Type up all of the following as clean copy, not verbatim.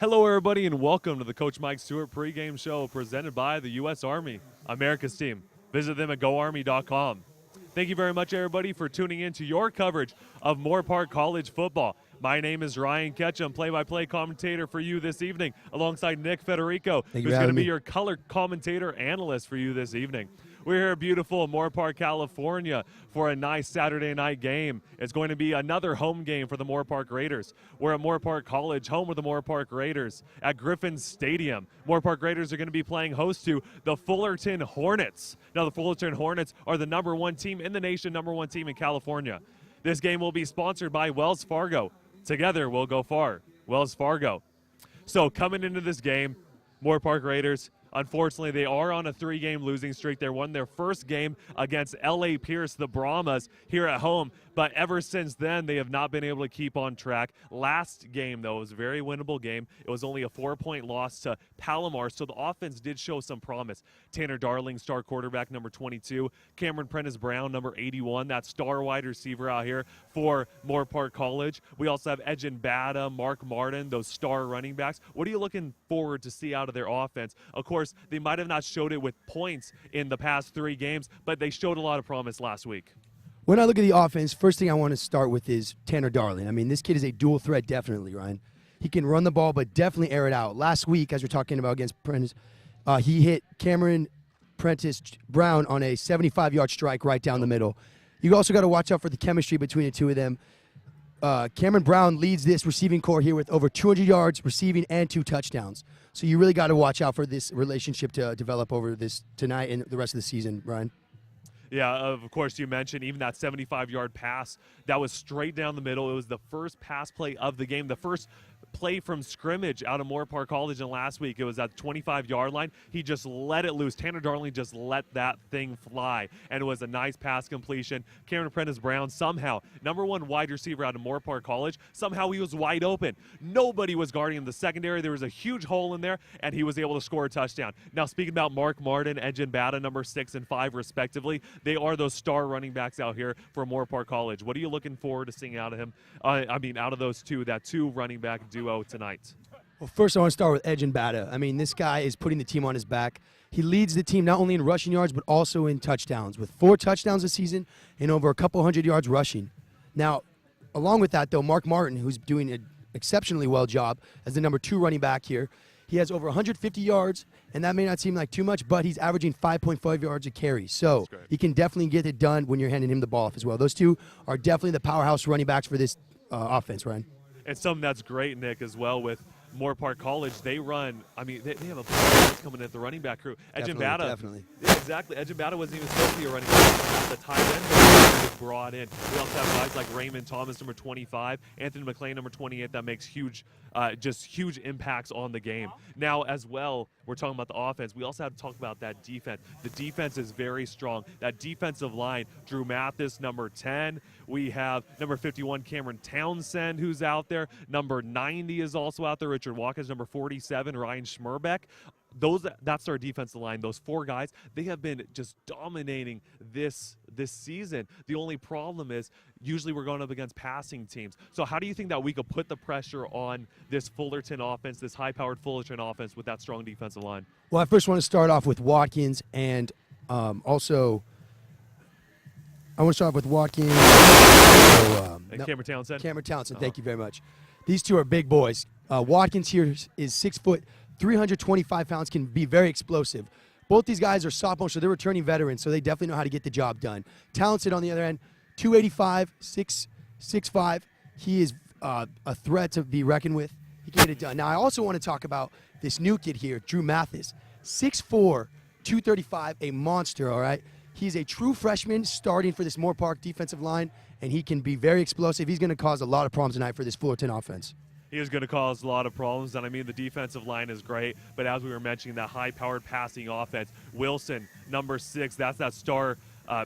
Hello, everybody, and welcome to the Coach Mike Stewart pregame show presented by the U.S. Army, America's team. Visit them at goarmy.com. Thank you very much, everybody, for tuning in to your coverage of Moorpark College football. My name is Ryan Ketchum, play-by-play commentator for you this evening, alongside Nick Federico, who's going to be your color commentator analyst for you this evening. We're here at beautiful Moorpark, California for a nice Saturday night game. It's going to be another home game for the Moorpark Raiders. We're at Moorpark College, home of the Moorpark Raiders at Griffin Stadium. Moorpark Raiders are going to be playing host to the Fullerton Hornets. Now, the Fullerton Hornets are the #1 team in the nation, #1 team in California. This game will be sponsored by Wells Fargo. Together, we'll go far. Wells Fargo. So, coming into this game, Moorpark Raiders, unfortunately, they are on a 3-game losing streak. They won their first game against L.A. Pierce, the Brahmas, here at home. But ever since then, they have not been able to keep on track. Last game, though, was a very winnable game. It was only a 4-point loss to Palomar, so the offense did show some promise. Tanner Darling, star quarterback, number 22. Cameron Prentice-Brown, number 81. That star wide receiver out here for Moorpark College. We also have Edgin Bada, Mark Martin, those star running backs. What are you looking forward to see out of their offense? Of course, they might have not showed it with points in the past 3 games, but they showed a lot of promise last week. When I look at the offense, first thing I want to start with is Tanner Darling. I mean, this kid is a dual threat, definitely, Ryan. He can run the ball, but definitely air it out. Last week, as we're talking about against Prentice, he hit Cameron Prentice-Brown on a 75-yard strike right down the middle. You also got to watch out for the chemistry between the two of them. Cameron Brown leads this receiving core here with over 200 yards receiving and 2 touchdowns. So you really got to watch out for this relationship to develop over this tonight and the rest of the season, Ryan. Yeah, of course, you mentioned even that 75-yard pass. That was straight down the middle. It was the first pass play of the game, the first play from scrimmage out of Moorpark College. And last week it was at the 25-yard line. He just let it loose. Tanner Darling just let that thing fly, and it was a nice pass completion. Cameron Prentice-Brown, somehow, #1 wide receiver out of Moorpark College, somehow he was wide open. Nobody was guarding him. The secondary, there was a huge hole in there, and he was able to score a touchdown. Now, speaking about Mark Martin, Edgin Bada, number 6 and 5, respectively, they are those star running backs out here for Moorpark College. What are you looking forward to seeing out of him? Out of those two, that 2 running back duo tonight. Well, first I want to start with Edgin Bada. I mean, this guy is putting the team on his back. He leads the team not only in rushing yards, but also in touchdowns, with 4 touchdowns this season and over a couple hundred yards rushing. Now, along with that, though, Mark Martin, who's doing an exceptionally well job as the #2 running back here, he has over 150 yards, and that may not seem like too much, but he's averaging 5.5 yards a carry. So he can definitely get it done when you're handing him the ball off as well. Those 2 are definitely the powerhouse running backs for this offense, Ryan. And something that's great, Nick, as well with Moorpark College, they run, they have a bunch of coming at the running back crew. Edgin Bada. Definitely. Yeah, exactly. Edgin Bada wasn't even supposed to be a running back. The tight end was brought in. We also have guys like Raymond Thomas, number 25, Anthony McLean, number 28, that makes huge impacts on the game. Now, as well, we're talking about the offense. We also have to talk about that defense. The defense is very strong. That defensive line, Drew Mathis, number 10. We have number 51, Cameron Townsend, who's out there. Number 90 is also out there. Richard Watkins, number 47, Ryan Schmerbeck. That's our defensive line. Those 4 guys, they have been just dominating this season. The only problem is usually we're going up against passing teams. So how do you think that we could put the pressure on this Fullerton offense, this high-powered Fullerton offense with that strong defensive line? Well, I first want to start off with Watkins and also I want to start off with Watkins. And Cameron Townsend. Cameron Townsend, thank you very much. These 2 are big boys. Watkins here is 6 foot, 325 pounds, can be very explosive. Both these guys are sophomores, so they're returning veterans, so they definitely know how to get the job done. Townsend, on the other end, 285, 6'5". He is a threat to be reckoned with. He can get it done. Now, I also want to talk about this new kid here, Drew Mathis. 6'4", 235, a monster, all right? He's a true freshman starting for this Moorpark defensive line, and he can be very explosive. He's going to cause a lot of problems tonight for this Fullerton offense. He is going to cause a lot of problems, and the defensive line is great, but as we were mentioning, that high-powered passing offense, Wilson, number 6, that's that star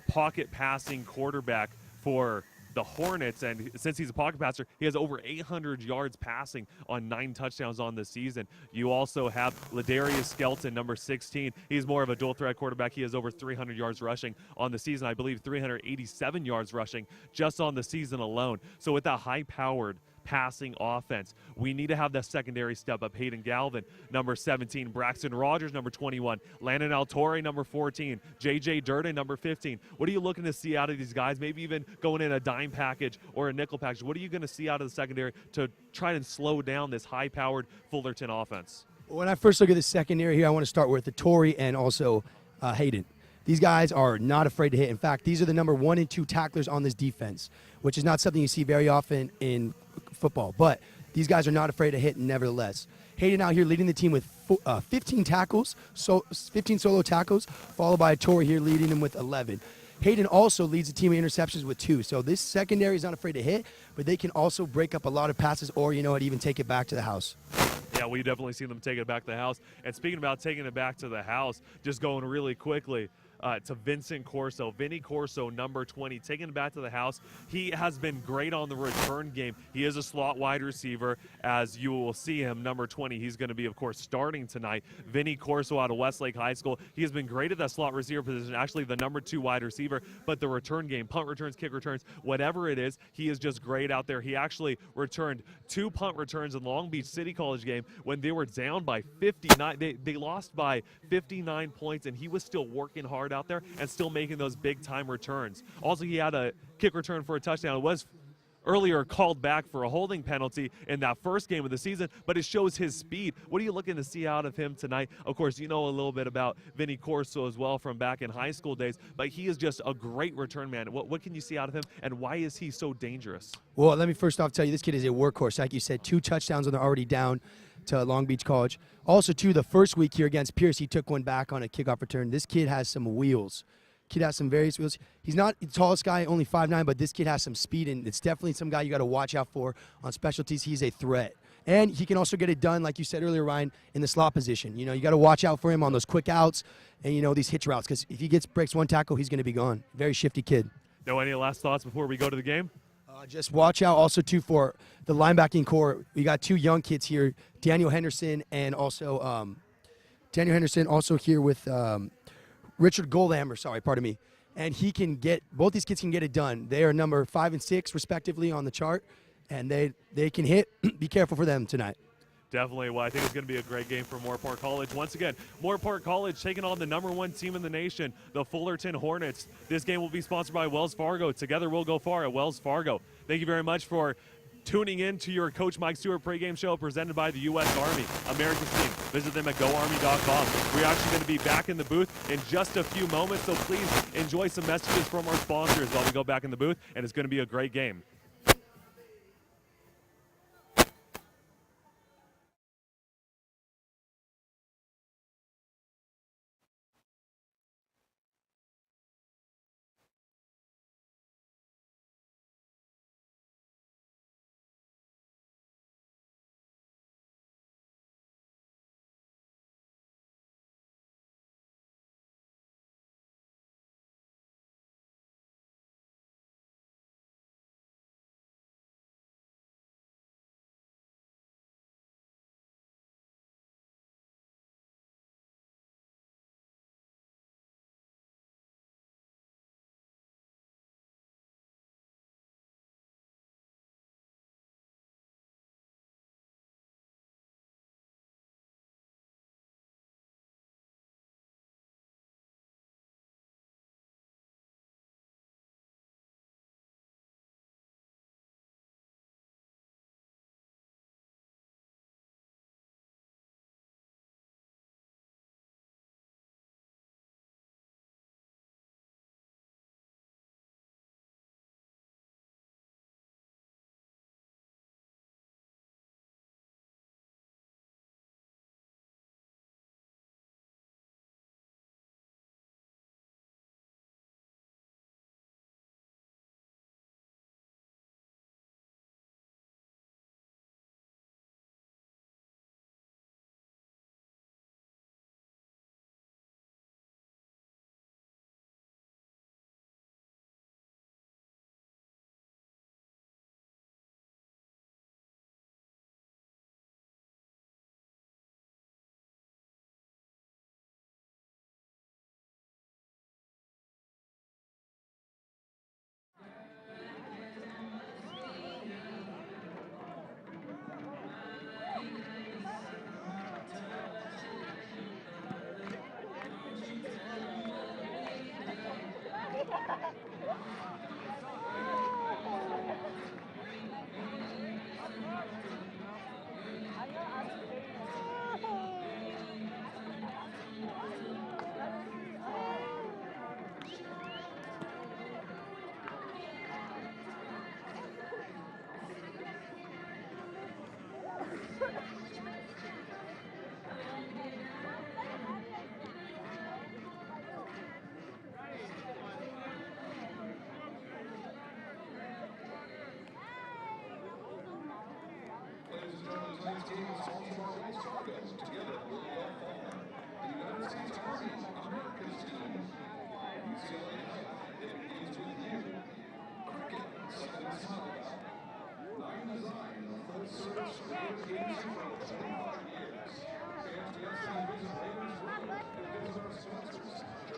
pocket passing quarterback for the Hornets, and since he's a pocket passer, he has over 800 yards passing on 9 touchdowns on the season. You also have Ladarius Skelton, number 16. He's more of a dual-threat quarterback. He has over 300 yards rushing on the season. I believe 387 yards rushing just on the season alone. So with that high-powered passing offense. We need to have that secondary step up. Hayden Galvin, number 17. Braxton Rogers, number 21. Landon Altore, number 14. J.J. Durden, number 15. What are you looking to see out of these guys? Maybe even going in a dime package or a nickel package. What are you going to see out of the secondary to try and slow down this high-powered Fullerton offense? When I first look at the secondary here, I want to start with the Torrey and also Hayden. These guys are not afraid to hit. In fact, these are the number 1 and 2 tacklers on this defense, which is not something you see very often in football. But these guys are not afraid to hit nevertheless. Hayden out here leading the team with 15 tackles, 15 solo tackles, followed by Torrey here leading them with 11. Hayden also leads the team in interceptions with 2. So this secondary is not afraid to hit, but they can also break up a lot of passes or, even take it back to the house. Yeah, we definitely see them take it back to the house. And speaking about taking it back to the house, just going really quickly to Vincent Corso. Vinny Corso, number 20, taking it back to the house. He has been great on the return game. He is a slot wide receiver, as you will see him, number 20. He's going to be, of course, starting tonight. Vinny Corso out of Westlake High School. He has been great at that slot receiver position, actually the number 2 wide receiver, but the return game, punt returns, kick returns, whatever it is, he is just great out there. He actually returned 2 punt returns in the Long Beach City College game when they were down by 59. They lost by 59 points, and he was still working hard out there and still making those big-time returns. Also, he had a kick return for a touchdown. It was earlier called back for a holding penalty in that first game of the season, but it shows his speed. What are you looking to see out of him tonight? Of course, you know a little bit about Vinny Corso as well from back in high school days, but he is just a great return man. What can you see out of him, and why is he so dangerous? Well, let me first off tell you, this kid is a workhorse. Like you said, 2 touchdowns when they're already down to Long Beach College. Also, too, the first week here against Pierce, he took one back on a kickoff return. This kid has some wheels. Kid has some various wheels. He's not the tallest guy, only 5'9", but this kid has some speed, and it's definitely some guy you got to watch out for on specialties. He's a threat. And he can also get it done, like you said earlier, Ryan, in the slot position. You got to watch out for him on those quick outs and, these hitch routes, because if he breaks one tackle, he's going to be gone. Very shifty kid. No, any last thoughts before we go to the game? Just watch out also, too, for the linebacking core. We got 2 young kids here, Daniel Henderson and also here with Richard Goldhammer, pardon me. And both these kids can get it done. They are number 5 and 6, respectively, on the chart, and they can hit. Be careful for them tonight. Definitely. Well, I think it's going to be a great game for Moorpark College. Once again, Moorpark College taking on the number 1 team in the nation, the Fullerton Hornets. This game will be sponsored by Wells Fargo. Together we'll go far at Wells Fargo. Thank you very much for tuning in to your Coach Mike Stewart pregame show presented by the U.S. Army, America's team. Visit them at GoArmy.com. We're actually going to be back in the booth in just a few moments, so please enjoy some messages from our sponsors while we go back in the booth, and it's going to be a great game.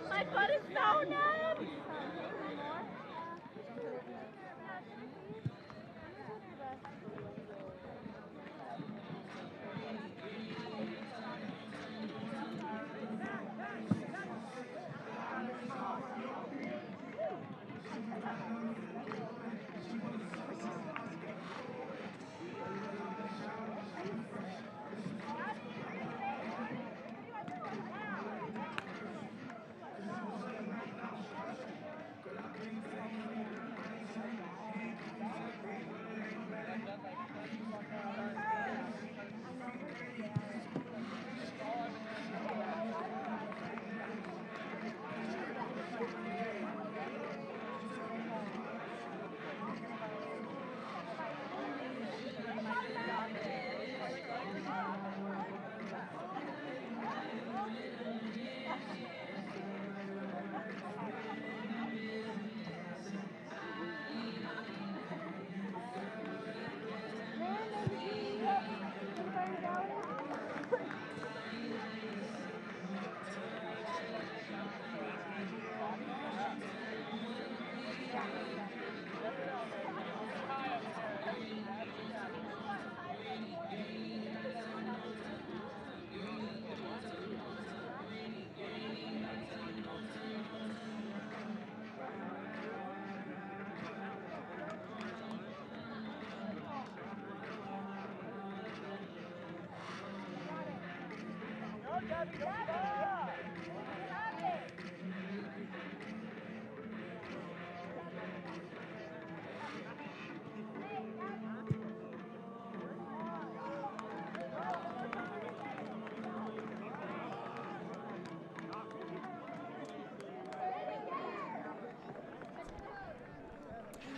My butt is so numb.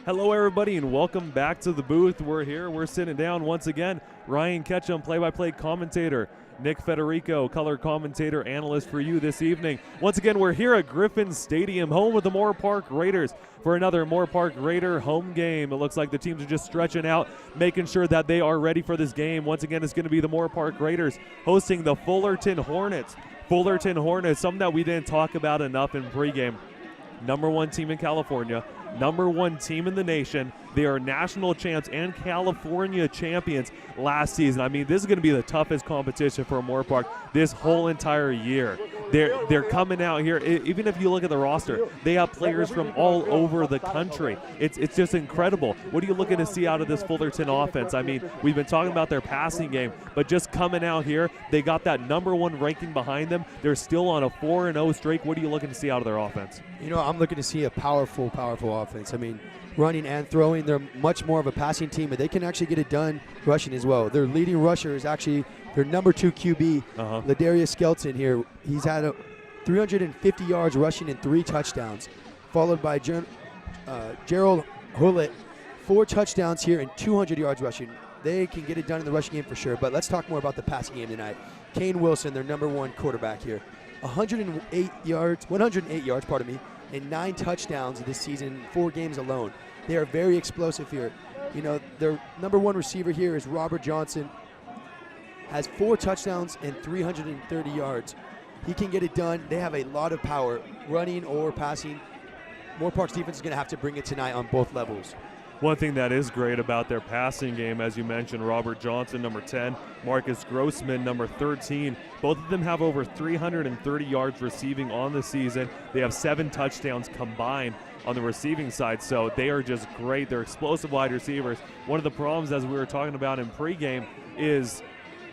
Hello, everybody, and welcome back to the booth. We're here. We're sitting down once again. Ryan Ketchum, play-by-play commentator. Nick Federico, color commentator, analyst for you this evening. Once again, we're here at Griffin Stadium, home of the Moorpark Raiders, for another Moorpark Raider home game. It looks like the teams are just stretching out, making sure that they are ready for this game. Once again, it's going to be the Moorpark Raiders hosting the Fullerton Hornets. Fullerton Hornets, something that we didn't talk about enough in pregame. #1 team in California, #1 team in the nation. They are national champs and California champions last season. I mean, this is going to be the toughest competition for Moorpark this whole entire year. They're coming out here. Even if you look at the roster, they have players from all over the country. It's just incredible. What are you looking to see out of this Fullerton offense? I mean, we've been talking about their passing game, but just coming out here, they got that #1 ranking behind them. They're still on a 4-0 streak. What are you looking to see out of their offense? You know, I'm looking to see a powerful offense. I mean, running and throwing, they're much more of a passing team, but they can actually get it done rushing as well. Their leading rusher is actually their #2 QB, Ladarius Skelton here. He's had 350 yards rushing and 3 touchdowns, followed by Gerald Hullett, 4 touchdowns here and 200 yards rushing. They can get it done in the rushing game for sure, but let's talk more about the passing game tonight. Kane Wilson, their #1 quarterback here, 108 yards, and 9 touchdowns this season, 4 games alone. They are very explosive here. You know, their #1 receiver here is Robert Johnson, has 4 touchdowns and 330 yards. He can get it done. They have a lot of power, running or passing. Moorpark's defense is going to have to bring it tonight on both levels. One thing that is great about their passing game, as you mentioned, Robert Johnson, #10, Marcus Grossman, #13. Both of them have over 330 yards receiving on the season. They have 7 touchdowns combined on the receiving side, so they are just great. They're explosive wide receivers. One of the problems, as we were talking about in pregame, is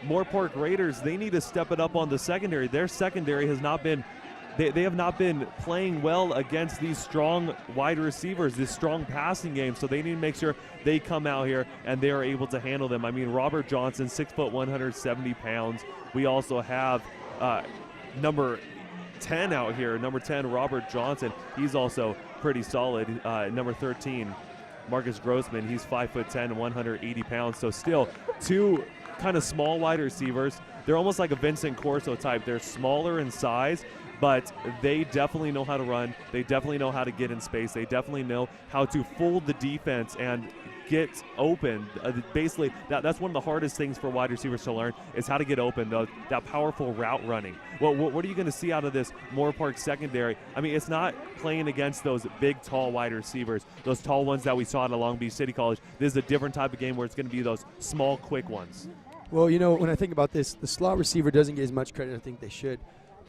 Moorpark Raiders, they need to step it up on the secondary. Their secondary has not been They have not been playing well against these strong wide receivers, this strong passing game, so they need to make sure they come out here and they are able to handle them. I mean, Robert Johnson, 6 foot, 170 pounds. We also have number 10 out here, #10, Robert Johnson. He's also pretty solid. #13, Marcus Grossman. He's 5'10" and 180 pounds. So still two kind of small wide receivers. They're almost like a Vincent Corso type. They're smaller in size, but they definitely know how to run. They definitely know how to get in space. They definitely know how to fold the defense and get open. Basically, that's one of the hardest things for wide receivers to learn is how to get open, that powerful route running. Well, what are you going to see out of this Moorpark secondary? I mean, it's not playing against those big, tall wide receivers, those tall ones that we saw at Long Beach City College. This is a different type of game where it's going to be those small, quick ones. Well, you know, when I think about this, the slot receiver doesn't get as much credit as I think they should.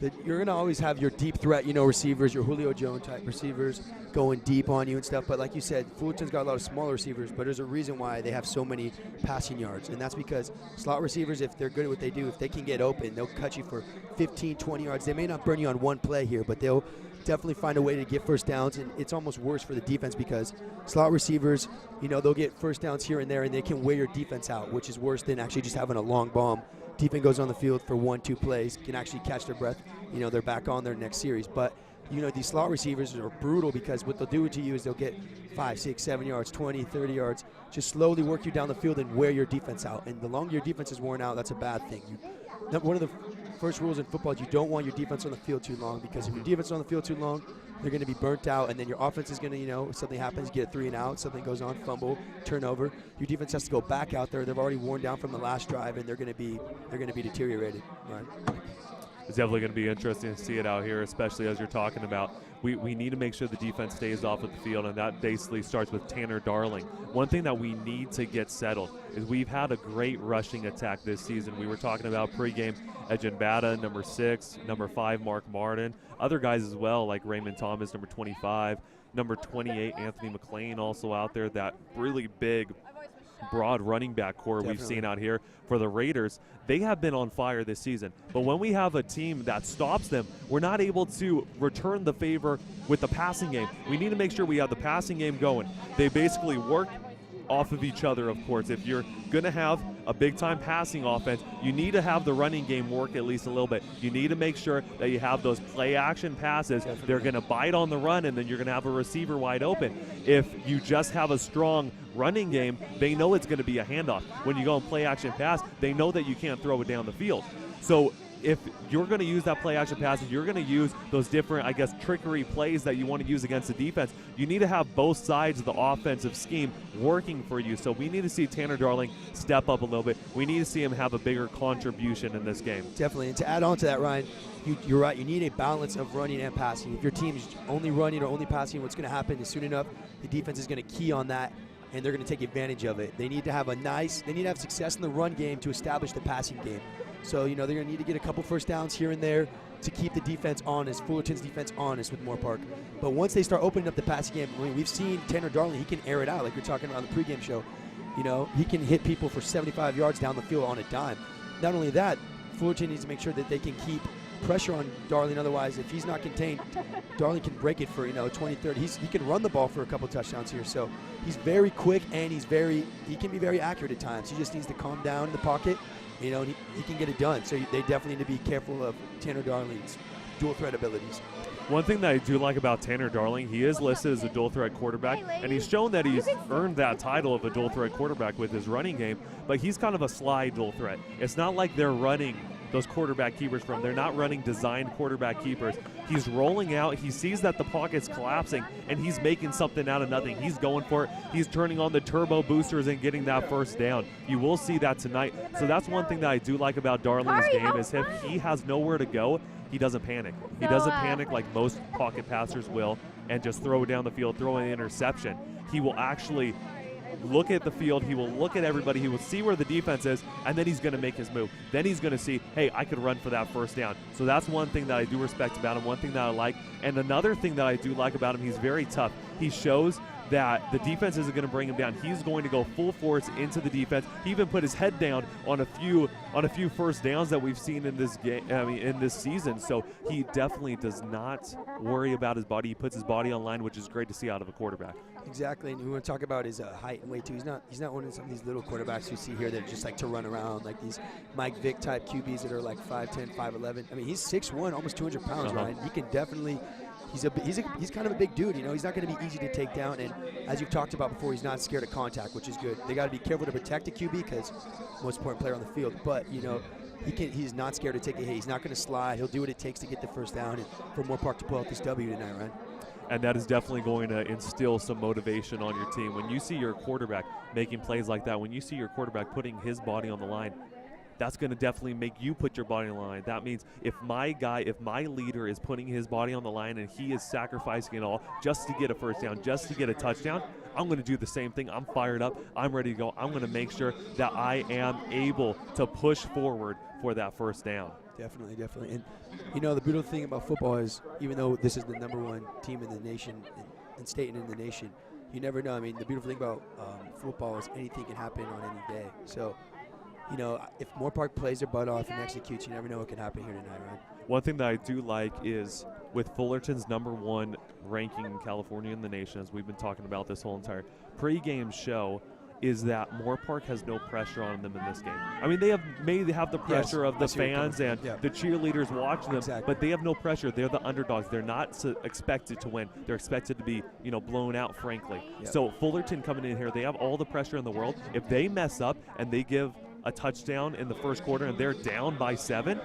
That you're going to always have your deep threat, receivers, your Julio Jones type receivers going deep on you and stuff. But like you said, Fullerton's got a lot of smaller receivers, but there's a reason why they have so many passing yards. And that's because slot receivers, if they're good at what they do, if they can get open, they'll cut you for 15, 20 yards. They may not burn you on one play here, but they'll definitely find a way to get first downs. And it's almost worse for the defense because slot receivers, they'll get first downs here and there, and they can wear your defense out, which is worse than actually just having a long bomb. Defense goes on the field for 1-2 plays, can actually catch their breath. They're back on their next series. But, these slot receivers are brutal because what they'll do to you is they'll get 5, 6, 7 yards, 20, 30 yards, just slowly work you down the field and wear your defense out. And the longer your defense is worn out, that's a bad thing. One of the first rules in football is you don't want your defense on the field too long because if your defense is on the field too long, they're going to be burnt out, and then your offense is going to, if something happens, get a 3 and out, something goes on, fumble, turnover. Your defense has to go back out there. They've already worn down from the last drive, and they're going to be deteriorated. Right. It's definitely going to be interesting to see it out here, especially as you're talking about. We need to make sure the defense stays off of the field, and that basically starts with Tanner Darling. One thing that we need to get settled is we've had a great rushing attack this season. We were talking about pregame Ejin Bata, number 6, number 5, Mark Martin. Other guys as well, like Raymond Thomas, number 25, number 28, Anthony McLean also out there. That really big, broad running back core we've seen out here for the Raiders. They have been on fire this season. But when we have a team that stops them, we're not able to return the favor with the passing game. We need to make sure we have the passing game going. They basically work off of each other, of course. If you're going to have a big-time passing offense, you need to have the running game work at least a little bit. You need to make sure that you have those play-action passes. They're going to bite on the run, and then you're going to have a receiver wide open. If you just have a strong running game, they know it's going to be a handoff. When you go and play-action pass, they know that you can't throw it down the field. So if you're going to use that play-action passes, you're going to use those different, trickery plays that you want to use against the defense. You need to have both sides of the offensive scheme working for you. So we need to see Tanner Darling step up a little bit. We need to see him have a bigger contribution in this game. Definitely. And to add on to that, Ryan, you're right. You need a balance of running and passing. If your team is only running or only passing, what's going to happen is soon enough the defense is going to key on that, and they're going to take advantage of it. They need to have success in the run game to establish the passing game. So, they're going to need to get a couple first downs here and there to keep the defense honest, Fullerton's defense honest with Moorpark. But once they start opening up the passing game, we've seen Tanner Darling, he can air it out like you're talking about on the pregame show. He can hit people for 75 yards down the field on a dime. Not only that, Fullerton needs to make sure that they can keep pressure on Darling. Otherwise, if he's not contained, Darling can break it for 20, 30. He can run the ball for a couple touchdowns here. So he's very quick, and he can be very accurate at times. He just needs to calm down in the pocket, and he can get it done. So they definitely need to be careful of Tanner Darling's dual threat abilities. One thing that I do like about Tanner Darling, he is listed as a dual threat quarterback, and he's shown that he's earned that title of a dual threat quarterback with his running game, but he's kind of a slide dual threat. It's not like they're running those quarterback keepers from. They're not running designed quarterback keepers. He's rolling out. He sees that the pocket's collapsing, and he's making something out of nothing. He's going for it. He's turning on the turbo boosters and getting that first down. You will see that tonight. So that's one thing that I do like about Darling's game is if he has nowhere to go, he doesn't panic. He doesn't panic like most pocket passers will and just throw it down the field, throw an interception. He will actually look at the field, he will look at everybody, he will see where the defense is, and then he's going to make his move. Then he's going to see, hey, I could run for that first down. So that's one thing that I do respect about him, one thing that I like. And another thing that I do like about him, he's very tough. He shows that the defense isn't going to bring him down. He's going to go full force into the defense. He even put his head down on a few first downs that we've seen in this game, in this season. So he definitely does not worry about his body. He puts his body on line, which is great to see out of a quarterback. Exactly, and we want to talk about his height and weight too. He's not one of some of these little quarterbacks you see here that just like to run around, like these Mike Vick type QBs that are like 5'10", 5'11". I mean, he's 6'1", almost 200 pounds, right? He can definitely he's kind of a big dude. You know, he's not going to be easy to take down. And as you've talked about before, he's not scared of contact, which is good. They got to be careful to protect the QB because most important player on the field. But you know, he's not scared to take a hit. He's not going to slide. He'll do what it takes to get the first down and for Moorpark to pull out this W tonight, right? And that is definitely going to instill some motivation on your team. When you see your quarterback making plays like that, when you see your quarterback putting his body on the line, that's going to definitely make you put your body on the line. That means if my leader is putting his body on the line and he is sacrificing it all just to get a first down, just to get a touchdown, I'm going to do the same thing. I'm fired up. I'm ready to go. I'm going to make sure that I am able to push forward for that first down. Definitely, definitely. And, you know, the beautiful thing about football is even though this is the #1 team in the nation, in state and in the nation, you never know. I mean, the beautiful thing about football is anything can happen on any day. So, you know, if Moorpark plays their butt off and executes, you never know what can happen here tonight, right? One thing that I do like is with Fullerton's #1 ranking in California in the nation, as we've been talking about this whole entire pregame show, is that Moorpark has no pressure on them in this game. I mean, they may have the pressure of the fans and the cheerleaders watching them, but they have no pressure. They're the underdogs. They're not expected to win. They're expected to be, you know, blown out, frankly. So Fullerton coming in here, they have all the pressure in the world. If they mess up and they give a touchdown in the first quarter and they're down by 7,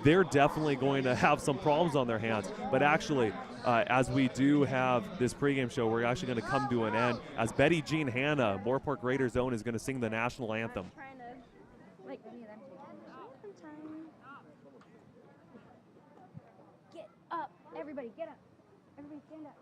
they're definitely going to have some problems on their hands. But actually, as we do have this pregame show, we're actually going to come to an end as Betty Jean Hanna, Moorpark Raiders own, is going to sing the national anthem. Get up, everybody, get up. Everybody stand up.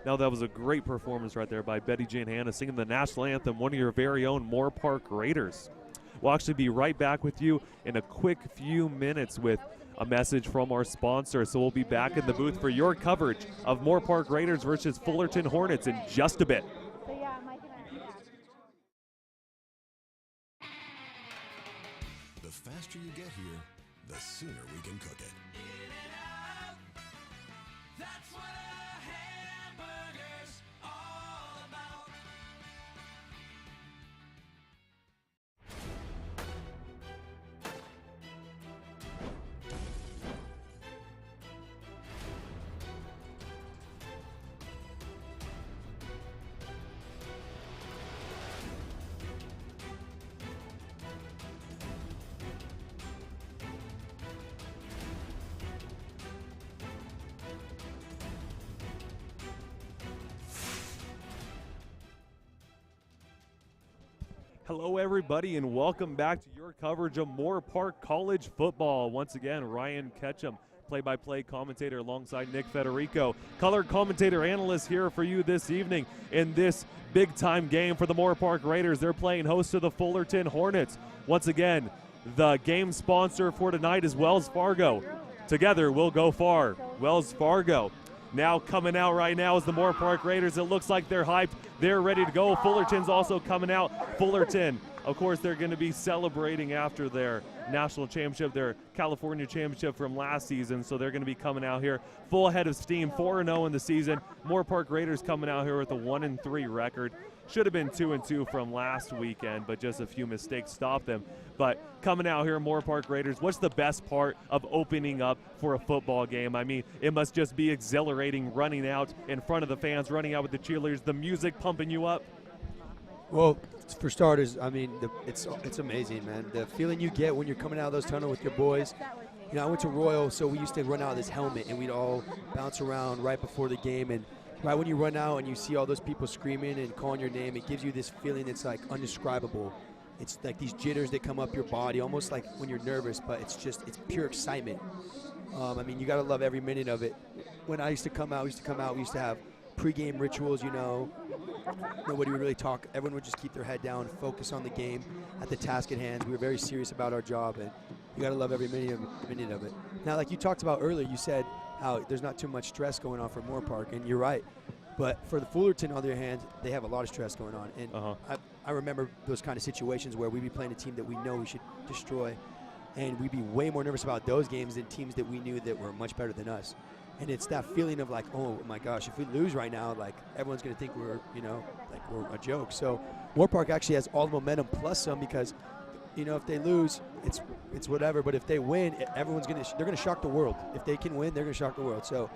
Now that was a great performance right there by Betty Jean Hanna singing the national anthem, one of your very own Moorpark Raiders. We'll actually be right back with you in a quick few minutes with a message from our sponsor. So we'll be back in the booth for your coverage of Moorpark Raiders versus Fullerton Hornets in just a bit. The faster you get here, the sooner we can cook it. That's what a hamburger's all about. Hello, everybody, and welcome back to your coverage of Moorpark College football. Once again, Ryan Ketchum, play-by-play commentator alongside Nick Federico, color commentator analyst here for you this evening in this big-time game for the Moorpark Raiders. They're playing host to the Fullerton Hornets. Once again, The game sponsor for tonight is Wells Fargo. Together we'll go far. Wells Fargo. Now coming out right now is the Moorpark Raiders. It looks like they're hyped. They're ready to go. Fullerton's also coming out. Fullerton, of course, they're going to be celebrating after their national championship, their California championship from last season. So they're going to be coming out here full head of steam, 4-0 in the season. Moorpark Raiders coming out here with a 1-3 record. Should have been 2-2 from last weekend, but just a few mistakes stopped them. But coming out here, Moorpark Raiders, what's the best part of opening up for a football game? I mean, it must just be exhilarating running out in front of the fans, running out with the cheerleaders, the music pumping you up. Well, for starters, I mean, it's amazing, man. The feeling you get when you're coming out of those tunnels with your boys. You know, I went to Royal, so we used to run out of this helmet, and we'd all bounce around right before the game. And right when you run out and you see all those people screaming and calling your name, it gives you this feeling that's like undescribable. It's like these jitters that come up your body, almost like when you're nervous, but it's pure excitement. I mean, you got to love every minute of it. When I used to come out, we used to have pregame rituals, you know. Nobody would really talk. Everyone would just keep their head down, focus on the game, at the task at hand. We were very serious about our job, and you got to love every minute of it. Now, like you talked about earlier, you said how there's not too much stress going on for Moorpark, and you're right. But for the Fullerton, on the other hand, they have a lot of stress going on. And I remember those kind of situations where we'd be playing a team that we know we should destroy, and we'd be way more nervous about those games than teams that we knew that were much better than us. And it's that feeling of like, oh my gosh, if we lose right now, like everyone's going to think we're, you know, like we're a joke. So Moorpark actually has all the momentum plus some because, you know, if they lose, it's whatever. But if they win, they're going to shock the world. If they can win, they're going to shock the world. So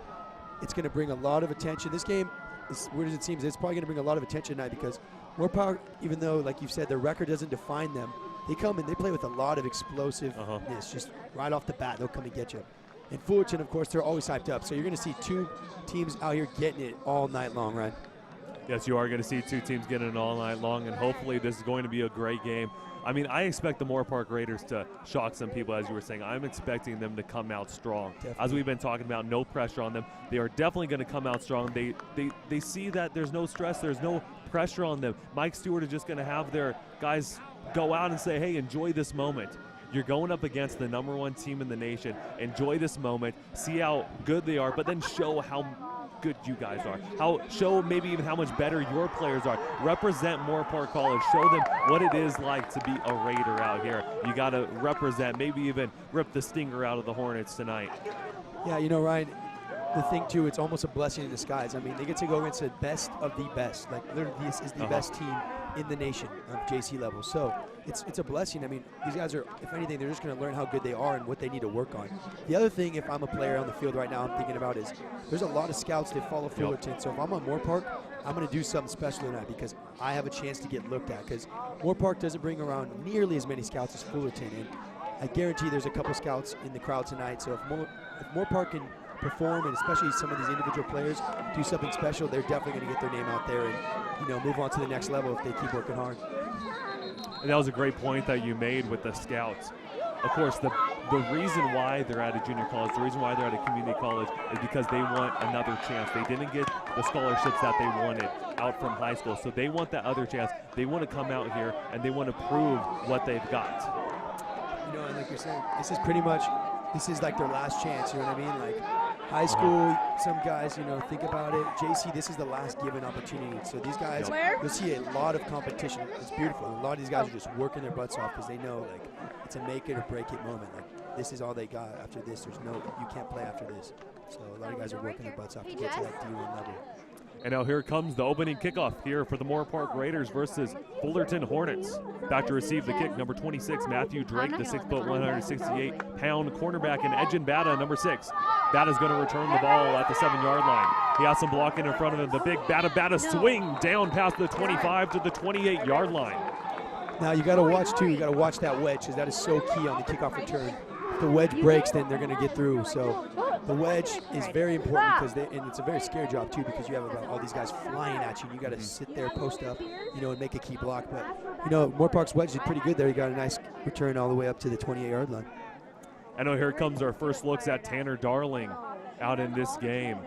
it's going to bring a lot of attention. This game, as weird as it seems, it's probably going to bring a lot of attention tonight because Moorpark, even though, like you've said, their record doesn't define them, they come and they play with a lot of explosiveness. Just right off the bat, they'll come and get you. And Fullerton, of course, they're always hyped up. So you're going to see two teams out here getting it all night long, right? Yes, you are going to see two teams getting it all night long, and hopefully this is going to be a great game. I mean, I expect the Moorpark Raiders to shock some people, as you were saying. I'm expecting them to come out strong. Definitely. As we've been talking about, no pressure on them. They are definitely going to come out strong. They see that there's no stress, there's no pressure on them. Mike Stewart is just going to have their guys go out and say, hey, enjoy this moment. You're going up against the #1 team in the nation. Enjoy this moment. See how good they are, but then show how good you guys are. Show maybe even how much better your players are. Represent Moorpark College. Show them what it is like to be a Raider out here. You got to represent, maybe even rip the stinger out of the Hornets tonight. Yeah, you know, Ryan, the thing, too, it's almost a blessing in disguise. I mean, they get to go against the best of the best. Like, literally, this is the best team in the nation of JC level. So it's a blessing. I mean, these guys are, if anything, they're just going to learn how good they are and what they need to work on. The other thing, if I'm a player on the field right now, I'm thinking about is there's a lot of scouts that follow Fullerton. So if I'm on Moorpark, I'm going to do something special tonight because I have a chance to get looked at because Moorpark doesn't bring around nearly as many scouts as Fullerton. And I guarantee there's a couple scouts in the crowd tonight. So if Moorpark can perform, and especially some of these individual players do something special, they're definitely going to get their name out there and, you know, move on to the next level if they keep working hard. And that was a great point that you made with the scouts. Of course, the reason why they're at a junior college, the reason why they're at a community college is because they want another chance. They didn't get the scholarships that they wanted out from high school, so they want that other chance. They want to come out here and they want to prove what they've got. You know, and like you're saying, this is like their last chance, you know what I mean? Like high school, some guys, you know, think about it. JC, this is the last given opportunity. So these guys, you'll see a lot of competition. It's beautiful. A lot of these guys are just working their butts off because they know, like, it's a make it or break it moment. Like, this is all they got. After this, you can't play after this. So a lot of guys are working their butts off to get to that D1 level. And now here comes the opening kickoff here for the Moorpark Raiders versus Fullerton Hornets. Back to receive the kick, number 26, Matthew Drake, the 6', 168-pound cornerback, and Edgin Bata, number 6. Bata's going to return the ball at the 7-yard line. He has some blocking in front of him. The big Bata swing down past the 25 to the 28-yard line. Now you got to watch, too. You got to watch that wedge because that is so key on the kickoff return. If the wedge breaks, then they're going to get through. So the wedge is very important because and it's a very scary job too because you have all these guys flying at you. And you got to sit there, post up, you know, and make a key block. But you know, Moorpark's wedge did pretty good there. He got a nice return all the way up to the 28-yard line. I know here comes our first looks at Tanner Darling out in this game.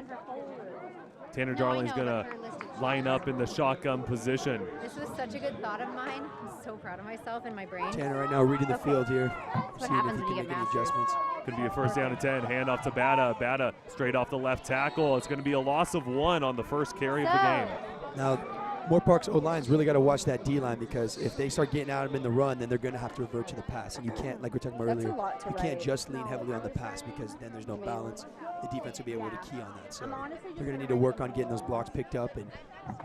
Tanner Darling's going to line up in the shotgun position. This was such a good thought of mine. I'm so proud of myself in my brain. Tanner right now reading the field here. That's what Seeing if happens he when can you make get any masters. adjustments. Could be a first down and 10. Hand off to Bata. Bata straight off the left tackle. It's going to be a loss of 1 on the first carry of the game. Now, Moorpark's O-line's really got to watch that D-line, because if they start getting at him in the run, then they're going to have to revert to the pass. And you can't, like we were talking about That's a earlier, lot to you can't write. just lean heavily on the pass, because then there's no balance. The defense will be able to key on that. So they're going to need to work on getting those blocks picked up and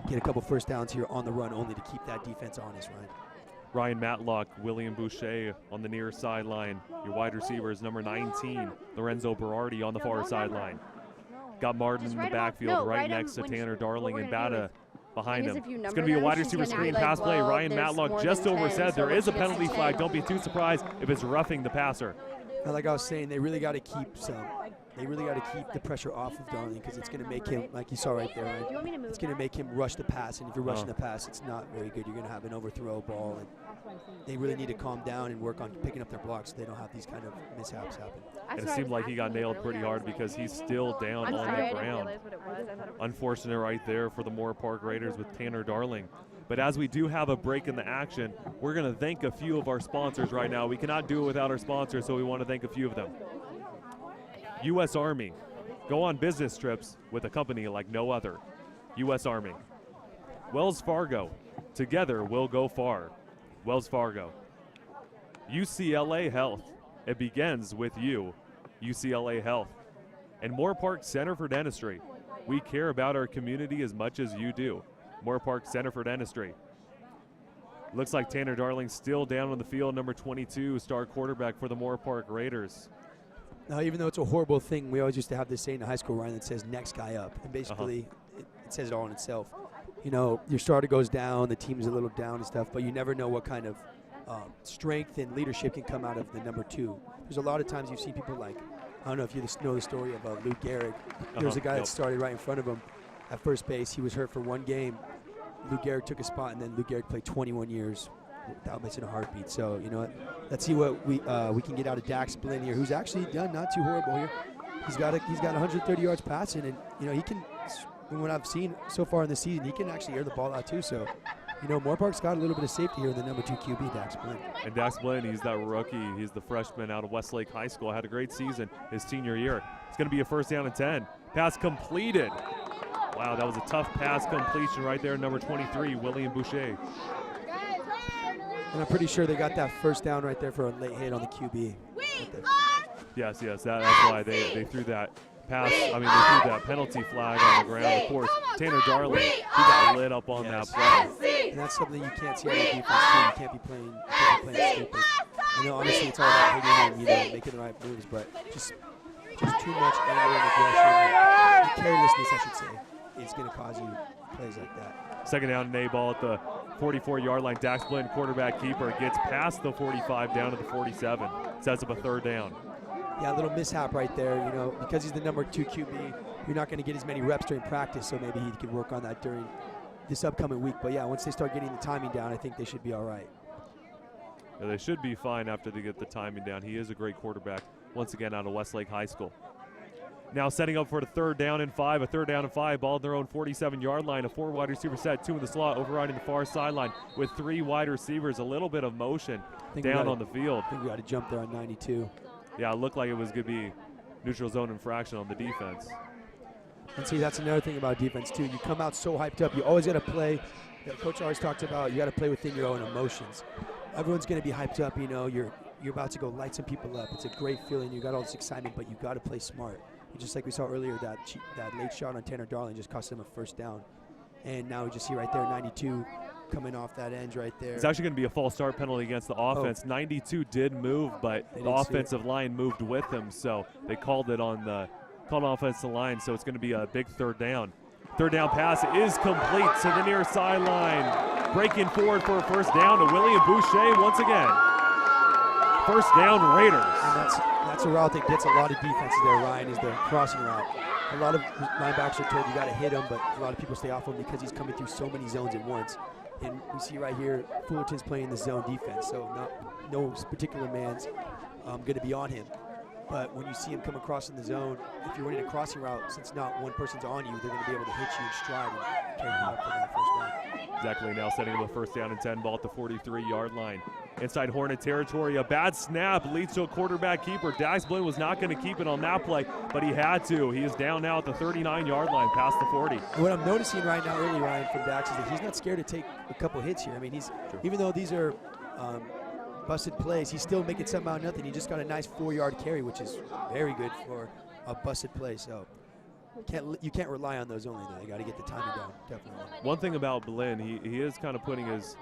get a couple first downs here on the run only to keep that defense honest, Ryan. Ryan Matlock, William Boucher on the near sideline. Your wide receiver is number 19, Lorenzo Berardi on the far sideline. Got Martin Just in the write 'em off. backfield No, right write 'em next to when Tanner what Darling we're and gonna do Bata behind thing is him. if you It's number going to be a them, wide she's receiver gonna be screen like, pass play. well, Ryan there's Matlock more just than 10, overset. so There when is a she gets to penalty 10. flag. Don't be too surprised if it's roughing the passer. Now, like I was saying, they really got to keep the pressure off of Darling, because it's going to make him, like you saw right there, Do you right? want me to move It's going to that? make him rush the pass, and if you're rushing the pass, it's not very good. You're going to have an overthrow ball, and they really need to calm down and work on picking up their blocks so they don't have these kind of mishaps happen. And it seemed like he got nailed pretty hard because he's still down I'm on sorry, I the didn't ground. realize what it was. I thought it was Unfortunate right there for the Moorpark Raiders with Tanner Darling. But as we do have a break in the action, we're going to thank a few of our sponsors right now. We cannot do it without our sponsors, so we want to thank a few of them. U.S. Army. Go on business trips with a company like no other. U.S. Army. Wells Fargo. Together we'll go far. Wells Fargo. UCLA Health. It begins with you. UCLA Health. And Moorpark Center for Dentistry. We care about our community as much as you do. Moorpark Center for Dentistry. Looks like Tanner Darling still down on the field, number 22, star quarterback for the Moorpark Raiders. Now, even though it's a horrible thing, we always used to have this saying in high school, Ryan, that says next guy up. And basically, it says it all in itself. You know, your starter goes down, the team's a little down and stuff, but you never know what kind of strength and leadership can come out of the number 2. There's a lot of times you've seen people like, I don't know if you know the story of Luke Gehrig. There was a guy that started right in front of him at first base. He was hurt for one game. Luke Gehrig took a spot, and then Luke Gehrig played 21 years without missing a heartbeat. So, you know what? Let's see what we can get out of Dax Blinn here, who's actually done not too horrible here. He's got 130 yards passing, and, you know, he can, from what I've seen so far in the season, he can actually air the ball out too. So, you know, Moorpark's got a little bit of safety here in the number 2 QB, Dax Blinn. And Dax Blinn, he's that rookie. He's the freshman out of Westlake High School. Had a great season his senior year. It's going to be a first down and 10. Pass completed. Wow, that was a tough pass completion right there, number 23, William Boucher. And I'm pretty sure they got that first down right there for a late hit on the QB. Right there. Yes, that's why they threw that pass. I mean, they threw that penalty flag on the ground. Of course, Tanner Darling, he got lit up on that play. And that's something you can't see on the defense too. You can't be playing stupid. You know, obviously it's all about hitting and, you know, making the right moves, but just too much anger and aggression, and carelessness, I should say, is going to cause you plays like that. Second down and a ball at the 44-yard line. Dax Blinn, quarterback keeper, gets past the 45 down to the 47. Sets up a third down. Yeah, a little mishap right there. You know, because he's the number 2 QB, you're not going to get as many reps during practice, so maybe he could work on that during this upcoming week. But yeah, once they start getting the timing down, I think they should be all right. Yeah, they should be fine after they get the timing down. He is a great quarterback, once again, out of Westlake High School. Now setting up for the third down and 5. A third down and 5. Ball at their own 47-yard line. A 4 wide receiver set, 2 in the slot, overriding the far sideline with 3 wide receivers. A little bit of motion down on the field. I think we got to jump there on 92. Yeah, it looked like it was going to be neutral zone infraction on the defense. And see, that's another thing about defense too. You come out so hyped up. You always got to play. Coach always talks about you got to play within your own emotions. Everyone's going to be hyped up. You know, you're about to go light some people up. It's a great feeling. You got all this excitement, but you got to play smart. Just like we saw earlier, that late shot on Tanner Darling just cost him a first down. And now we just see right there 92 coming off that edge right there. It's actually going to be a false start penalty against the offense. 92 did move, but the offensive line moved with him, so they called it on the offensive line. So it's going to be a big third down. Third down pass is complete to the near sideline. Breaking forward for a first down to William Boucher once again. First down, Raiders. And that's a route that gets a lot of defenses there, Ryan, is the crossing route. A lot of linebackers are told you got to hit him, but a lot of people stay off him because he's coming through so many zones at once. And we see right here, Fullerton's playing the zone defense, so no particular man's going to be on him. But when you see him come across in the zone, if you're running a crossing route, since not one person's on you, they're going to be able to hit you in stride and carry you out for that first down. Exactly. Now setting up a first down and 10, ball at the 43-yard line. Inside Hornet territory, a bad snap leads to a quarterback keeper. Dax Blinn was not going to keep it on that play, but he had to. He is down now at the 39-yard line, past the 40. And what I'm noticing right now, early, Ryan, from Dax is that he's not scared to take a couple hits here. I mean, even though these are busted plays, he's still making something out of nothing. He just got a nice 4-yard carry, which is very good for a busted play. So you can't rely on those only, though. You got to get the timing down, definitely. One thing about Blinn, he is kind of putting his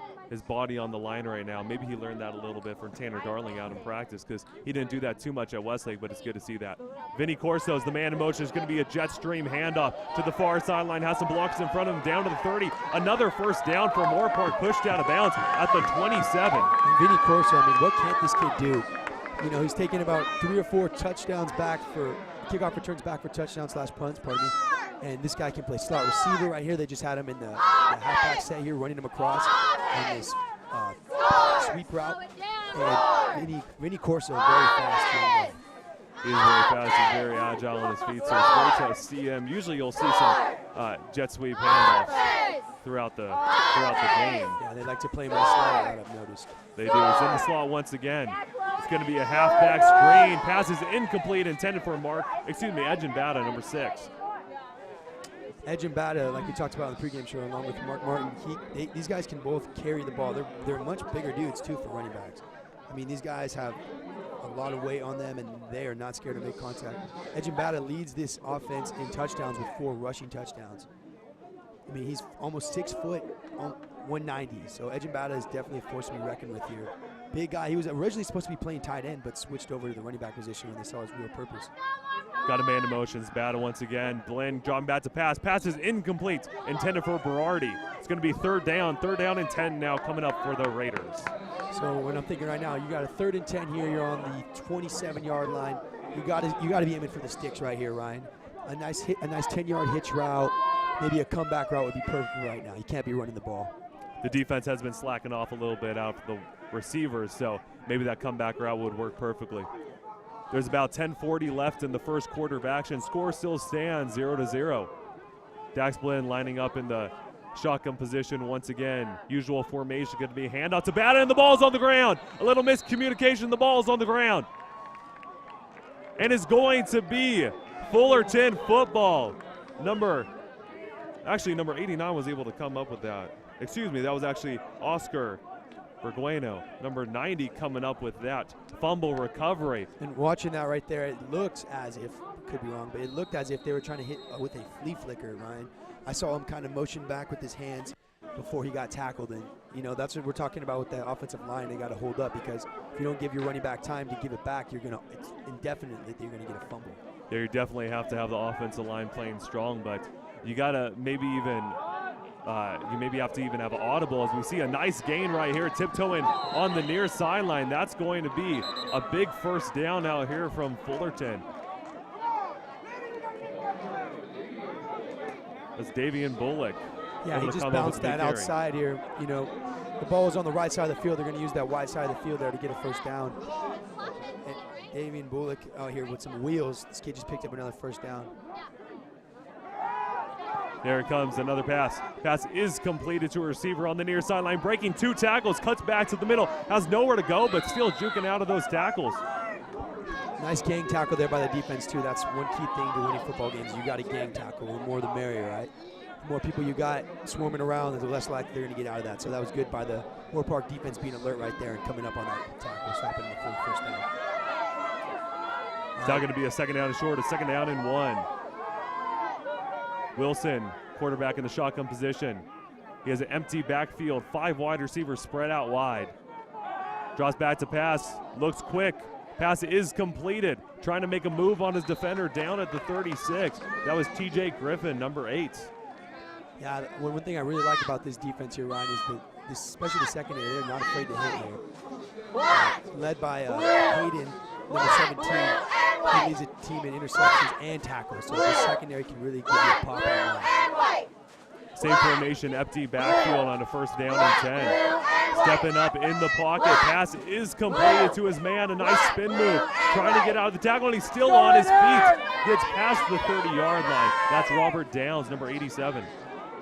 body on the line right now. Maybe he learned that a little bit from Tanner Darling out in practice, because he didn't do that too much at Westlake, but it's good to see that. Vinny Corso is the man in motion. It's going to be a jet stream handoff to the far sideline. Has some blocks in front of him, down to the 30. Another first down for Moorpark, pushed out of bounds at the 27. And Vinny Corso, I mean, what can't this kid do? You know, he's taken about 3 or 4 touchdowns back for kickoff returns back for touchdowns / punts, pardon me. And this guy can play slot receiver right here. They just had him in the halfback set here, running him across on this sweep route. And Vinny Corso, very fast. He's very fast. He's very agile on his feet, so it's great to see him. Usually you'll see some jet sweep handoffs throughout the game. Yeah, they like to play him in the slot, I've noticed. They do. He's in the slot once again. It's going to be a halfback screen. Pass is incomplete, intended for Edgin Bata, number 6. Edgin Bata, like we talked about in the pregame show, along with Mark Martin, these guys can both carry the ball. They're much bigger dudes, too, for running backs. I mean, these guys have a lot of weight on them, and they are not scared to make contact. Edgin Bata leads this offense in touchdowns with 4 rushing touchdowns. I mean, he's almost 6 foot, 190. So Edgin Bata is definitely a force to be reckoned with here. Big guy. He was originally supposed to be playing tight end, but switched over to the running back position when they saw his real purpose. Got a man in motions. Bata once again. Blinn dropping back to pass. Pass is incomplete. Intended for Berardi. It's going to be third down. 3rd down and 10 now coming up for the Raiders. So what I'm thinking right now, you got a 3rd and 10 here. You're on the 27-yard line. You got to be aiming for the sticks right here, Ryan. A nice 10-yard hitch route. Maybe a comeback route would be perfect right now. You can't be running the ball. The defense has been slacking off a little bit out for the receivers, so maybe that comeback route would work perfectly. There's about 10:40 left in the first quarter of action. Score still stands 0-0. Dax Blinn lining up in the shotgun position once again. Usual formation going to be a handout to Bata, and the ball's on the ground. A little miscommunication. The ball's on the ground. And it's going to be Fullerton football. Number 89 was able to come up with that. Excuse me, that was actually Oscar Bergueno. Number 90 coming up with that fumble recovery. And watching that right there, it looks as if, could be wrong, but it looked as if they were trying to hit with a flea flicker, Ryan. I saw him kind of motion back with his hands before he got tackled. And, you know, that's what we're talking about with the offensive line. They got to hold up, because if you don't give your running back time to give it back, it's indefinitely you're going to get a fumble. Yeah, you definitely have to have the offensive line playing strong, but you got to maybe even have to even have an audible, as we see a nice gain right here, tiptoeing on the near sideline. That's going to be a big first down out here from Fullerton. That's Davian Bullock. Yeah, he just bounced that outside here. You know, the ball was on the right side of the field. They're going to use that wide side of the field there to get a first down. And Davian Bullock out here with some wheels. This kid just picked up another first down. There it comes, another pass. Pass is completed to a receiver on the near sideline, breaking 2 tackles, cuts back to the middle, has nowhere to go, but still juking out of those tackles. Nice gang tackle there by the defense, too. That's one key thing to winning football games. You got to gang tackle. The more the merrier, right? The more people you got swarming around, the less likely they're going to get out of that. So that was good by the Moorpark defense being alert right there and coming up on that tackle, stopping the full first down. It's now going to be a 2nd down and short, a 2nd down and 1. Wilson, quarterback in the shotgun position. He has an empty backfield, 5 wide receivers spread out wide. Draws back to pass, looks quick. Pass is completed. Trying to make a move on his defender down at the 36. That was TJ Griffin, number 8. Yeah, one thing I really like about this defense here, Ryan, is that especially the secondary, they're not afraid to hit here. Led by Hayden, number 17. He leads a team in interceptions and tackles, so the secondary can really give you a pop on that. Same formation, empty backfield on a 1st down and 10. Stepping up in the pocket. Pass is completed to his man. A nice spin move. Trying to get out of the tackle, and he's still on his feet. Gets past the 30-yard line. That's Robert Downs, number 87.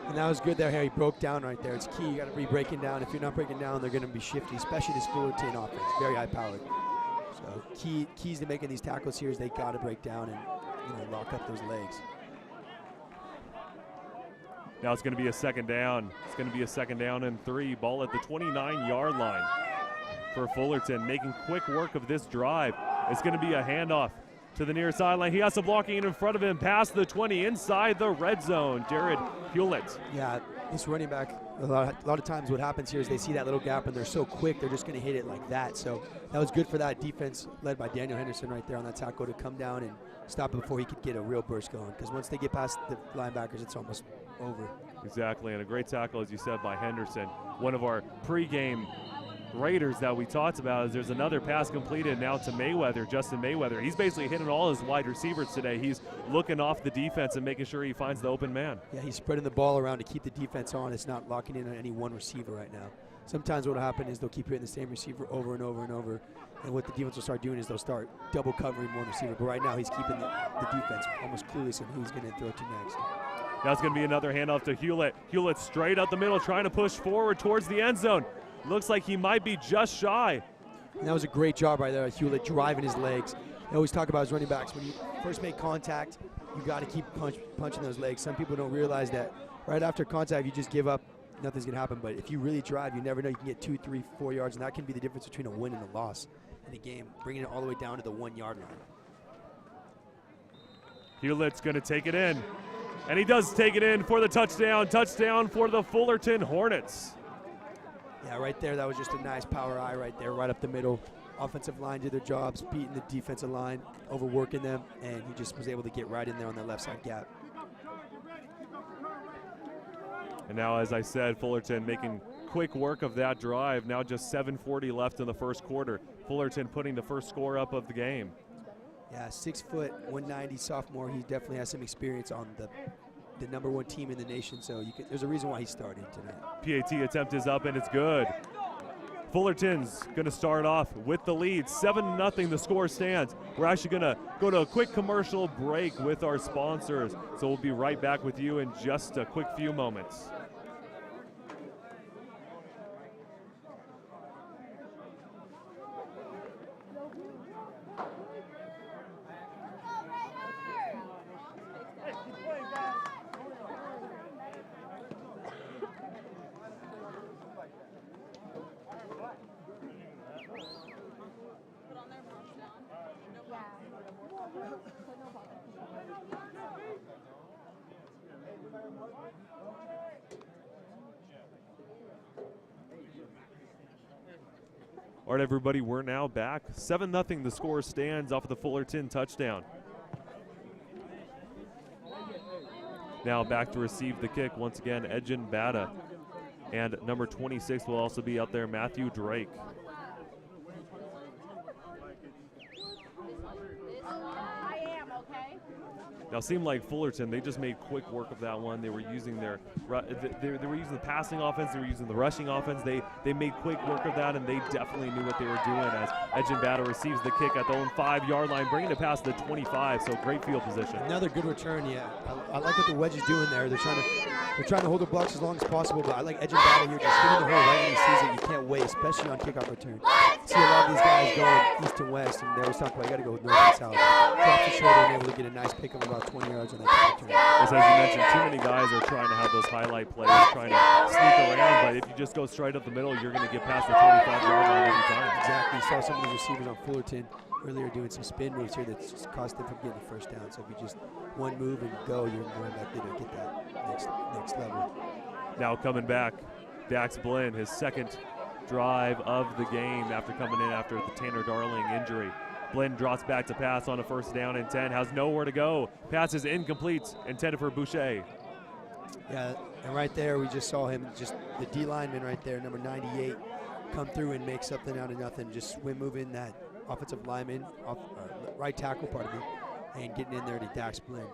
And that was good there, Harry. Broke down right there. It's key. You got to be breaking down. If you're not breaking down, they're going to be shifty, especially this Fullerton offense. Very high-powered. So keys to making these tackles here is they got to break down and lock up those legs. Now it's going to be a second down. It's going to be a second down and 3. Ball at the 29-yard line for Fullerton, making quick work of this drive. It's going to be a handoff to the near sideline. He has some blocking in front of him, past the 20, inside the red zone. Jared Hewlett. Yeah, this running back, a lot of times what happens here is they see that little gap and they're so quick, they're just going to hit it like that. So that was good for that defense led by Daniel Henderson right there on that tackle to come down and stop it before he could get a real burst going. Because once they get past the linebackers, it's almost over. Exactly, and a great tackle, as you said, by Henderson. One of our pregame Raiders that we talked about is there's another pass completed now to Mayweather, Justin Mayweather. He's basically hitting all his wide receivers today. He's looking off the defense and making sure he finds the open man. Yeah, he's spreading the ball around to keep the defense on. It's not locking in on any one receiver right now. Sometimes what will happen is they'll keep hitting the same receiver over and over and over. And what the defense will start doing is they'll start double covering one receiver. But right now he's keeping the defense almost clueless on who he's going to throw to next. That's going to be another handoff to Hewlett. Hewlett straight up the middle, trying to push forward towards the end zone. Looks like he might be just shy. And that was a great job right there, Hewlett driving his legs. I always talk about his running backs. When you first make contact, you got to keep punching those legs. Some people don't realize that right after contact, you just give up, nothing's going to happen. But if you really drive, you never know. You can get 2, 3, 4 yards, and that can be the difference between a win and a loss in a game, bringing it all the way down to the 1-yard line. Hewlett's going to take it in. And he does take it in for the touchdown. Touchdown for the Fullerton Hornets. Yeah, right there, that was just a nice power eye right there, right up the middle. Offensive line did their jobs, beating the defensive line, overworking them, and he just was able to get right in there on that left side gap. And now, as I said, Fullerton making quick work of that drive. Now just 7:40 left in the first quarter. Fullerton putting the first score up of the game. Yeah, 6 foot, 190 sophomore. He definitely has some experience on the #1 team in the nation, so there's a reason why he's starting tonight. PAT attempt is up, and it's good. Fullerton's going to start off with the lead. 7-0, the score stands. We're actually going to go to a quick commercial break with our sponsors, so we'll be right back with you in just a quick few moments. All right, everybody, we're now back. 7-0, the score stands off of the Fullerton touchdown. Now back to receive the kick, once again, Edgin Bata. And number 26 will also be out there, Matthew Drake. Now, it seemed like Fullerton, they just made quick work of that one. They were using their, they were using the passing offense, they were using the rushing offense. They made quick work of that, and they definitely knew what they were doing as Edgin Bata receives the kick at the own 5-yard line, bringing it past the 25. So great field position. Another good return, yeah. I like what the wedge is doing there. They're trying to hold the blocks as long as possible, but I like Edgin Bata here just hitting the hole right when he sees it. You can't wait, especially on kickoff return. See a lot of these guys going east and west, and they always talk about you got to go north and south. Drops the shoulder and able to get a nice pick of about 20 yards on that kick return. As you mentioned, too many guys are trying to have those highlight plays, trying to sneak around, but if you just go straight up the middle, you're going to get past the 25-yard line every time. Exactly. Saw some of these receivers on Fullerton earlier doing some spin moves here that's just cost them from getting the first down. So if you just one move and go, you're more likely to get that next level. Now coming back, Dax Blinn, his second drive of the game after coming in after the Tanner Darling injury. Blinn drops back to pass on a first down and 10, has nowhere to go. Pass is incomplete, intended for Boucher. Yeah, and right there we just saw him, just the D lineman right there, number 98, come through and make something out of nothing. Just swim moving that offensive lineman, right tackle, pardon me, and getting in there to Dax Blinn.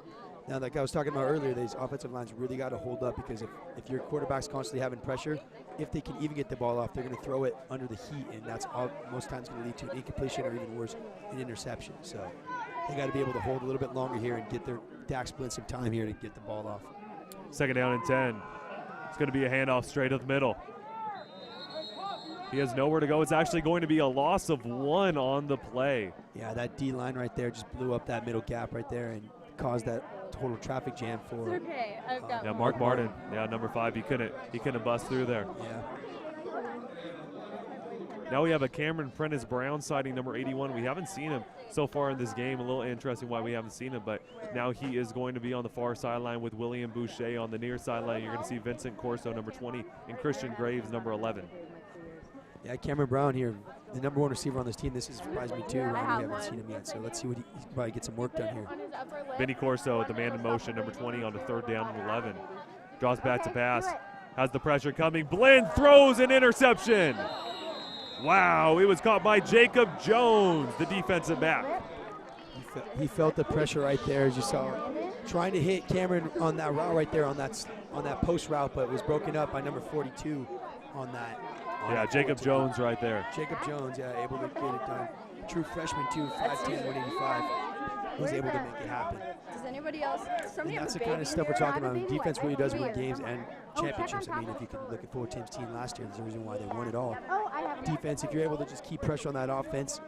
Now, like I was talking about earlier, these offensive lines really got to hold up, because if your quarterback's constantly having pressure, if they can even get the ball off, they're going to throw it under the heat, and that's most times going to lead to an incompletion or even worse, an interception. So they got to be able to hold a little bit longer here and get their Dak split some time here to get the ball off. 2nd down and 10. It's going to be a handoff straight up the middle. He has nowhere to go. It's actually going to be a loss of 1 on the play. Yeah, that D line right there just blew up that middle gap right there and caused that total traffic jam for. It's okay. I've got Yeah, Mark Martin. Yeah, number 5. He couldn't bust through there. Yeah. Now we have a Cameron Prentice Brown sighting, number 81. We haven't seen him so far in this game. A little interesting why we haven't seen him, but now he is going to be on the far sideline with William Boucher on the near sideline. You're going to see Vincent Corso, number 20, and Christian Graves, number 11. Yeah, Cameron Brown here, the number 1 receiver on this team. This has surprised me too. We haven't seen him yet, so let's see what he probably get some work done here. Vinny Corso, the man in motion, number 20 on the 3rd down and 11. Draws back to pass, has the pressure coming. Blinn throws an interception. Wow, it was caught by Jacob Jones, the defensive back. He felt the pressure right there, as you saw, trying to hit Cameron on that route right there, on that post route, but it was broken up by number 42 on that. Yeah, Jacob Jones right there. Jacob Jones, yeah, able to get it done. True freshman too, 5'10", 185, was able to make it happen. Does anybody else? And that's the kind of stuff we're talking about. Defense really does win games and championships. I mean, if you can look at Fullerton's team last year, there's a reason why they won it all. Defense, if you're able to just keep pressure on that offense,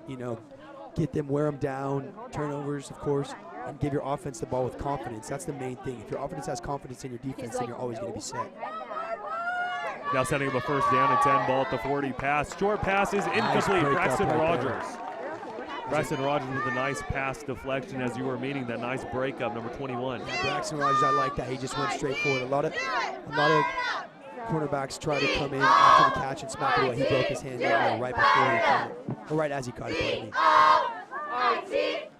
get them, wear them down, turnovers, of course, and give your offense the ball with confidence. That's the main thing. If your offense has confidence in your defense, then you're always going to be set. Now setting up a 1st down and 10, ball at the 40. Pass, short pass is incomplete. Braxton Rogers. Braxton Rogers with a nice pass deflection as you were meaning that nice breakup, number 21. Yeah, Braxton Rogers, I like that. He just went straight forward. A lot of cornerbacks try to come in after the catch and smack it away. He broke his hand right before he caught it, or right as he caught it. I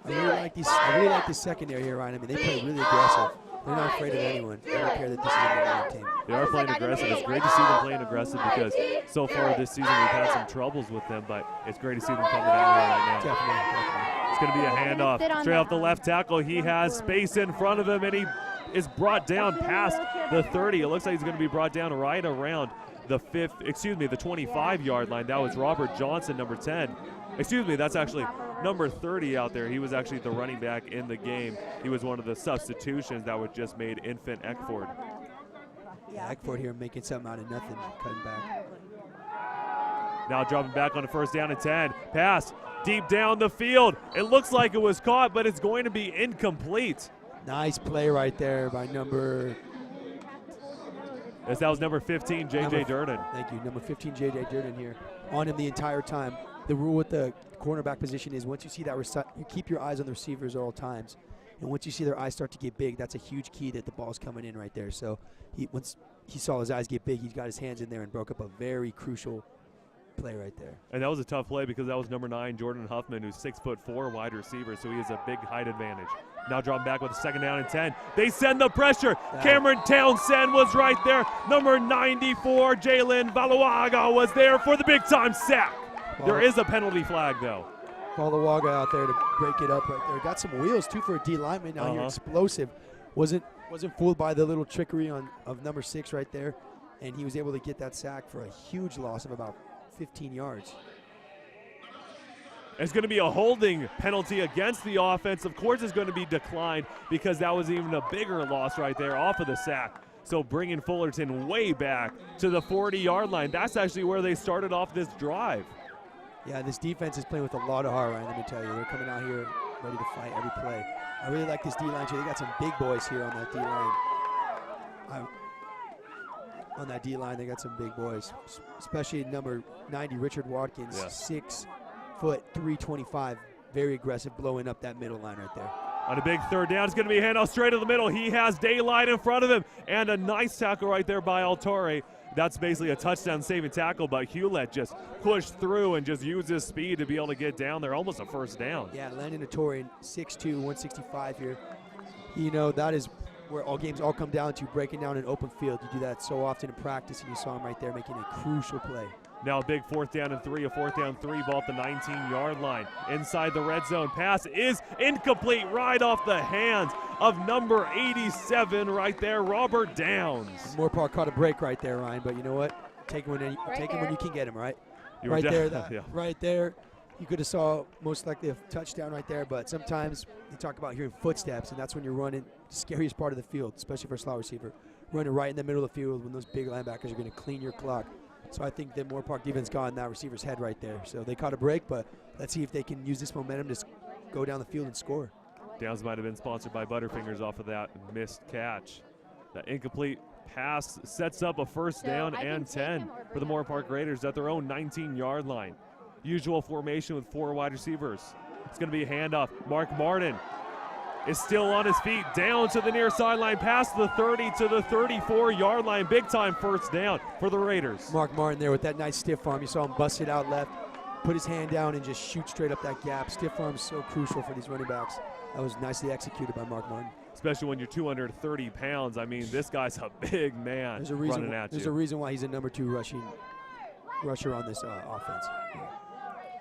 really like this secondary here, Ryan. I mean, they play really aggressive. They're not afraid of anyone. They don't care that this is a number 1 team. They are playing aggressive. It's great to see them playing aggressive because so far this season we've had some troubles with them, but it's great to see them coming out here right now. Definitely. It's going to be a handoff straight off the left tackle. He has space in front of him, and he is brought down past the 30. It looks like he's going to be brought down right around the 25-yard line. That was Robert Johnson, number 10. Excuse me, that's actually number 30 out there. He was actually the running back in the game. He was one of the substitutions that was just made, Infant Eckford. Yeah, Eckford here making something out of nothing, cutting back. Now dropping back on the 1st down and 10. Pass deep down the field. It looks like it was caught, but it's going to be incomplete. Nice play right there by number. Yes, that was number 15, J.J. Durden. Thank you, number 15, J.J. Durden here. On him the entire time. The rule with the cornerback position is once you see that, you keep your eyes on the receivers at all times. And once you see their eyes start to get big, that's a huge key that the ball's coming in right there. So once he saw his eyes get big, he got his hands in there and broke up a very crucial play right there. And that was a tough play because that was number 9, Jordan Huffman, who's 6'4" wide receiver, so he has a big height advantage. Now dropping back with a 2nd down and 10. They send the pressure. Cameron Townsend was right there. Number 94, Jalen Valawaga was there for the big-time sack. There is a penalty flag, though. Valawaga out there to break it up right there. Got some wheels, too, for a D lineman now here. Explosive. Wasn't fooled by the little trickery of number 6 right there, and he was able to get that sack for a huge loss of about 15 yards. It's going to be a holding penalty against the offense. Of course, it's going to be declined because that was even a bigger loss right there off of the sack. So bringing Fullerton way back to the 40-yard line. That's actually where they started off this drive. Yeah, this defense is playing with a lot of heart, Ryan, let me tell you. They're coming out here ready to fight every play. I really like this D-line, too. They got some big boys here on that D-line. On that D-line, they got some big boys, especially number 90, Richard Watkins, 6 foot 325, very aggressive, blowing up that middle line right there. On a big 3rd down, it's going to be a handoff straight to the middle. He has daylight in front of him, and a nice tackle right there by Altore. That's basically a touchdown-saving tackle, but Hewlett just pushed through and just used his speed to be able to get down there, almost a 1st down. Yeah, Landon Altore, 6'2", 165 here. You know, that is where all games come down to, breaking down an open field. You do that so often in practice, and you saw him right there making a crucial play. Now a big 4th down and 3, a 4th down 3 ball at the 19-yard line. Inside the red zone, pass is incomplete right off the hands of number 87 right there, Robert Downs. Moorpark caught a break right there, Ryan, but you know what? Take him when you can get him, right? Right there, right there. You could have saw most likely a touchdown right there, but sometimes you talk about hearing footsteps, and that's when you're running the scariest part of the field, especially for a slot receiver. Running right in the middle of the field when those big linebackers are going to clean your clock. So I think the Moorpark defense got in that receiver's head right there. So they caught a break, but let's see if they can use this momentum to go down the field and score. Downs might have been sponsored by Butterfingers off of that missed catch. That incomplete pass sets up a 1st down and 10 for the Moorpark Raiders at their own 19-yard line. Usual formation with 4 wide receivers. It's going to be a handoff. Mark Martin is still on his feet, down to the near sideline, past the 30 to the 34-yard line. Big time 1st down for the Raiders. Mark Martin there with that nice stiff arm. You saw him bust it out left, put his hand down, and just shoot straight up that gap. Stiff arm is so crucial for these running backs. That was nicely executed by Mark Martin. Especially when you're 230 pounds. I mean, this guy's a big man running at you. There's a reason why he's a number 2 rusher on this offense.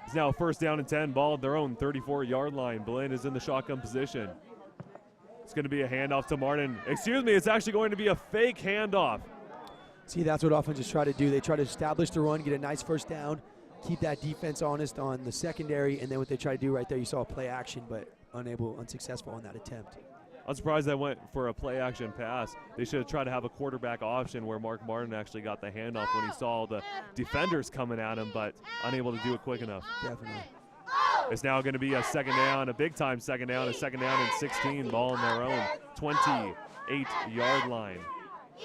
It's now a 1st down and 10, ball at their own 34-yard line. Blinn is in the shotgun position. It's going to be a handoff to Martin. Excuse me, it's actually going to be a fake handoff. See, that's what offenses try to do. They try to establish the run, get a nice 1st down, keep that defense honest on the secondary, and then what they try to do right there, you saw a play action, but unsuccessful on that attempt. I'm surprised they went for a play action pass. They should have tried to have a quarterback option where Mark Martin actually got the handoff when he saw the defenders coming at him, but unable to do it quick enough. Definitely. It's now going to be a 2nd down, a big time 2nd down, a 2nd down and 16, ball on their own 28-yard line.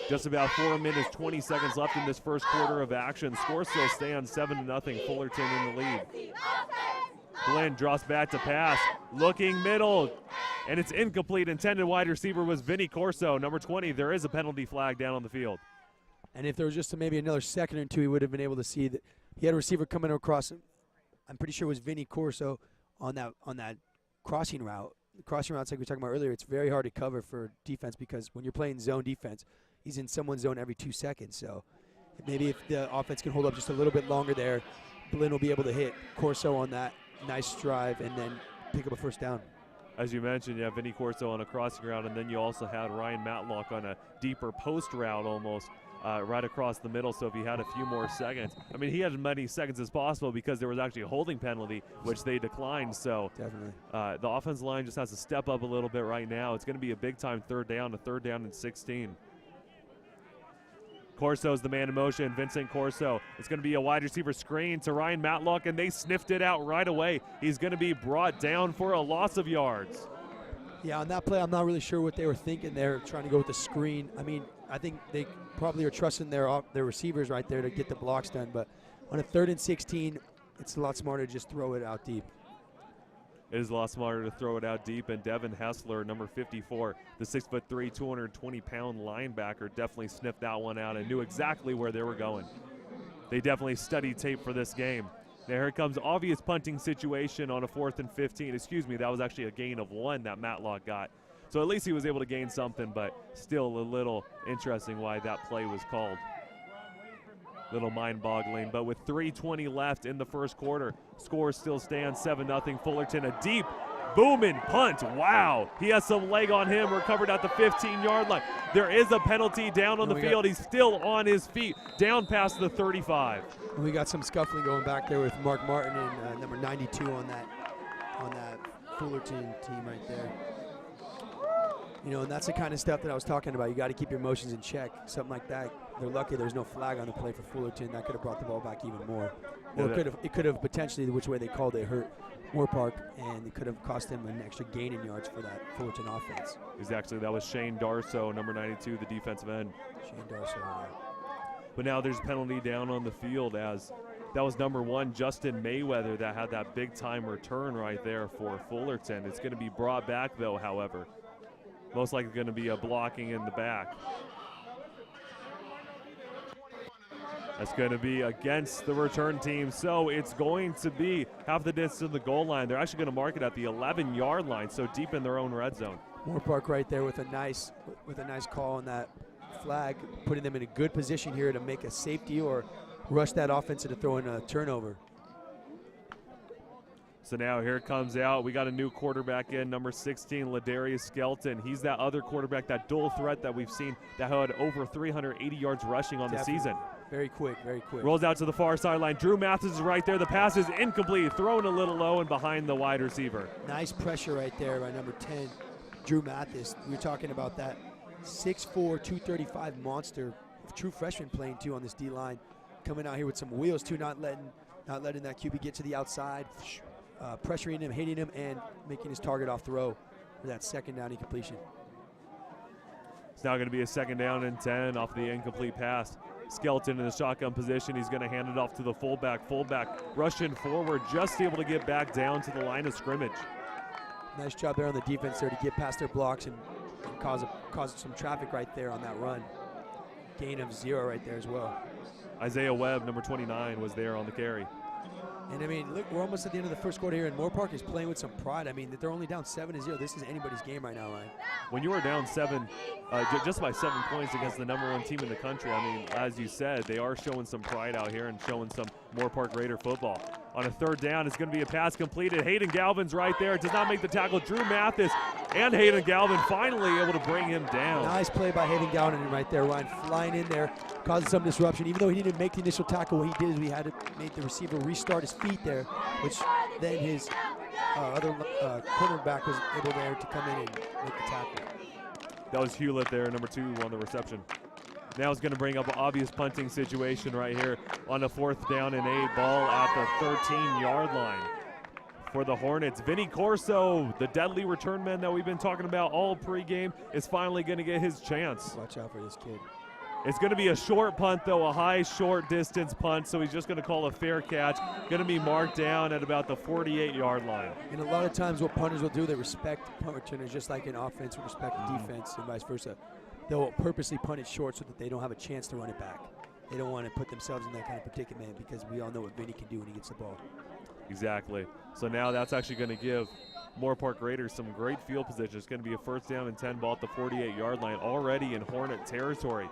Just about 4 minutes, 20 seconds left in this 1st quarter of action. Score still stands 7-0, Fullerton in the lead. Blinn drops back to pass, looking middle, and it's incomplete. Intended wide receiver was Vinny Corso, number 20. There is a penalty flag down on the field. And if there was just maybe another second or two, he would have been able to see that he had a receiver coming across him. I'm pretty sure it was Vinny Corso on that crossing route. The crossing routes, like we were talking about earlier, it's very hard to cover for defense because when you're playing zone defense, he's in someone's zone every 2 seconds. So maybe if the offense can hold up just a little bit longer there, Blinn will be able to hit Corso on that nice drive and then pick up a 1st down. As you mentioned, you have Vinny Corso on a crossing route, and then you also had Ryan Matlock on a deeper post route almost. Right across the middle, so if he had a few more seconds. I mean, he had as many seconds as possible because there was actually a holding penalty, which they declined. So definitely, the offensive line just has to step up a little bit right now. It's going to be a big-time 3rd down, a 3rd down and 16. Corso's the man in motion, Vincent Corso. It's going to be a wide receiver screen to Ryan Matlock, and they sniffed it out right away. He's going to be brought down for a loss of yards. Yeah, on that play, I'm not really sure what they were thinking there, trying to go with the screen. I mean, I think they probably are trusting their receivers right there to get the blocks done. But on a 3rd and 16, it's a lot smarter to just throw it out deep. It is a lot smarter to throw it out deep, and Devin Hessler, number 54, the 6'3", 220-pound linebacker, definitely sniffed that one out and knew exactly where they were going. They definitely studied tape for this game. Now here comes obvious punting situation on a 4th and 15. Excuse me, that was actually a gain of 1 that Matlock got. So at least he was able to gain something, but still a little interesting why that play was called. Little mind-boggling, but with 3:20 left in the 1st quarter, score still stands 7-0 Fullerton. A deep booming punt. Wow, he has some leg on him, recovered at the 15-yard line. There is a penalty down on the field. He's still on his feet, down past the 35. We got some scuffling going back there with Mark Martin and number 92 on that Fullerton team right there. You know, and that's the kind of stuff that I was talking about. You got to keep your emotions in check, something like that. They're lucky there's no flag on the play for Fullerton. That could have brought the ball back even more. Or it could have potentially, which way they called it, hurt Moorpark, and it could have cost them an extra gain in yards for that Fullerton offense. Exactly. That was Shane Darso, number 92, the defensive end. Shane Darso, yeah. But now there's a penalty down on the field as that was number 1, Justin Mayweather, that had that big-time return right there for Fullerton. It's going to be brought back, though, however. Most likely going to be a blocking in the back. That's going to be against the return team, so it's going to be half the distance to the goal line. They're actually going to mark it at the 11-yard line, so deep in their own red zone. Moorpark right there with a nice call on that flag, putting them in a good position here to make a safety or rush that offense into throwing a turnover. So now here it comes out. We got a new quarterback in, number 16, Ladarius Skelton. He's that other quarterback, that dual threat that we've seen that had over 380 yards rushing on Definitely. the season. Very quick, very quick. Rolls out to the far sideline. Drew Mathis is right there. The pass is incomplete, thrown a little low and behind the wide receiver. Nice pressure right there by number 10, Drew Mathis. We were talking about that 6'4", 235 monster, true freshman playing too on this D-line. Coming out here with some wheels too, not letting that QB get to the outside, pressuring him, hitting him, and making his target off throw for that second down incompletion. It's now going to be a 2nd down and 10 off the incomplete pass. Skelton in the shotgun position. He's going to hand it off to the fullback. Fullback rushing forward, just able to get back down to the line of scrimmage. Nice job there on the defense there to get past their blocks and cause some traffic right there on that run. Gain of 0 right there as well. Isaiah Webb, number 29, was there on the carry. And I mean, look, we're almost at the end of the first quarter here, and Moorpark is playing with some pride. I mean, they're only down 7-0. This is anybody's game right now, Ryan. When you were down 7, just by 7 points against the number 1 team in the country, I mean, as you said, they are showing some pride out here and showing some Moorpark Raider football. On a 3rd down, it's going to be a pass completed. Hayden Galvin's right there. It does not make the tackle. Drew Mathis and Hayden Galvin finally able to bring him down. Nice play by Hayden Galvin right there, Ryan, flying in there, causing some disruption. Even though he didn't make the initial tackle, what he did is we had to make the receiver restart his feet there, which then his other cornerback was able there to come in and make the tackle. That was Hewlett there, number 2 on the reception. Now it's going to bring up an obvious punting situation right here on a 4th down and 8, ball at the 13-yard line. For the Hornets, Vinny Corso, the deadly return man that we've been talking about all pregame, is finally going to get his chance. Watch out for this kid. It's going to be a short punt, though, a high short distance punt, so he's just going to call a fair catch. Going to be marked down at about the 48-yard line. And a lot of times what punters will do, they respect punt returners just like in offense will respect defense and vice versa. They'll purposely punt it short so that they don't have a chance to run it back. They don't want to put themselves in that kind of predicament because we all know what Vinny can do when he gets the ball. Exactly. So now that's actually going to give Moorpark Raiders some great field position. It's going to be a 1st down and 10 ball at the 48-yard line, already in Hornet territory.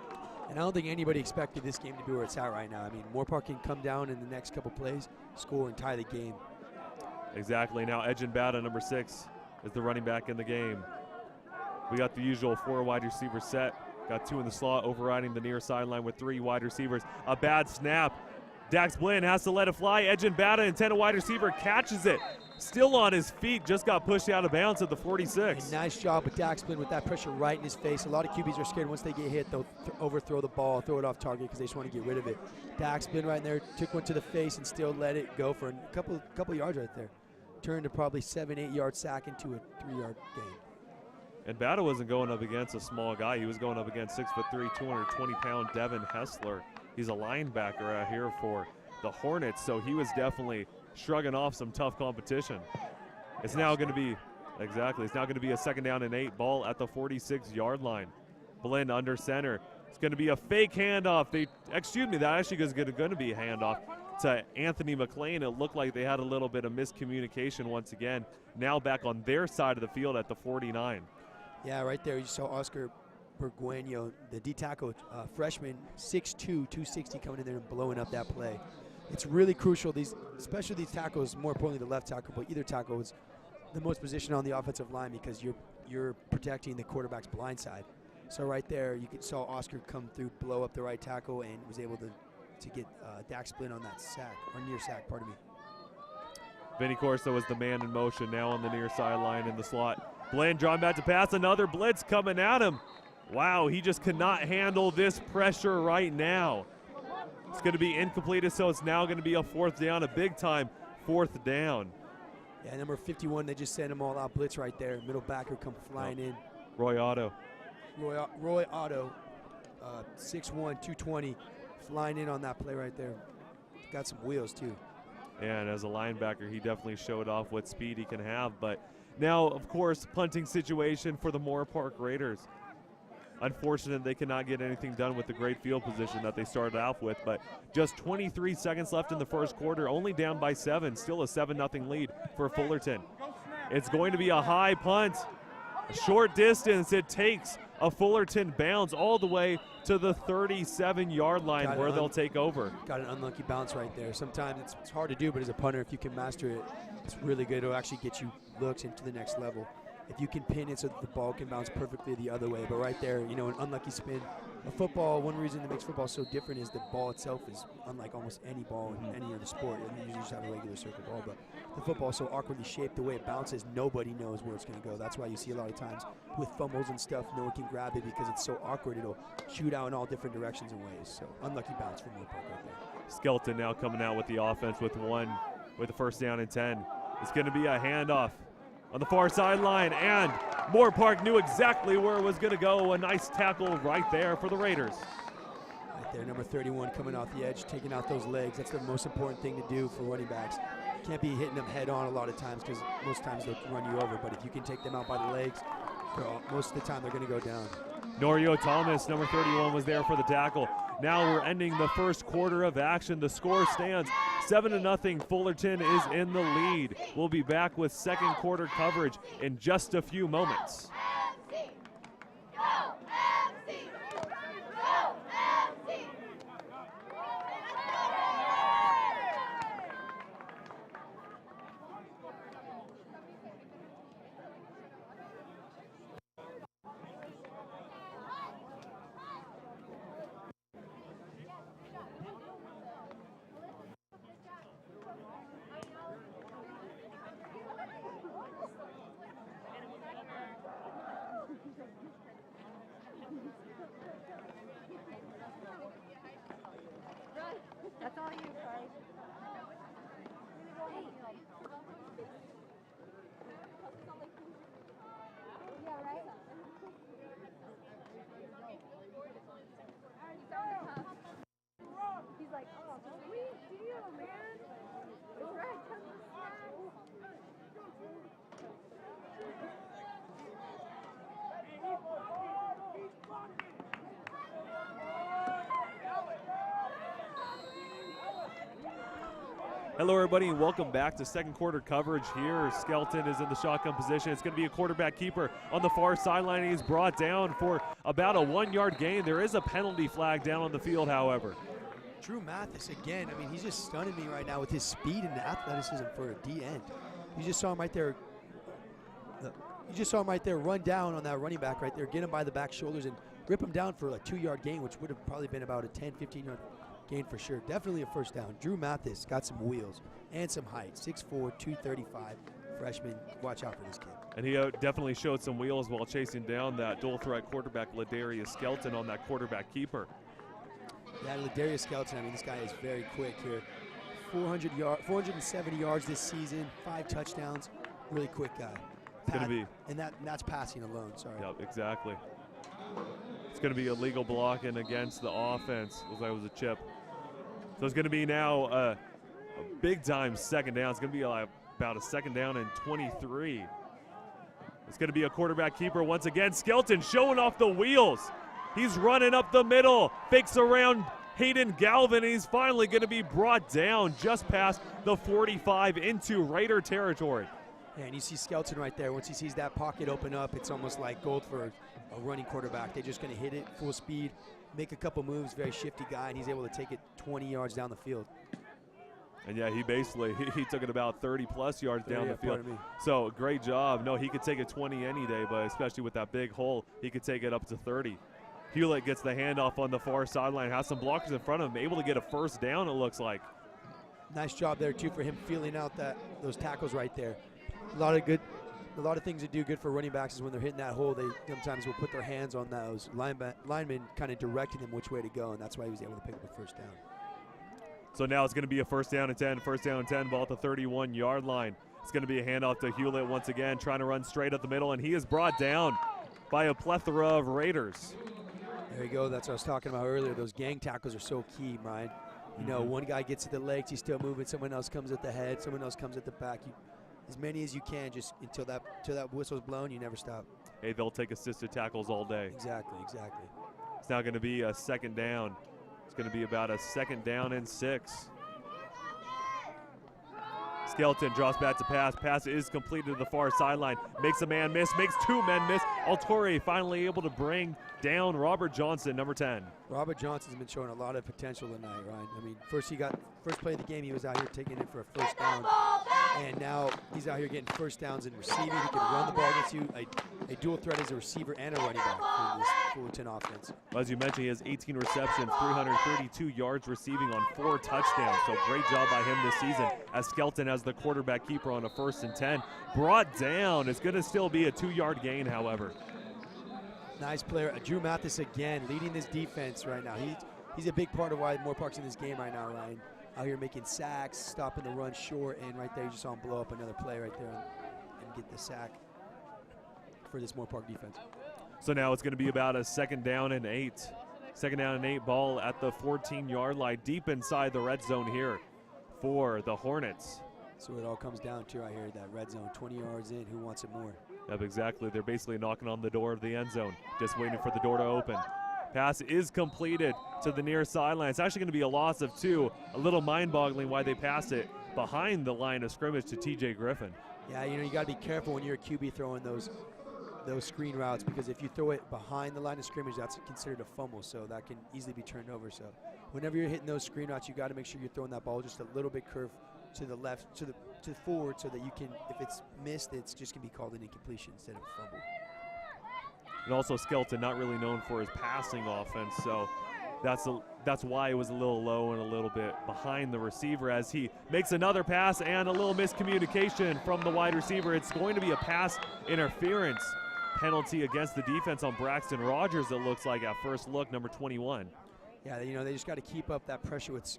And I don't think anybody expected this game to be where it's at right now. I mean, Moorpark can come down in the next couple plays, score, and tie the game. Exactly. Now Edgin Bada, number 6, is the running back in the game. We got the usual 4 wide receiver set. Got 2 in the slot, overriding the near sideline with 3 wide receivers. A bad snap. Dax Blinn has to let it fly. Edgin Bada, intended wide receiver, catches it. Still on his feet, just got pushed out of bounds at the 46. And nice job with Dax Blinn with that pressure right in his face. A lot of QBs are scared once they get hit, they'll overthrow the ball, throw it off target because they just want to get rid of it. Dax Blinn right there, took one to the face and still let it go for a couple yards right there. Turned a probably 7-8 yard sack into a 3-yard gain. And Bada wasn't going up against a small guy. He was going up against 6'3", 220-pound Devin Hessler. He's a linebacker out here for the Hornets, so he was definitely shrugging off some tough competition. It's now going to be, it's now going to be a 2nd down and 8, ball at the 46-yard line. Blinn under center. It's going to be a fake handoff. That actually is going to be a handoff to Anthony McLean. It looked like they had a little bit of miscommunication once again. Now back on their side of the field at the 49. Yeah, right there you saw Oscar Bergueno, the D-tackle freshman, 6'2", 260 coming in there and blowing up that play. It's really crucial, especially these tackles, more importantly the left tackle, but either tackle is the most position on the offensive line because you're protecting the quarterback's blind side. So right there, you saw Oscar come through, blow up the right tackle, and was able to get Dax Blinn on that sack, or near sack, pardon me. Vinny Corso was the man in motion, now on the near sideline in the slot. Blinn drawing back to pass, another blitz coming at him. Wow, he just cannot handle this pressure right now. It's going to be incompleted, so it's now going to be a 4th down, a big-time 4th down. Yeah, number 51, they just sent him all out blitz right there. Middle backer come flying in. Roy Otto. Roy Otto, 6'1", 220, flying in on that play right there. Got some wheels, too. And as a linebacker, he definitely showed off what speed he can have. But now, of course, punting situation for the Moorpark Raiders. Unfortunate they cannot get anything done with the great field position that they started off with, but just 23 seconds left in the first quarter, only down by 7, still a 7-0 lead for Fullerton. It's going to be a high punt, a short distance. It takes a Fullerton bounce all the way to the 37-yard line Got it where on. they'll take over. Got an unlucky bounce right there. Sometimes it's hard to do, but as a punter, if you can master it, it's really good. It'll actually get you looks into the next level. If you can pin it so that the ball can bounce perfectly the other way. But right there, you know, an unlucky spin. A football, one reason that makes football so different is the ball itself is unlike almost any ball in any other sport. And you usually just have a regular circle ball, but the football is so awkwardly shaped. The way it bounces, nobody knows where it's going to go. That's why you see a lot of times with fumbles and stuff, no one can grab it because it's so awkward. It'll shoot out in all different directions and ways. So unlucky bounce from Moorpark right there. Skelton now coming out with the offense with a first down and 10. It's going to be a handoff on the far sideline, and Moorpark knew exactly where it was going to go. A nice tackle right there for the Raiders. Right there, number 31 coming off the edge, taking out those legs. That's the most important thing to do for running backs. Can't be hitting them head on a lot of times because most times they'll run you over, but if you can take them out by the legs, most of the time they're going to go down. Norio Thomas, number 31, was there for the tackle. Now we're ending the first quarter of action. The score stands 7-0. Fullerton is in the lead. We'll be back with second quarter coverage in just a few moments. That's all you, sorry. Yeah, right? He's like, oh, sweet deal, man. It's right. Hello, everybody, and welcome back to second quarter coverage here. Skelton is in the shotgun position. It's going to be a quarterback keeper on the far sideline. He's brought down for about a 1-yard gain. There is a penalty flag down on the field, however. Drew Mathis again. I mean, he's just stunning me right now with his speed and athleticism for a D end. You just saw him right there. You just saw him right there run down on that running back right there, get him by the back shoulders and rip him down for a 2-yard gain, which would have probably been about a 10, 15-yard gain for sure. Definitely a first down. Drew Mathis got some wheels and some height. 6'4", 235 freshman. Watch out for this kid. And he definitely showed some wheels while chasing down that dual threat quarterback, Ladarius Skelton, on that quarterback keeper. Yeah, Ladarius Skelton, I mean, this guy is very quick here. 470 yards this season, 5 touchdowns. Really quick guy. It's going to be. And that's passing alone, sorry. Yep, exactly. It's going to be illegal blocking against the offense. Looks like it was a chip. So it's going to be now a big-time second down. It's going to be like about a second down and 23. It's going to be a quarterback keeper once again. Skelton showing off the wheels. He's running up the middle, fakes around Hayden Galvin, and he's finally going to be brought down just past the 45 into Raider territory. And you see Skelton right there. Once he sees that pocket open up, it's almost like gold for a running quarterback. They're just going to hit it full speed, make a couple moves, very shifty guy, and he's able to take it 20 yards down the field. And yeah, he basically he took it about 30-plus yards down the field. Pardon me. So great job. No, he could take it 20 any day, but especially with that big hole, he could take it up to 30. Hewlett gets the handoff on the far sideline, has some blockers in front of him, able to get a first down, it looks like. Nice job there, too, for him feeling out those tackles right there. A lot of things that do good for running backs is when they're hitting that hole, they sometimes will put their hands on those linemen kind of directing them which way to go, and that's why he was able to pick up a first down. So now it's going to be a first down and 10, ball at the 31-yard line. It's going to be a handoff to Hewlett once again, trying to run straight up the middle, and he is brought down by a plethora of Raiders. There you go. That's what I was talking about earlier. Those gang tackles are so key, Brian. You know, one guy gets to the legs, he's still moving. Someone else comes at the head. Someone else comes at the back. As many as you can, just until that whistle's blown, you never stop. Hey, they'll take assisted tackles all day. Exactly. It's now going to be a second down. It's going to be about a second down and 6. Skelton drops back to pass. Pass is completed to the far sideline. Makes a man miss, makes two men miss. Altori finally able to bring down Robert Johnson, number 10. Robert Johnson's been showing a lot of potential tonight, Ryan. I mean, first play of the game, he was out here taking it for a first down. And now he's out here getting first downs and receiving. He can run the ball against you. A dual threat as a receiver and a running back for this Fullerton offense. As you mentioned, he has 18 receptions, 332 yards receiving on 4 touchdowns. So great job by him this season as Skelton as the quarterback keeper on a 1st and 10. Brought down. It's going to still be a 2-yard gain, however. Nice player. Drew Mathis again leading this defense right now. He's a big part of why Moorpark's in this game right now, Ryan. Out here making sacks, stopping the run short, and right there you just saw him blow up another play right there and get the sack for this Moorpark defense. So now it's going to be about a 2nd down and 8. 2nd down and 8 ball at the 14-yard line, deep inside the red zone here for the Hornets. So it all comes down to right here, that red zone, 20 yards in, who wants it more? Yep, exactly. They're basically knocking on the door of the end zone, just waiting for the door to open. Pass is completed to the near sideline. It's actually going to be a loss of 2. A little mind-boggling why they pass it behind the line of scrimmage to TJ Griffin. Yeah, you got to be careful when you're a QB throwing those screen routes, because if you throw it behind the line of scrimmage, that's considered a fumble, so that can easily be turned over. So whenever you're hitting those screen routes, you got to make sure you're throwing that ball just a little bit curved to the left, to the forward, so that you can, if it's missed, it's just going to be called an incompletion instead of a fumble. And also Skelton not really known for his passing offense, so that's why it was a little low and a little bit behind the receiver as he makes another pass and a little miscommunication from the wide receiver. It's going to be a pass interference penalty against the defense on Braxton Rogers, it looks like at first look, number 21. Yeah, they just got to keep up that pressure with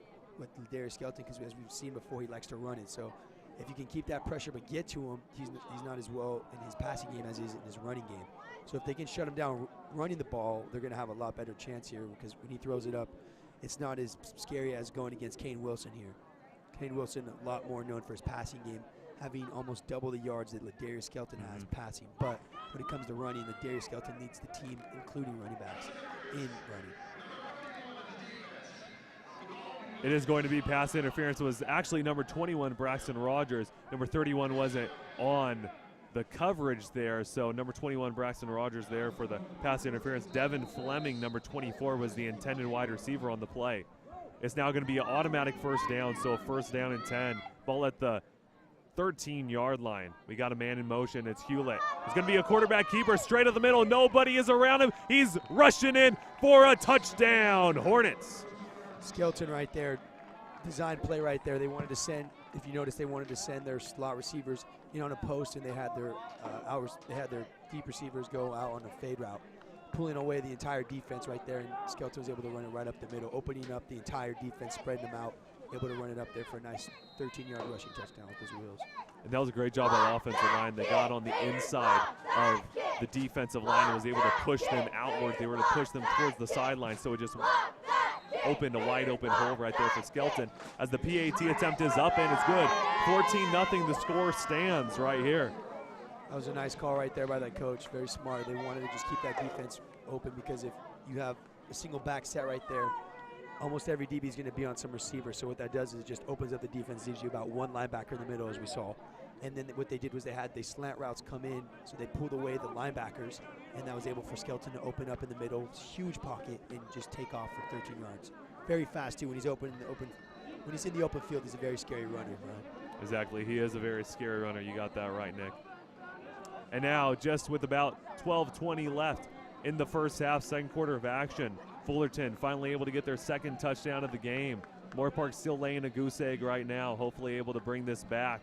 Darius Skelton, because as we've seen before, he likes to run it. So if you can keep that pressure but get to him, he's not as well in his passing game as he is in his running game. So if they can shut him down running the ball, they're going to have a lot better chance here, because when he throws it up, it's not as scary as going against Kane Wilson here. Kane Wilson, a lot more known for his passing game, having almost double the yards that Ladarius Skelton has passing. But when it comes to running, Ladarius Skelton leads the team, including running backs, in running. It is going to be pass interference. It was actually number 21, Braxton Rogers. Number 31 wasn't on the coverage there, so number 21, Braxton Rogers there for the pass interference. Devin Fleming, number 24, was the intended wide receiver on the play. It's now going to be an automatic first down, so a 1st down and 10. Ball at the 13-yard line. We got a man in motion. It's Hewlett. It's going to be a quarterback keeper straight up the middle. Nobody is around him. He's rushing in for a touchdown. Hornets. Skelton right there, design play right there. They wanted to send, if you notice, they wanted to send their slot receivers in on a post, and they had their deep receivers go out on a fade route, pulling away the entire defense right there, and Skelton was able to run it right up the middle, opening up the entire defense, spreading them out, able to run it up there for a nice 13-yard rushing touchdown with his wheels. And that was a great job by the offensive line. They got on the inside of the defensive line and was able to push them outward. They were to push them towards the sideline, so it just opened a wide open hole right there for Skelton. As the PAT attempt is up and it's good. 14-0, the score stands right here. That was a nice call right there by that coach. Very smart. They wanted to just keep that defense open, because if you have a single back set right there, almost every DB is going to be on some receiver. So what that does is it just opens up the defense, leaves you about one linebacker in the middle, as we saw. And then what they did was they had the slant routes come in, so they pulled away the linebackers, and that was able for Skelton to open up in the middle, huge pocket, and just take off for 13 yards. Very fast too. When he's when he's in the open field, he's a very scary runner, right? Exactly. He is a very scary runner. You got that right, Nick. And now, just with about 12:20 left in the first half, second quarter of action, Fullerton finally able to get their 2nd touchdown of the game. Moorpark still laying a goose egg right now, hopefully able to bring this back.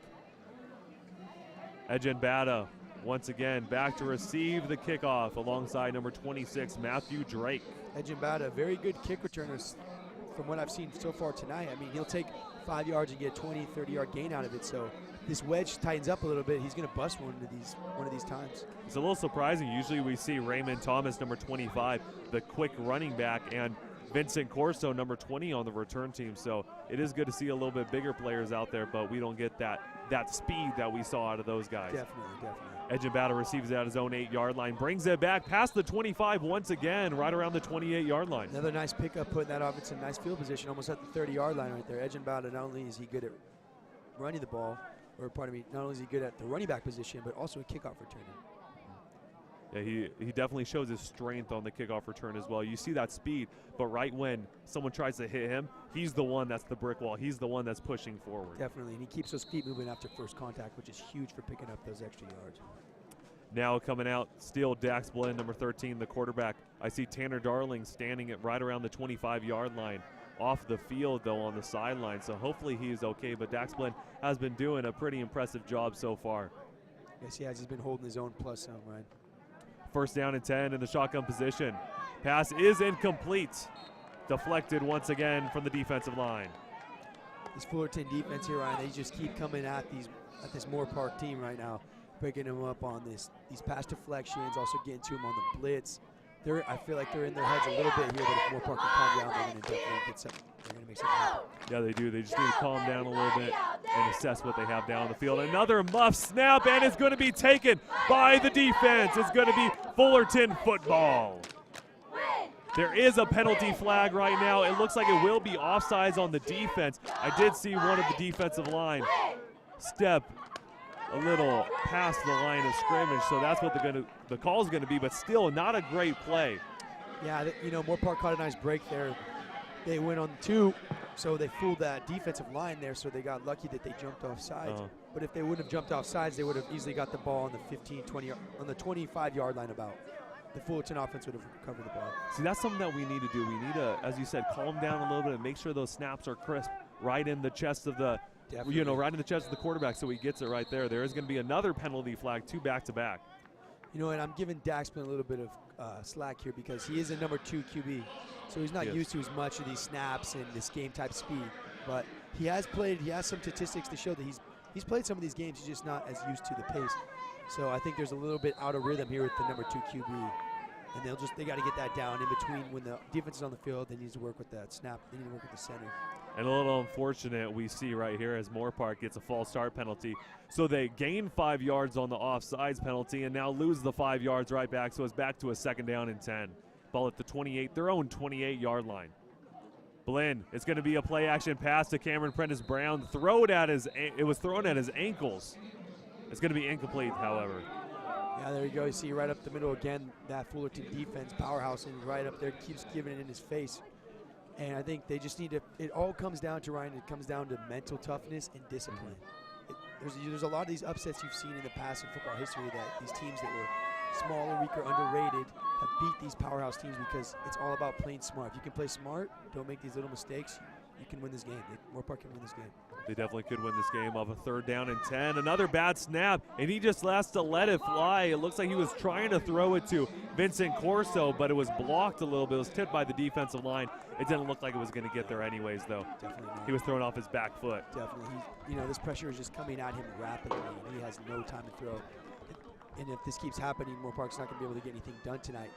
Ejin Bada once again back to receive the kickoff alongside number 26, Matthew Drake. Ejin Bada, very good kick returners from what I've seen so far tonight. I mean, he'll take 5 yards and get a 20, 30-yard gain out of it. So this wedge tightens up a little bit. He's going to bust one of these times. It's a little surprising. Usually we see Raymond Thomas, number 25, the quick running back, and Vincent Corso, number 20, on the return team. So it is good to see a little bit bigger players out there, but we don't get that speed that we saw out of those guys. Definitely. Ejin Bada receives it at his own 8-yard line, brings it back past the 25 once again, right around the 28-yard line. Another nice pickup, putting that offense in nice field position, almost at the 30-yard line right there. Ejin Bada, not only is he good at running the ball, or pardon me, not only is he good at the running back position, but also a kickoff returner. Yeah, he definitely shows his strength on the kickoff return as well. You see that speed, but right when someone tries to hit him, he's the one that's the brick wall. He's the one that's pushing forward. Definitely, and he keeps those feet moving after first contact, which is huge for picking up those extra yards. Now coming out, still Dax Blinn, number 13, the quarterback. I see Tanner Darling standing at right around the 25-yard line. Off the field, though, on the sideline, so hopefully he's okay. But Dax Blinn has been doing a pretty impressive job so far. Yes, he has. He's been holding his own plus some, right? First down and 10 in the shotgun position. Pass is incomplete. Deflected once again from the defensive line. This Fullerton defense here, Ryan, they just keep coming at this Moorpark team right now, breaking them up on these pass deflections, also getting to them on the blitz. I feel like they're in their heads a little bit here, but if Moorpark can calm down, they're going to definitely get something. They're going to make something happen. Yeah, they do. They just need to calm down a little bit and assess what they have down the field. Another muff snap, and it's going to be taken by the defense. It's going to be Fullerton football. There is a penalty flag right now. It looks like it will be offsides on the defense. I did see one of the defensive line step a little past the line of scrimmage, so that's what the call is going to be, but still not a great play. Yeah, Moorpark caught a nice break there. They went on 2, so they fooled that defensive line there, so they got lucky that they jumped off sides. But if they wouldn't have jumped off sides, they would have easily got the ball on the 15, 20, on the 25-yard line about. The Fullerton offense would have recovered the ball. See, that's something that we need to do. We need to, as you said, calm down a little bit and make sure those snaps are crisp right in the chest of the, right in the chest of the quarterback, so he gets it right there. There is going to be another penalty flag, 2 back-to-back. And I'm giving Daxman a little bit of slack here because he is a number 2 QB, so he's not used to as much of these snaps and this game-type speed. But he has some statistics to show that he's played some of these games. He's just not as used to the pace. So I think there's a little bit out of rhythm here with the number 2 QB. And they got to get that down in between when the defense is on the field. They need to work with that snap. They need to work with the center. And a little unfortunate we see right here as Moorpark gets a false start penalty. So they gain 5 yards on the offsides penalty and now lose the 5 yards right back. So it's back to a 2nd down and 10. Ball at the 28, their own 28-yard line. Blinn, it's going to be a play action pass to Cameron Prentice Brown. It was thrown at his ankles. It's going to be incomplete, however. Yeah, there you go. You see right up the middle again, that Fullerton defense powerhouse, and right up there keeps giving it in his face. And I think they just need to, it all comes down to, Ryan, it comes down to mental toughness and discipline. There's a lot of these upsets you've seen in the past in football history that these teams that were smaller, weaker, underrated have beat these powerhouse teams because it's all about playing smart. If you can play smart, don't make these little mistakes, you can win this game. Moorpark can win this game. They definitely could win this game off a 3rd down and 10. Another bad snap, and he just has to let it fly. It looks like he was trying to throw it to Vincent Corso, but it was blocked a little bit. It was tipped by the defensive line. It didn't look like it was going to get there anyways, though. Definitely not. He was thrown off his back foot. Definitely. This pressure is just coming at him rapidly, and he has no time to throw. And if this keeps happening, Moorpark's not going to be able to get anything done tonight.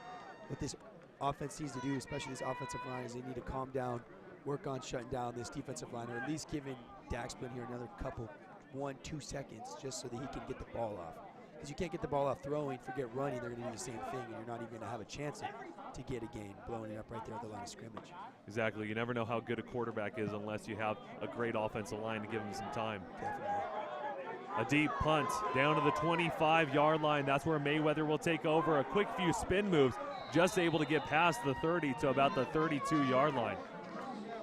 What this offense needs to do, especially this offensive line, is they need to calm down, work on shutting down this defensive line, or at least giving Daxman here another couple, 1-2 seconds, just so that he can get the ball off. Because you can't get the ball off throwing, forget running, they're going to do the same thing, and you're not even going to have a chance to get a gain, blowing it up right there at the line of scrimmage. Exactly. You never know how good a quarterback is unless you have a great offensive line to give him some time. Definitely. A deep punt down to the 25-yard line. That's where Mayweather will take over. A quick few spin moves, just able to get past the 30 to about the 32-yard line.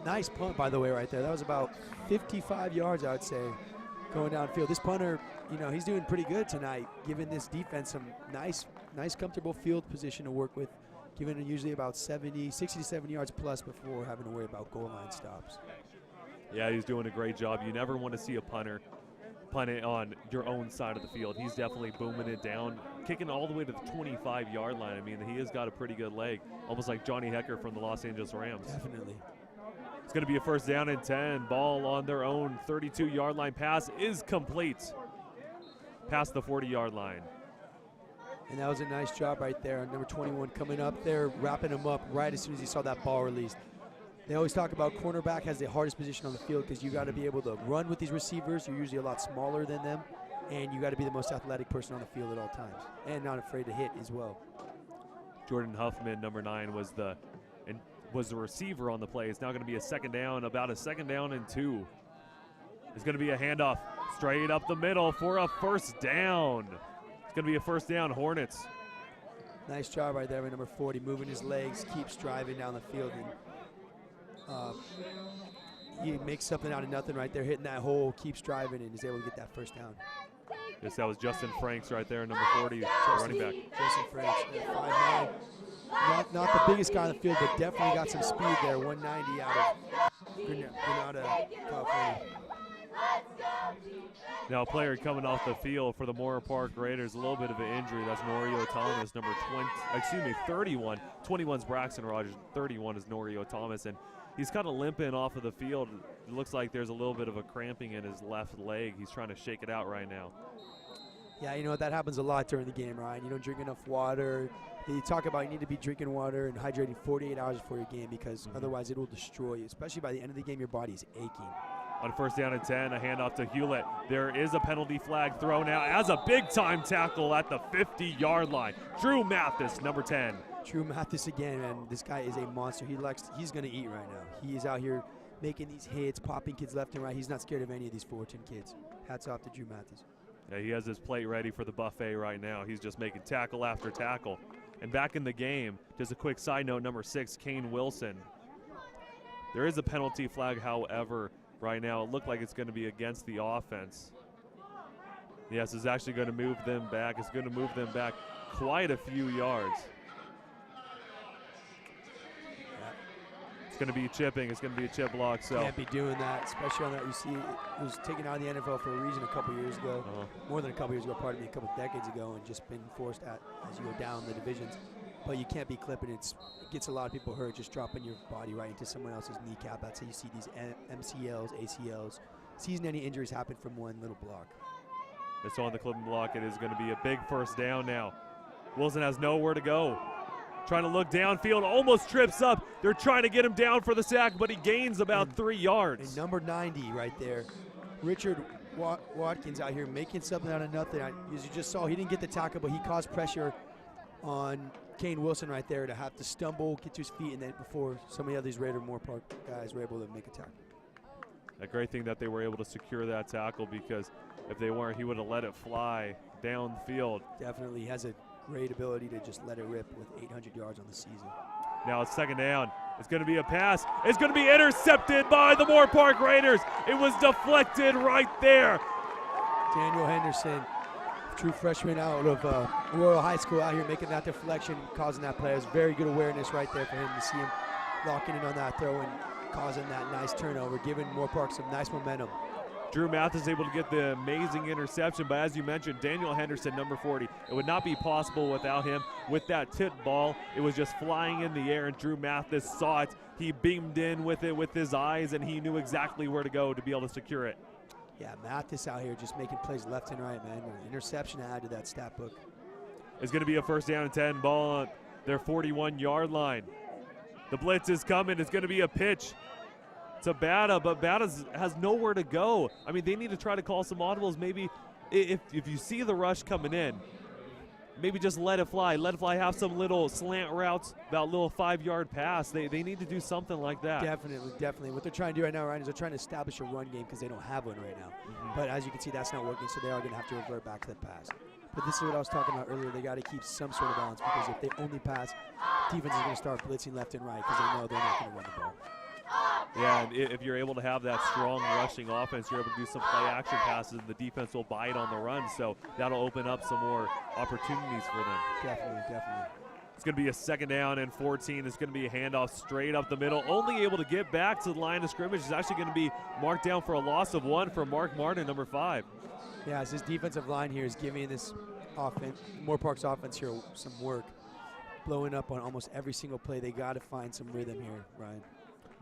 Nice punt, by the way, right there. That was about 55 yards, I would say, going downfield. This punter, he's doing pretty good tonight, giving this defense some nice, comfortable field position to work with, giving it usually about 60 to 70 yards plus before having to worry about goal line stops. Yeah, he's doing a great job. You never want to see a punter punt it on your own side of the field. He's definitely booming it down, kicking all the way to the 25-yard line. I mean, he has got a pretty good leg, almost like Johnny Hecker from the Los Angeles Rams. Definitely. It's going to be a 1st down and 10. Ball on their own 32-yard line. Pass is complete past the 40-yard line. And that was a nice job right there. Number 21 coming up there, wrapping him up right as soon as he saw that ball released. They always talk about cornerback has the hardest position on the field because you got to be able to run with these receivers. You're usually a lot smaller than them, and you got to be the most athletic person on the field at all times, and not afraid to hit as well. Jordan Huffman, number 9, was the receiver on the play. It's now going to be a 2nd down, about a 2nd down and 2. It's going to be a handoff straight up the middle for a first down. It's going to be a first down, Hornets. Nice job right there by number 40, moving his legs, keeps driving down the field, and he makes something out of nothing right there, hitting that hole, keeps driving, and is able to get that first down. Yes, that was Justin Franks right there, number 40, running back. Justin Franks, 5'9". Not the biggest guy on the field, but definitely got some speed there. 190 out of Grenada, California. Now a player coming off the field for the Moorpark Raiders, a little bit of an injury. That's Norio Thomas, number 31. 21's Braxton Rogers, 31 is Norio Thomas, and he's kind of limping off of the field. It looks like there's a little bit of a cramping in his left leg. He's trying to shake it out right now. Yeah, you know, that happens a lot during the game, Ryan. You don't drink enough water. You talk about you need to be drinking water and hydrating 48 hours before your game because otherwise it will destroy you, especially by the end of the game, your body is aching. On first down and 10, a handoff to Hewlett. There is a penalty flag thrown out as a big-time tackle at the 50-yard line. Drew Mathis, number 10. Drew Mathis again, man. This guy is a monster. He's going to eat right now. He is out here making these hits, popping kids left and right. He's not scared of any of these Fullerton kids. Hats off to Drew Mathis. Yeah, he has his plate ready for the buffet right now. He's just making tackle after tackle. And back in the game, just a quick side note, number 6, Kane Wilson. There is a penalty flag, however, right now. It looked like it's going to be against the offense. Yes, it's actually going to move them back. It's going to move them back quite a few yards. It's going to be chipping. It's going to be a chip block. So can't be doing that, especially on that. You see, it was taken out of the NFL for a reason a couple years ago. More than a couple years ago, pardon me, a couple decades ago, and just been forced at as you go down the divisions. But you can't be clipping. It gets a lot of people hurt, just dropping your body right into someone else's kneecap. That's how you see these MCLs, ACLs. Season-ending injuries happen from one little block. It's on the clipping block. It is going to be a big first down now. Wilson has nowhere to go. Trying to look downfield, almost trips up. They're trying to get him down for the sack, but he gains about 3 yards. And number 90 right there, Richard Watkins out here making something out of nothing. As you just saw, he didn't get the tackle, but he caused pressure on Kane Wilson right there to have to stumble, get to his feet, and then before some of the others Raider Moorpark guys were able to make a tackle. A great thing that they were able to secure that tackle, because if they weren't, he would have let it fly downfield. Definitely has a great ability to just let it rip with 800 yards on the season. Now it's second down. It's going to be a pass. It's going to be intercepted by the Moorpark Raiders. It was deflected right there. Daniel Henderson, true freshman out of Royal High School, out here making that deflection, causing that play. It was very good awareness right there for him to see him locking in on that throw and causing that nice turnover, giving Moorpark some nice momentum. Drew Mathis is able to get the amazing interception, but as you mentioned, Daniel Henderson, number 40, it would not be possible without him. With that tipped ball, it was just flying in the air, and Drew Mathis saw it. He beamed in with it with his eyes, and he knew exactly where to go to be able to secure it. Yeah, Mathis out here just making plays left and right, man. An interception added to that stat book. It's going to be a first down and 10, ball on their 41-yard line. The blitz is coming. It's going to be a pitch to Bata, but Bata has nowhere to go. I mean, they need to try to call some audibles. Maybe if you see the rush coming in, maybe just let it fly. Let it fly, have some little slant routes, about little 5-yard pass. They need to do something like that. Definitely. What they're trying to do right now, Ryan, is they're trying to establish a run game because they don't have one right now. But as you can see, that's not working, so they are going to have to revert back to the pass. But this is what I was talking about earlier. They got to keep some sort of balance, because if they only pass, defense is going to start blitzing left and right because they know they're not going to run the ball. Yeah, and if you're able to have that strong rushing offense, you're able to do some play-action passes, and the defense will bite on the run, so that'll open up some more opportunities for them. Definitely. It's going to be a second down and 14. It's going to be a handoff straight up the middle. Only able to get back to the line of scrimmage is actually going to be marked down for a loss of 1 for Mark Martin, number 5. Yeah, as this defensive line here is giving this offense, Moorpark's offense here, some work, blowing up on almost every single play. They got to find some rhythm here, Ryan.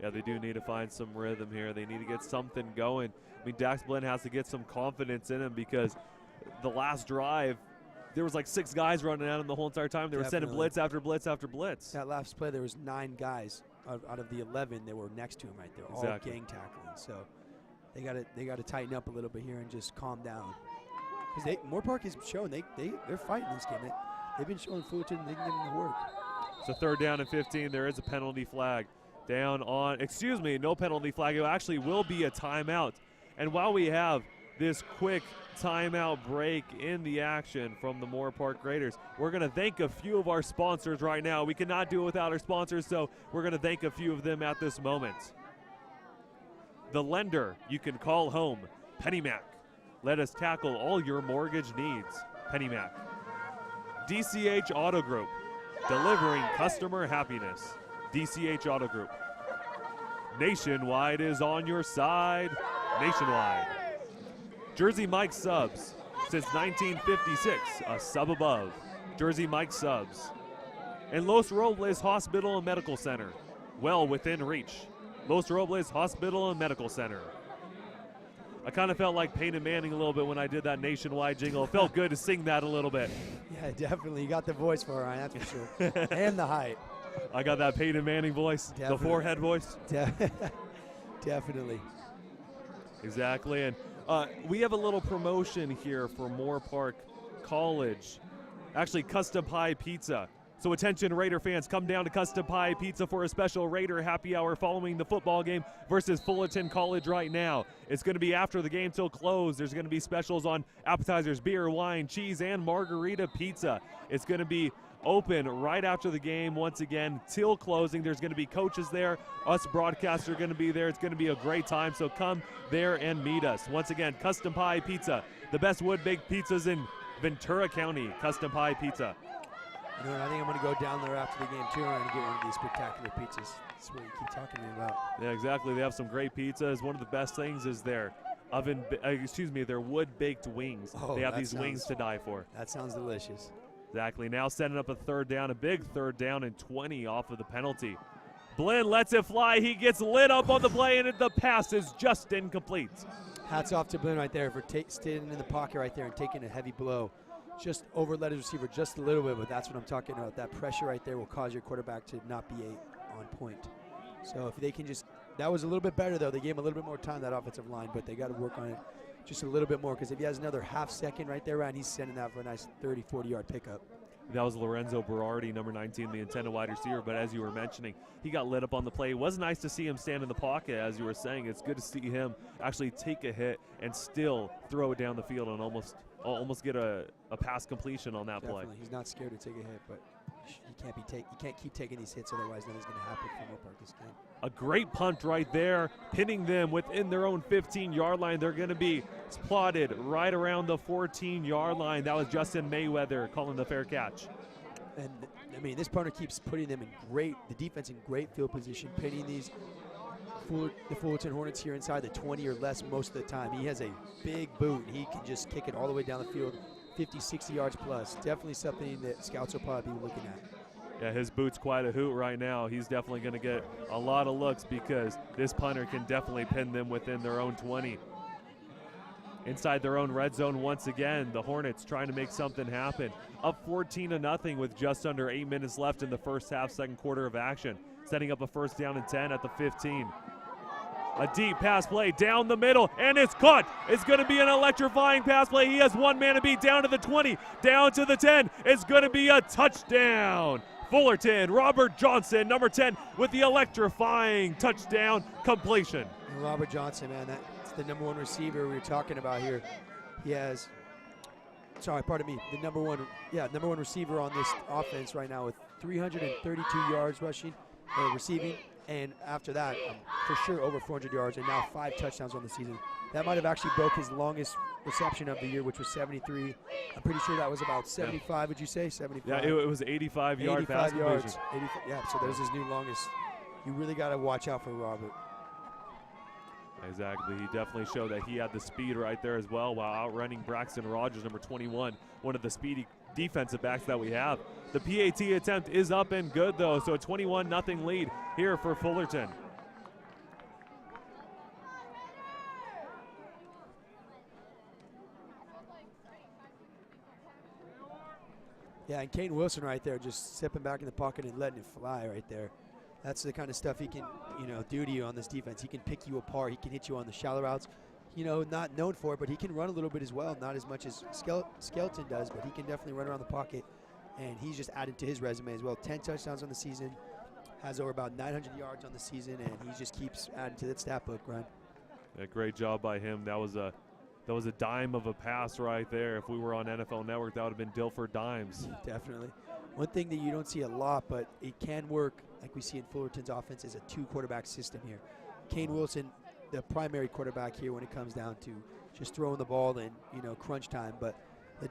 Yeah, they do need to find some rhythm here. They need to get something going. I mean, Dax Blinn has to get some confidence in him, because the last drive, there was like 6 guys running at him the whole entire time. They were sending blitz after blitz after blitz. That last play, there was 9 guys out of the 11 that were next to him right there, all gang tackling. So they got to tighten up a little bit here and just calm down. Because Moorpark has shown they're fighting this game. They've been showing Fullerton they can get them to work. So third down and 15. There is a penalty flag. No penalty flag. It actually will be a timeout. And while we have this quick timeout break in the action from the Moorpark Raiders, we're going to thank a few of our sponsors right now. We cannot do it without our sponsors, so we're going to thank a few of them at this moment. The lender you can call home, PennyMac. Let us tackle all your mortgage needs, PennyMac. DCH Auto Group, delivering customer happiness, DCH Auto Group. Nationwide is on your side, Nationwide. Jersey Mike Subs, since 1956, a sub above, Jersey Mike Subs. And Los Robles Hospital and Medical Center, well within reach, Los Robles Hospital and Medical Center. I kind of felt like Peyton Manning a little bit when I did that Nationwide jingle. It felt good to sing that a little bit. Yeah, definitely. You got the voice for it, Ryan, that's for sure. And the height. I got that Peyton Manning voice, Definitely. the forehead voice. Definitely. Exactly. And we have a little promotion here for Moorpark College. Actually, Custom Pie Pizza. So attention Raider fans, come down to Custom Pie Pizza for a special Raider happy hour following the football game versus Fullerton College right now. It's going to be after the game till close. There's going to be specials on appetizers, beer, wine, cheese, and margarita pizza. It's going to be open right after the game once again till closing. There's going to be coaches there. Us broadcasters are going to be there. It's going to be a great time, so come there and meet us. Once again, Custom Pie Pizza, the best wood-baked pizzas in Ventura County. Custom Pie Pizza. You know what, I think I'm going to go down there after the game, too, and I'm going to get one of these spectacular pizzas. That's what you keep talking to me about. Yeah, exactly. They have some great pizzas. One of the best things is their their wood-baked wings. Oh, they have that these wings to die for. That sounds delicious. Exactly. Now setting up a third down, a big third down and 20 off of the penalty. Blinn lets it fly. He gets lit up on the play, and the pass is just incomplete. Hats off to Blinn right there for staying in the pocket right there and taking a heavy blow. Just overlet his receiver just a little bit, but that's what I'm talking about. That pressure right there will cause your quarterback to not be on point. So if they can just, that was a little bit better though. They gave him a little bit more time, that offensive line, but they got to work on it just a little bit more, because if he has another half second right there, Ryan, he's sending that for a nice 30, 40-yard pickup. That was Lorenzo Berardi, number 19, the intended wide receiver. But as you were mentioning, he got lit up on the play. It was nice to see him stand in the pocket, as you were saying. It's good to see him actually take a hit and still throw it down the field and almost get a pass completion on that Definitely. play. He's not scared to take a hit, but he can't keep taking these hits, otherwise nothing's going to happen for Moorpark this game. A great punt right there, pinning them within their own 15-yard line. They're going to be plotted right around the 14-yard line. That was Justin Mayweather calling the fair catch. And I mean, this punter keeps putting them in the defense in great field position, pinning the Fullerton Hornets here inside the 20 or less most of the time. He has a big boot. He can just kick it all the way down the field, 50, 60 yards plus. Definitely something that scouts will probably be looking at. Yeah, his boot's quite a hoot right now. He's definitely going to get a lot of looks because this punter can definitely pin them within their own 20. Inside their own red zone once again, the Hornets trying to make something happen. Up 14-0 with just under 8 minutes left in the first half, second quarter of action. Setting up a first down and 10 at the 15. A deep pass play down the middle, and it's caught. It's going to be an electrifying pass play. He has one man to beat, down to the 20, down to the 10. It's going to be a touchdown. Fullerton, Robert Johnson, number 10, with the electrifying touchdown completion. And Robert Johnson, man, that's the number one receiver we were talking about here. He has, the number one receiver on this offense right now with 332 yards receiving, and after that, for sure over 400 yards, and now 5 touchdowns on the season. That might have actually broke his longest reception of the year, which was 73. I'm pretty sure that was about 75, would you say? 75? Yeah, it was 85-yard pass completion. Yeah, so there's his new longest. You really got to watch out for Robert. Exactly. He definitely showed that he had the speed right there as well while outrunning Braxton Rogers, number 21, one of the speedy defensive backs that we have. The PAT attempt is up and good, though, so a 21-0 lead here for Fullerton. Yeah, and Kane Wilson right there just stepping back in the pocket and letting it fly right there. That's the kind of stuff he can, do to you on this defense. He can pick you apart. He can hit you on the shallow routes. Not known for it, but he can run a little bit as well. Not as much as Skelton does, but he can definitely run around the pocket. And he's just added to his resume as well. 10 touchdowns on the season, has over about 900 yards on the season, and he just keeps adding to that stat book, Ryan. A great job by him. That was a dime of a pass right there. If we were on NFL Network, that would have been Dilfer dimes. Definitely. One thing that you don't see a lot, but it can work, like we see in Fullerton's offense, is a 2-quarterback system here. Kane Wilson, the primary quarterback here when it comes down to just throwing the ball in, crunch time. But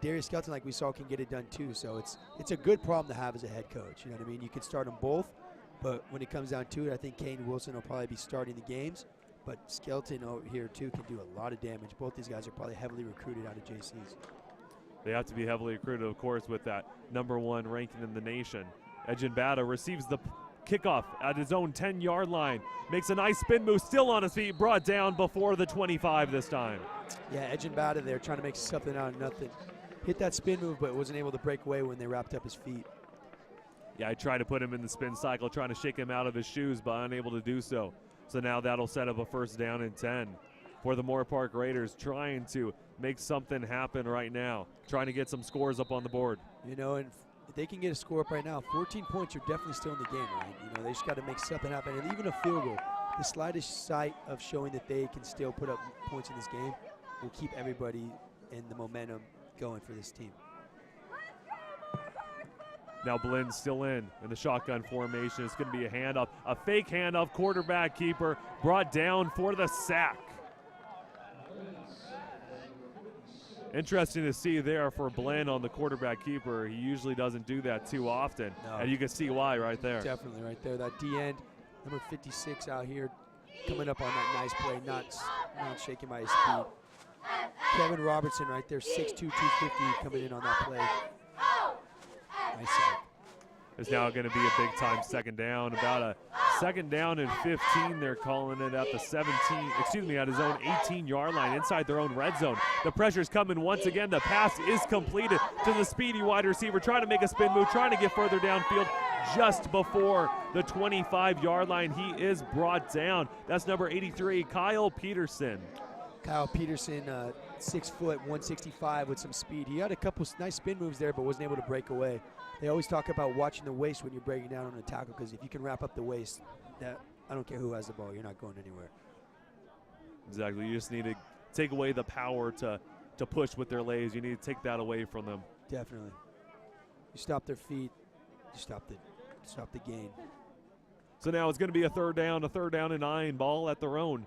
Darius Skelton, like we saw, can get it done too. So it's a good problem to have as a head coach. You know what I mean? You can start them both, but when it comes down to it, I think Kane Wilson will probably be starting the games. But Skelton over here too can do a lot of damage. Both these guys are probably heavily recruited out of JCs. They have to be heavily recruited, of course, with that #1 ranking in the nation. Ejin Bada receives the kickoff at his own 10-yard line. Makes a nice spin move, still on his feet, brought down before the 25 this time. Yeah, Ejin Bada there trying to make something out of nothing. Hit that spin move, but wasn't able to break away when they wrapped up his feet. Yeah, I tried to put him in the spin cycle, trying to shake him out of his shoes, but unable to do so. So now that'll set up a 1st down and 10 for the Moorpark Raiders, trying to make something happen right now, trying to get some scores up on the board. And if they can get a score up right now, 14 points, you're definitely still in the game, right? They just got to make something happen. And even a field goal, the slightest sight of showing that they can still put up points in this game will keep everybody in the momentum going for this team. Now Blynn's still in the shotgun formation. It's going to be a handoff, a fake handoff, quarterback keeper brought down for the sack. Interesting to see there for Blinn on the quarterback keeper. He usually doesn't do that too often, and you can see why right there. Definitely right there. That D-end, number 56 out here, coming up on that nice play, not shaken by his speed. Kevin Robertson right there, 6'2", 250, coming in on that play. Nice sack. It's now going to be a big-time 2nd down. About a 2nd down and 15. They're calling it at the at his own 18-yard line inside their own red zone. The pressure's coming once again. The pass is completed to the speedy wide receiver, trying to make a spin move, trying to get further downfield. Just before the 25-yard line, he is brought down. That's number 83, Kyle Peterson. Kyle Peterson, 6 foot, 165 with some speed. He had a couple nice spin moves there, but wasn't able to break away. They always talk about watching the waist when you're breaking down on a tackle, because if you can wrap up the waist, I don't care who has the ball, you're not going anywhere. Exactly. You just need to take away the power to push with their legs. You need to take that away from them. Definitely. You stop their feet, you stop the gain. So now it's going to be a 3rd down and 9, ball at their own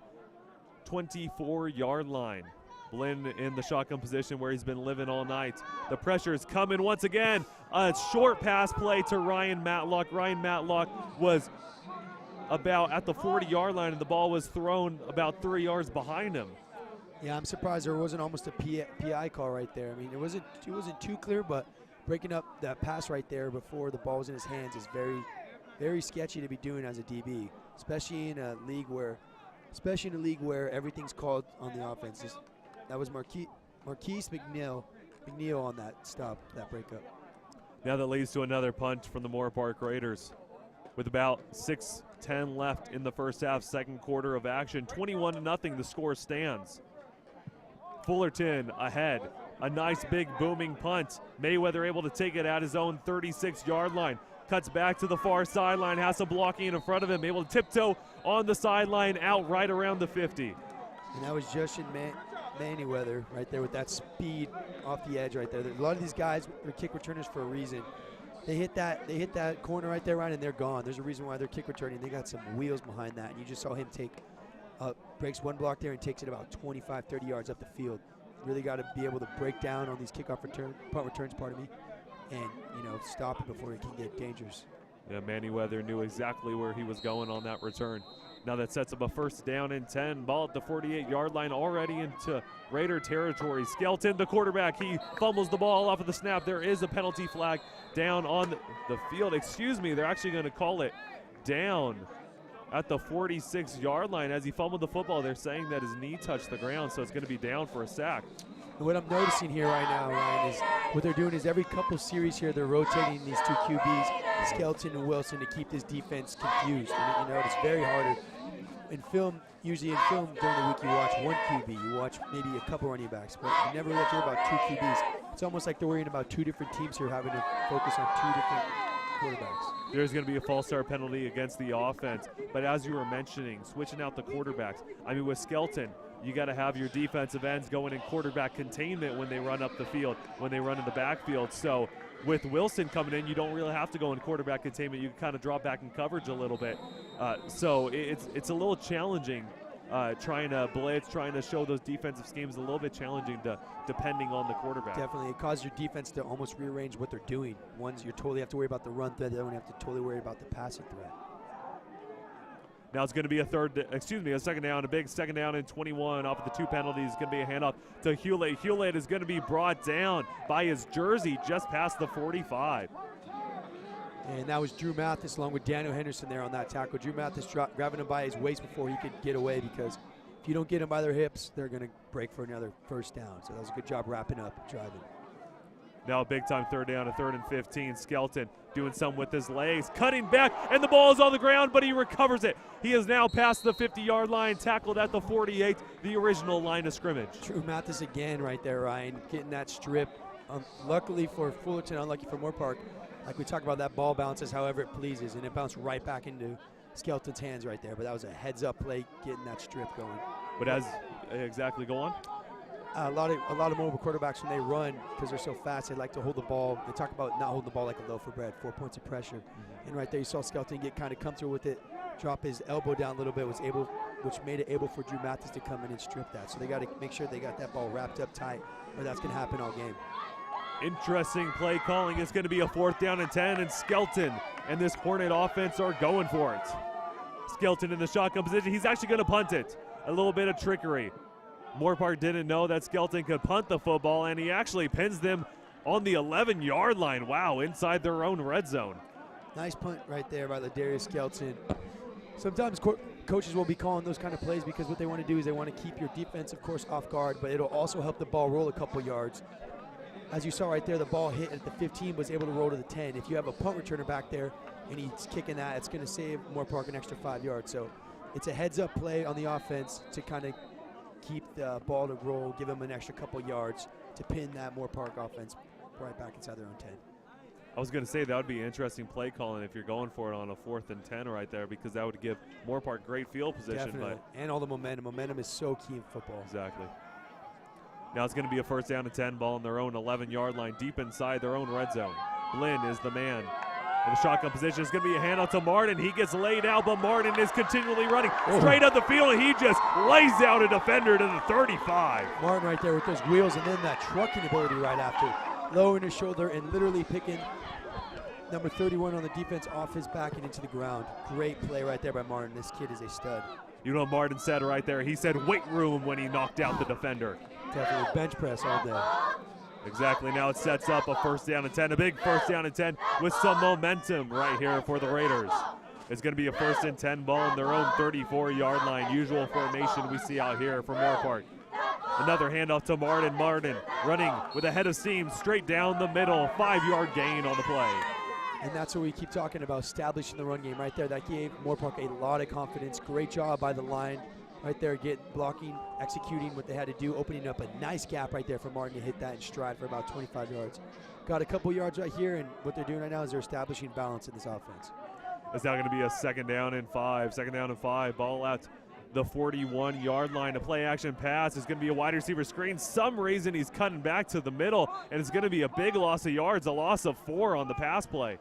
24-yard line. Blinn in the shotgun position where he's been living all night. The pressure is coming once again. A short pass play to Ryan Matlock. Ryan Matlock was about at the 40-yard line, and the ball was thrown about 3 yards behind him. Yeah, I'm surprised there wasn't almost a PI call right there. I mean, it wasn't too clear, but breaking up that pass right there before the ball was in his hands is very, very sketchy to be doing as a DB, especially in a league where everything's called on the offense. That was Marquise McNeil on that stop, that breakup. Now that leads to another punt from the Moorpark Raiders. With about 6:10 left in the first half, 2nd quarter of action, 21-0, the score stands. Fullerton ahead, a nice big booming punt. Mayweather able to take it at his own 36-yard line. Cuts back to the far sideline, has some blocking in front of him, able to tiptoe on the sideline out right around the 50. And that was Justin Mayweather right there with that speed off the edge right there. A lot of these guys, they're kick returners for a reason. They hit that corner right there, Ryan, and they're gone. There's a reason why they're kick returning. They got some wheels behind that, and you just saw him breaks one block there and takes it about 25, 30 yards up the field. Really got to be able to break down on these punt returns, and stop it before it can get dangerous. Yeah, Mayweather knew exactly where he was going on that return. Now that sets up a 1st down and 10. Ball at the 48-yard line, already into Raider territory. Skelton, the quarterback, he fumbles the ball off of the snap. There is a penalty flag down on the field. Excuse me, they're actually going to call it down at the 46-yard line. As he fumbled the football, they're saying that his knee touched the ground, so it's going to be down for a sack. And what I'm noticing here right now, Ryan, is what they're doing is every couple series here, they're rotating these two QBs, Skelton and Wilson, to keep this defense confused. And it's very hard. Usually in film during the week, you watch one QB, you watch maybe a couple running backs, but you never really hear about 2 QBs. It's almost like they're worrying about 2 different teams here, having to focus on 2 different quarterbacks. There's going to be a false start penalty against the offense, but as you were mentioning, switching out the quarterbacks. I mean, with Skelton, you got to have your defensive ends going in quarterback containment when they run up the field, when they run in the backfield. So with Wilson coming in, you don't really have to go in quarterback containment. You can kind of drop back in coverage a little bit. So it's a little challenging trying to blitz, trying to show those defensive schemes, a little bit challenging depending on the quarterback. Definitely. It causes your defense to almost rearrange what they're doing. One's you totally have to worry about the run threat, the other one you have to totally worry about the passing threat. Now it's going to be a second down, a big second down and 21 off of the 2 penalties. It's going to be a handoff to Hewlett. Hewlett is going to be brought down by his jersey just past the 45. And that was Drew Mathis along with Daniel Henderson there on that tackle. Drew Mathis grabbing him by his waist before he could get away, because if you don't get him by their hips, they're going to break for another first down. So that was a good job wrapping up, driving. Now a big-time third down, a 3rd and 15. Skelton doing something with his legs, cutting back, and the ball is on the ground, but he recovers it. He is now past the 50-yard line, tackled at the 48, the original line of scrimmage. Drew Mathis again right there, Ryan, getting that strip. Luckily for Fullerton, unlucky for Moorpark, like we talked about, that ball bounces however it pleases, and it bounced right back into Skelton's hands right there. But that was a heads-up play, getting that strip going. But as exactly go on. A lot of mobile quarterbacks, when they run, because they're so fast, they like to hold the ball. They talk about not holding the ball like a loaf of bread, 4 points of pressure. And right there, you saw Skelton get kind of comfortable with it, drop his elbow down a little bit, which made it able for Drew Mathis to come in and strip that. So they got to make sure they got that ball wrapped up tight, or that's going to happen all game. Interesting play calling. It's going to be a 4th down and 10, and Skelton and this Hornet offense are going for it. Skelton in the shotgun position. He's actually going to punt it. A little bit of trickery. Moorpark didn't know that Skelton could punt the football, and he actually pins them on the 11-yard line. Wow, inside their own red zone. Nice punt right there by Ladarius Skelton. Sometimes coaches will be calling those kind of plays because what they want to do is they want to keep your defense, of course, off guard, but it'll also help the ball roll a couple yards. As you saw right there, the ball hit at the 15, was able to roll to the 10. If you have a punt returner back there and he's kicking that, it's going to save Moorpark an extra 5 yards. So it's a heads-up play on the offense to kind of keep the ball to roll, give them an extra couple yards to pin that Moorpark offense right back inside their own 10. I was going to say that would be interesting play calling if you're going for it on a 4th and 10 right there, because that would give Moorpark great field position. Definitely, and all the momentum. Momentum is so key in football. Exactly. Now it's going to be a 1st down and 10, ball on their own 11-yard line, deep inside their own red zone. Blinn is the man. In the shotgun position, it's going to be a handout to Martin. He gets laid out, but Martin is continually running straight up the field, and he just lays out a defender to the 35. Martin right there with those wheels, and then that trucking ability right after. Lowering his shoulder and literally picking number 31 on the defense off his back and into the ground. Great play right there by Martin. This kid is a stud. You know what Martin said right there? He said weight room when he knocked out the defender. Definitely bench press all day. Exactly. Now it sets up a 1st down and 10, a big 1st down and 10 with some momentum right here for the Raiders. It's going to be a 1st and 10 ball on their own 34-yard line. Usual formation we see out here for Moorpark. Another handoff to Martin. Martin running with a head of steam straight down the middle. 5-yard gain on the play. And that's what we keep talking about, establishing the run game right there. That gave Moorpark a lot of confidence. Great job by the line right there, blocking, executing what they had to do, opening up a nice gap right there for Martin to hit that in stride for about 25 yards. Got a couple yards right here, and what they're doing right now is they're establishing balance in this offense. It's now going to be a 2nd down and 5. 2nd down and 5. Ball at the 41-yard line. A play action pass is going to be a wide receiver screen. Some reason he's cutting back to the middle, and it's going to be a big loss of yards, a loss of 4 on the pass play.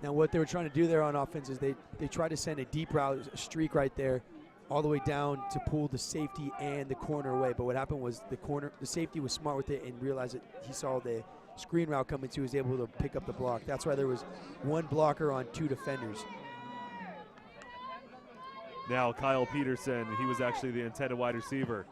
Now what they were trying to do there on offense is they tried to send a deep route, a streak right there, all the way down to pull the safety and the corner away. But what happened was the safety was smart with it and realized that he saw the screen route coming to, he was able to pick up the block. That's why there was 1 blocker on 2 defenders. Now Kyle Peterson, he was actually the intended wide receiver.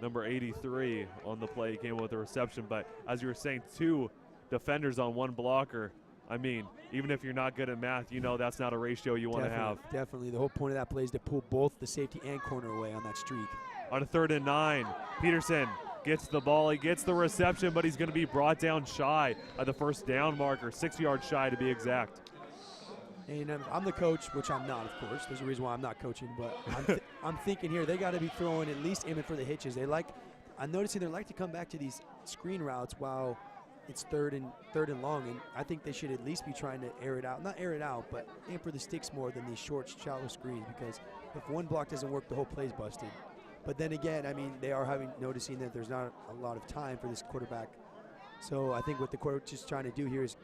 Number 83 on the play, came with a reception. But as you were saying, 2 defenders on 1 blocker. I mean, even if you're not good at math, you know that's not a ratio you want to have. Definitely. The whole point of that play is to pull both the safety and corner away on that streak. On a 3rd and 9, Peterson gets the ball. He gets the reception, but he's going to be brought down shy of the 1st down marker, 6 yards shy to be exact. And I'm the coach, which I'm not, of course. There's a reason why I'm not coaching, but I'm thinking here they got to be throwing, at least aiming for the hitches. I'm noticing they like to come back to these screen routes while it's third and long, and I think they should at least be trying to air it out. Not air it out, but aim for the sticks more than these short, shallow screens, because if 1 block doesn't work, the whole play's busted. But then again, I mean, they are noticing that there's not a lot of time for this quarterback. So I think what the coach is trying to do here is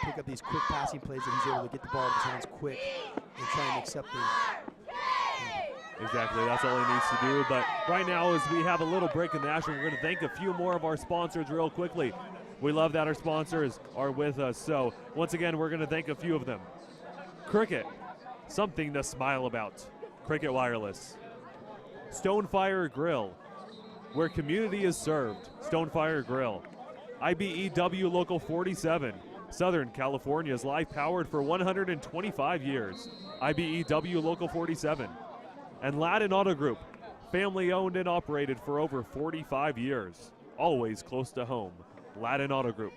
pick up these quick passing plays that he's able to get the ball in his hands quick and try and make something. Exactly, that's all he needs to do. But right now, as we have a little break in the action, we're going to thank a few more of our sponsors real quickly. We love that our sponsors are with us. So once again, we're going to thank a few of them. Cricket, something to smile about. Cricket Wireless. Stonefire Grill, where community is served. Stonefire Grill. IBEW Local 47, Southern California's life powered for 125 years. IBEW Local 47. And Latin Auto Group, family owned and operated for over 45 years. Always close to home. Latin Auto Group.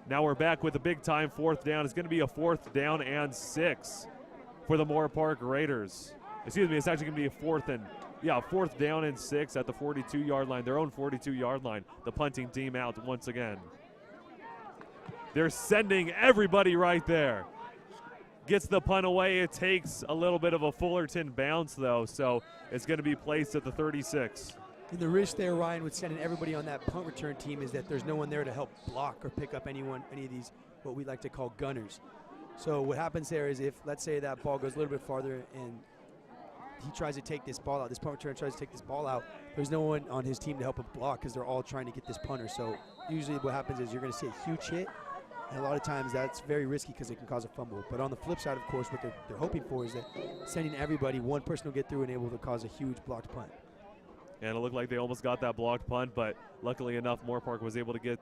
Now we're back with a big time fourth down. It's going to be a 4th down and 6 for the Moorpark Raiders. Excuse me, it's actually going to be a 4th down and 6 at the 42-yard line, their own 42-yard line. The punting team out once again. They're sending everybody right there. Gets the punt away. It takes a little bit of a Fullerton bounce, though, so it's going to be placed at the 36. And the risk there, Ryan, with sending everybody on that punt return team is that there's no one there to help block or pick up any of these, what we like to call gunners. So what happens there is if, let's say, that ball goes a little bit farther and he tries to take this ball out, this punt returner tries to take this ball out, there's no one on his team to help him block because they're all trying to get this punter. So usually what happens is you're going to see a huge hit, and a lot of times that's very risky because it can cause a fumble. But on the flip side, of course, what they're hoping for is that sending everybody, one person will get through and able to cause a huge blocked punt. And it looked like they almost got that blocked punt, but luckily enough, Moorpark was able to get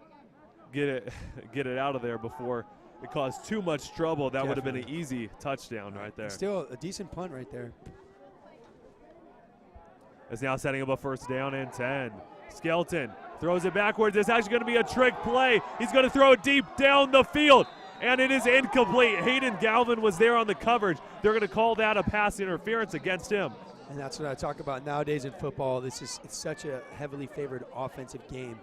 it out of there before it caused too much trouble. That would have been an easy touchdown right there. Still a decent punt right there. It's now setting up a 1st down and 10. Skelton throws it backwards. It's actually going to be a trick play. He's going to throw it deep down the field, and it is incomplete. Hayden Galvin was there on the coverage. They're going to call that a pass interference against him. And that's what I talk about nowadays in football. It's such a heavily favored offensive game.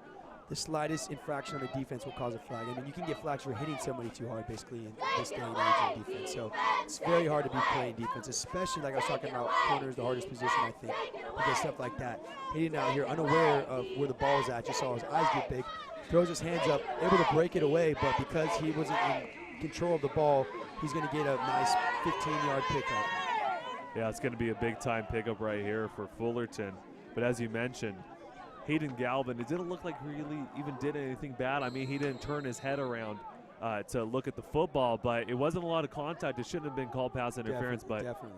The slightest infraction on a defense will cause a flag. I mean, you can get flags for hitting somebody too hard, basically, in this day and age of defense. So it's very hard to be playing defense, especially like I was talking about, corner is the hardest position, I think, because stuff like that. Hitting out here, unaware of where the ball is at, just saw his eyes get big, throws his hands up, able to break it away, but because he wasn't in control of the ball, he's going to get a nice 15-yard pickup. Yeah, it's going to be a big-time pickup right here for Fullerton. But as you mentioned, Hayden Galvin, it didn't look like he really even did anything bad. I mean, he didn't turn his head around to look at the football, but it wasn't a lot of contact. It shouldn't have been called pass interference. Definitely.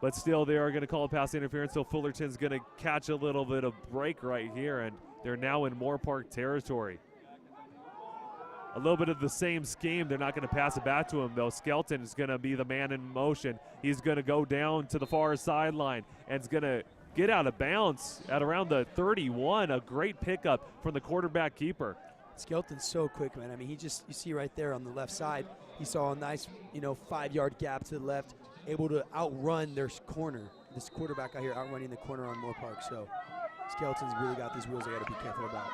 But still, they are going to call a pass interference, so Fullerton's going to catch a little bit of break right here, and they're now in Moorpark territory. A little bit of the same scheme. They're not going to pass it back to him, though. Skelton is going to be the man in motion. He's going to go down to the far sideline, and it's going to get out of bounds at around the 31. A great pickup from the quarterback keeper. Skelton's so quick, man. I mean, you see right there on the left side, he saw a nice, 5-yard gap to the left, able to outrun their corner. This quarterback out here outrunning the corner on Moorpark. So Skelton's really got these wheels they got to be careful about.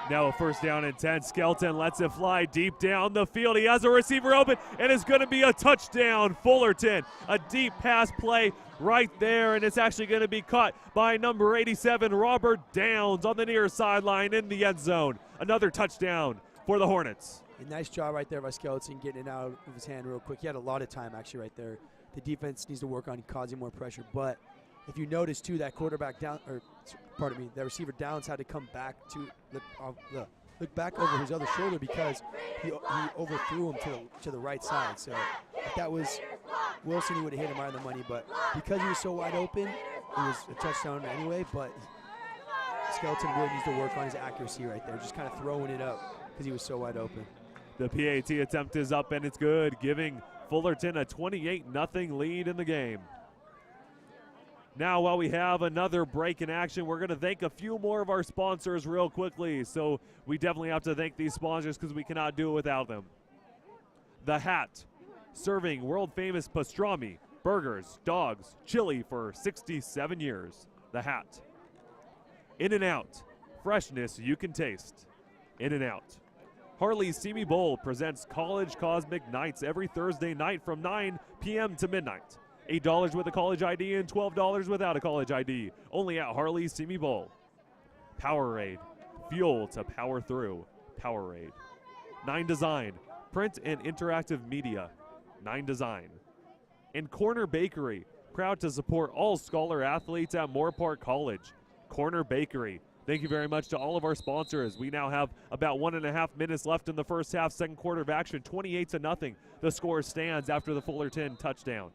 Now a 1st down and 10. Skelton lets it fly deep down the field. He has a receiver open, and it's going to be a touchdown. Fullerton, a deep pass play right there, and it's actually going to be caught by number 87, Robert Downs, on the near sideline in the end zone. Another touchdown for the Hornets. A nice job right there by Skelton getting it out of his hand real quick. He had a lot of time actually right there. The defense needs to work on causing more pressure, but if you notice too, that that receiver Downs had to come back to look back over his other shoulder because he overthrew him to the right side. So if that was Wilson, he would have hit him right on the money, but because he was so wide open, it was a touchdown anyway. But Skelton really needs to work on his accuracy right there, just kind of throwing it up because he was so wide open. The PAT attempt is up, and it's good, giving Fullerton a 28-0 lead in the game. Now, while we have another break in action, we're going to thank a few more of our sponsors real quickly. So we definitely have to thank these sponsors because we cannot do it without them. The Hat, serving world-famous pastrami, burgers, dogs, chili for 67 years. The Hat. In-N-Out, freshness you can taste. In-N-Out. Harley's Simi Bowl presents College Cosmic Nights every Thursday night from 9 p.m. to midnight. $8 with a college ID and $12 without a college ID. Only at Harley's Simi Bowl. Powerade. Fuel to power through. Powerade. 9 Design. Print and interactive media. 9 Design. And Corner Bakery. Proud to support all scholar athletes at Moorpark College. Corner Bakery. Thank you very much to all of our sponsors. We now have about 1.5 minutes left in the first half, second quarter of action, 28-0. The score stands after the Fullerton touchdown.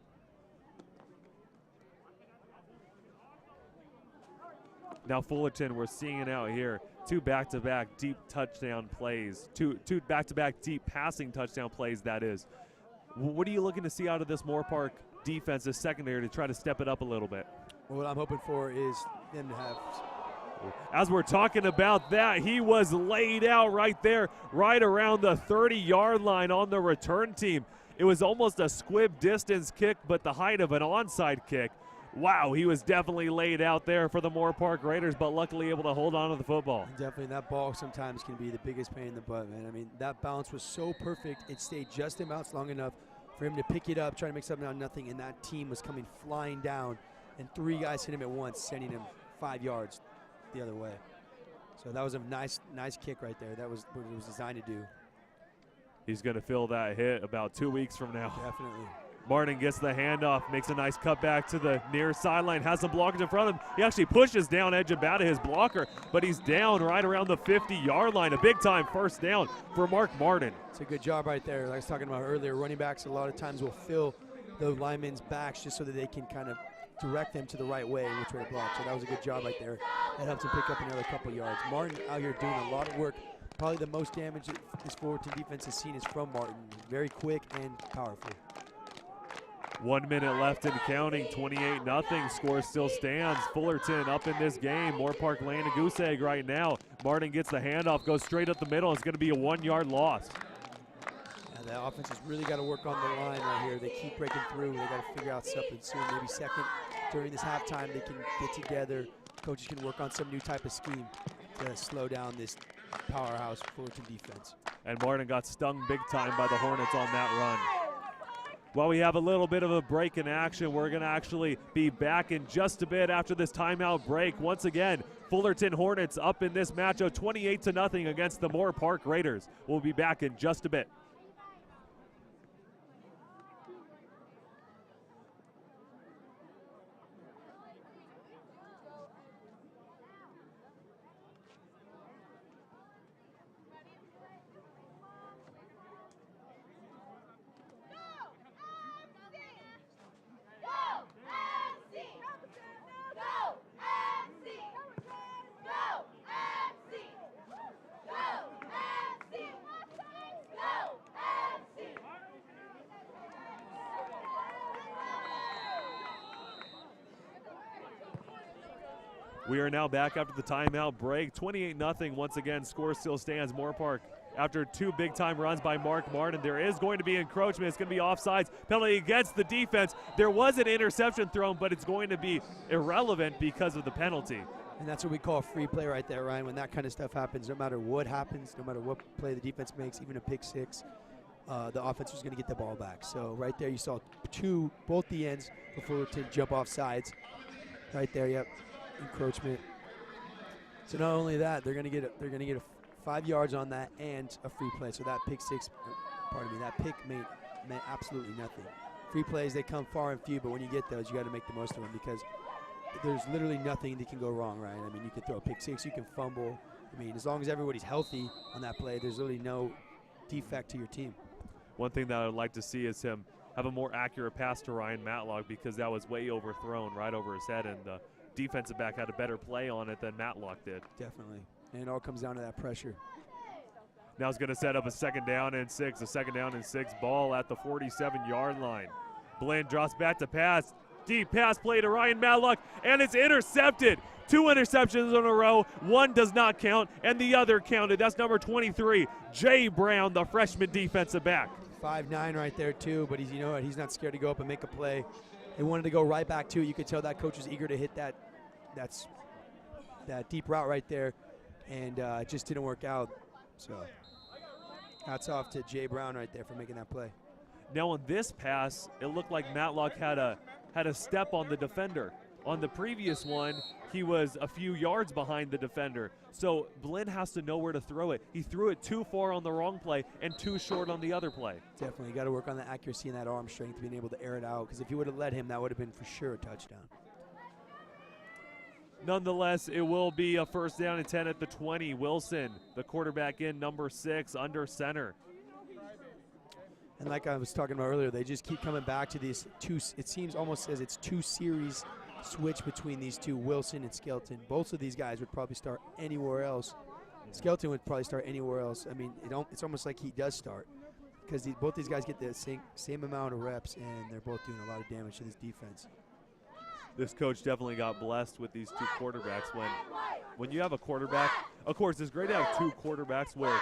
Now Fullerton, we're seeing it out here. 2 back-to-back deep touchdown plays. Two back-to-back deep passing touchdown plays, that is. What are you looking to see out of this Moorpark defense, this secondary, to try to step it up a little bit? Well, what I'm hoping for is them to have. As we're talking about that, he was laid out right there, right around the 30-yard line on the return team. It was almost a squib distance kick, but the height of an onside kick. Wow, he was definitely laid out there for the Moorpark Raiders, but luckily able to hold on to the football. Definitely, that ball sometimes can be the biggest pain in the butt, man. I mean, that bounce was so perfect. It stayed just in bounds long enough for him to pick it up, trying to make something out of nothing, and that team was coming flying down, and 3 guys hit him at once, sending him 5 yards the other way. So that was a nice kick right there. That was what it was designed to do. He's going to feel that hit about 2 weeks from now. Definitely. Martin gets the handoff, makes a nice cut back to the near sideline, has some blockers in front of him. He actually pushes down edge about his blocker, but he's down right around the 50-yard line. A big-time first down for Mark Martin. It's a good job right there. Like I was talking about earlier, running backs a lot of times will fill the linemen's backs just so that they can kind of direct them to the right way, which way to block. So that was a good job right there. That helps him pick up another couple yards. Martin out here doing a lot of work. Probably the most damage that this Fullerton defense has seen is from Martin. Very quick and powerful. 1 minute left in counting, 28-0. Score still stands. Fullerton up in this game. Moorpark laying a goose egg right now. Martin gets the handoff, goes straight up the middle. It's going to be a 1-yard loss. And the offense has really got to work on the line right here. They keep breaking through. They got to figure out something soon. Maybe second during this halftime they can get together. Coaches can work on some new type of scheme to slow down this powerhouse Fullerton defense. And Martin got stung big time by the Hornets on that run. Well, we have a little bit of a break in action. We're going to actually be back in just a bit after this timeout break. Once again, Fullerton Hornets up in this matchup 28-0 against the Moorpark Raiders. We'll be back in just a bit. We are now back after the timeout break. 28-0 once again. Score still stands. Moorpark after 2 big-time runs by Mark Martin. There is going to be encroachment. It's going to be offsides. Penalty against the defense. There was an interception thrown, but it's going to be irrelevant because of the penalty. And that's what we call a free play right there, Ryan. When that kind of stuff happens, no matter what happens, no matter what play the defense makes, even a pick six, the offense was going to get the ball back. So right there you saw both the ends for Fullerton jump off sides. Right there, yep. Encroachment. So not only that, they're gonna get 5 yards on that and a free play. So that pick six, that pick meant absolutely nothing. Free plays, they come far and few, but when you get those, you got to make the most of them because there's literally nothing that can go wrong, right? I mean, you can throw a pick six, you can fumble. I mean, as long as everybody's healthy on that play, there's really no defect to your team. One thing that I would like to see is him have a more accurate pass to Ryan Matlock because that was way overthrown right over his head, and the defensive back had a better play on it than Matlock did. Definitely. And it all comes down to that pressure. Now he's going to set up a 2nd down and 6. A 2nd down and 6 ball at the 47-yard line. Blinn drops back to pass. Deep pass play to Ryan Matlock, and it's intercepted. 2 interceptions in a row. One does not count, and the other counted. That's number 23, Jay Brown, the freshman defensive back. 5'9" right there too, but he's not scared to go up and make a play. They wanted to go right back to it. You could tell that coach was eager to hit that deep route right there, and it just didn't work out. So hats off to Jay Brown right there for making that play. Now on this pass, it looked like Matlock had had a step on the defender. On the previous one, he was a few yards behind the defender. So Blinn has to know where to throw it. He threw it too far on the wrong play and too short on the other play. Definitely got to work on the accuracy and that arm strength, being able to air it out, because if you would have let him, that would have been for sure a touchdown. Nonetheless, it will be a first down and 10 at the 20. Wilson, the quarterback in number 6, under center. And like I was talking about earlier, they just keep coming back to these two. It seems almost as it's two series switch between these two, Wilson and Skelton. Both of these guys would probably start anywhere else. Skelton would probably start anywhere else. I mean, it's almost like he does start, because both these guys get the same amount of reps, and they're both doing a lot of damage to this defense. This coach definitely got blessed with these two quarterbacks. When you have a quarterback, of course, it's great to have two quarterbacks where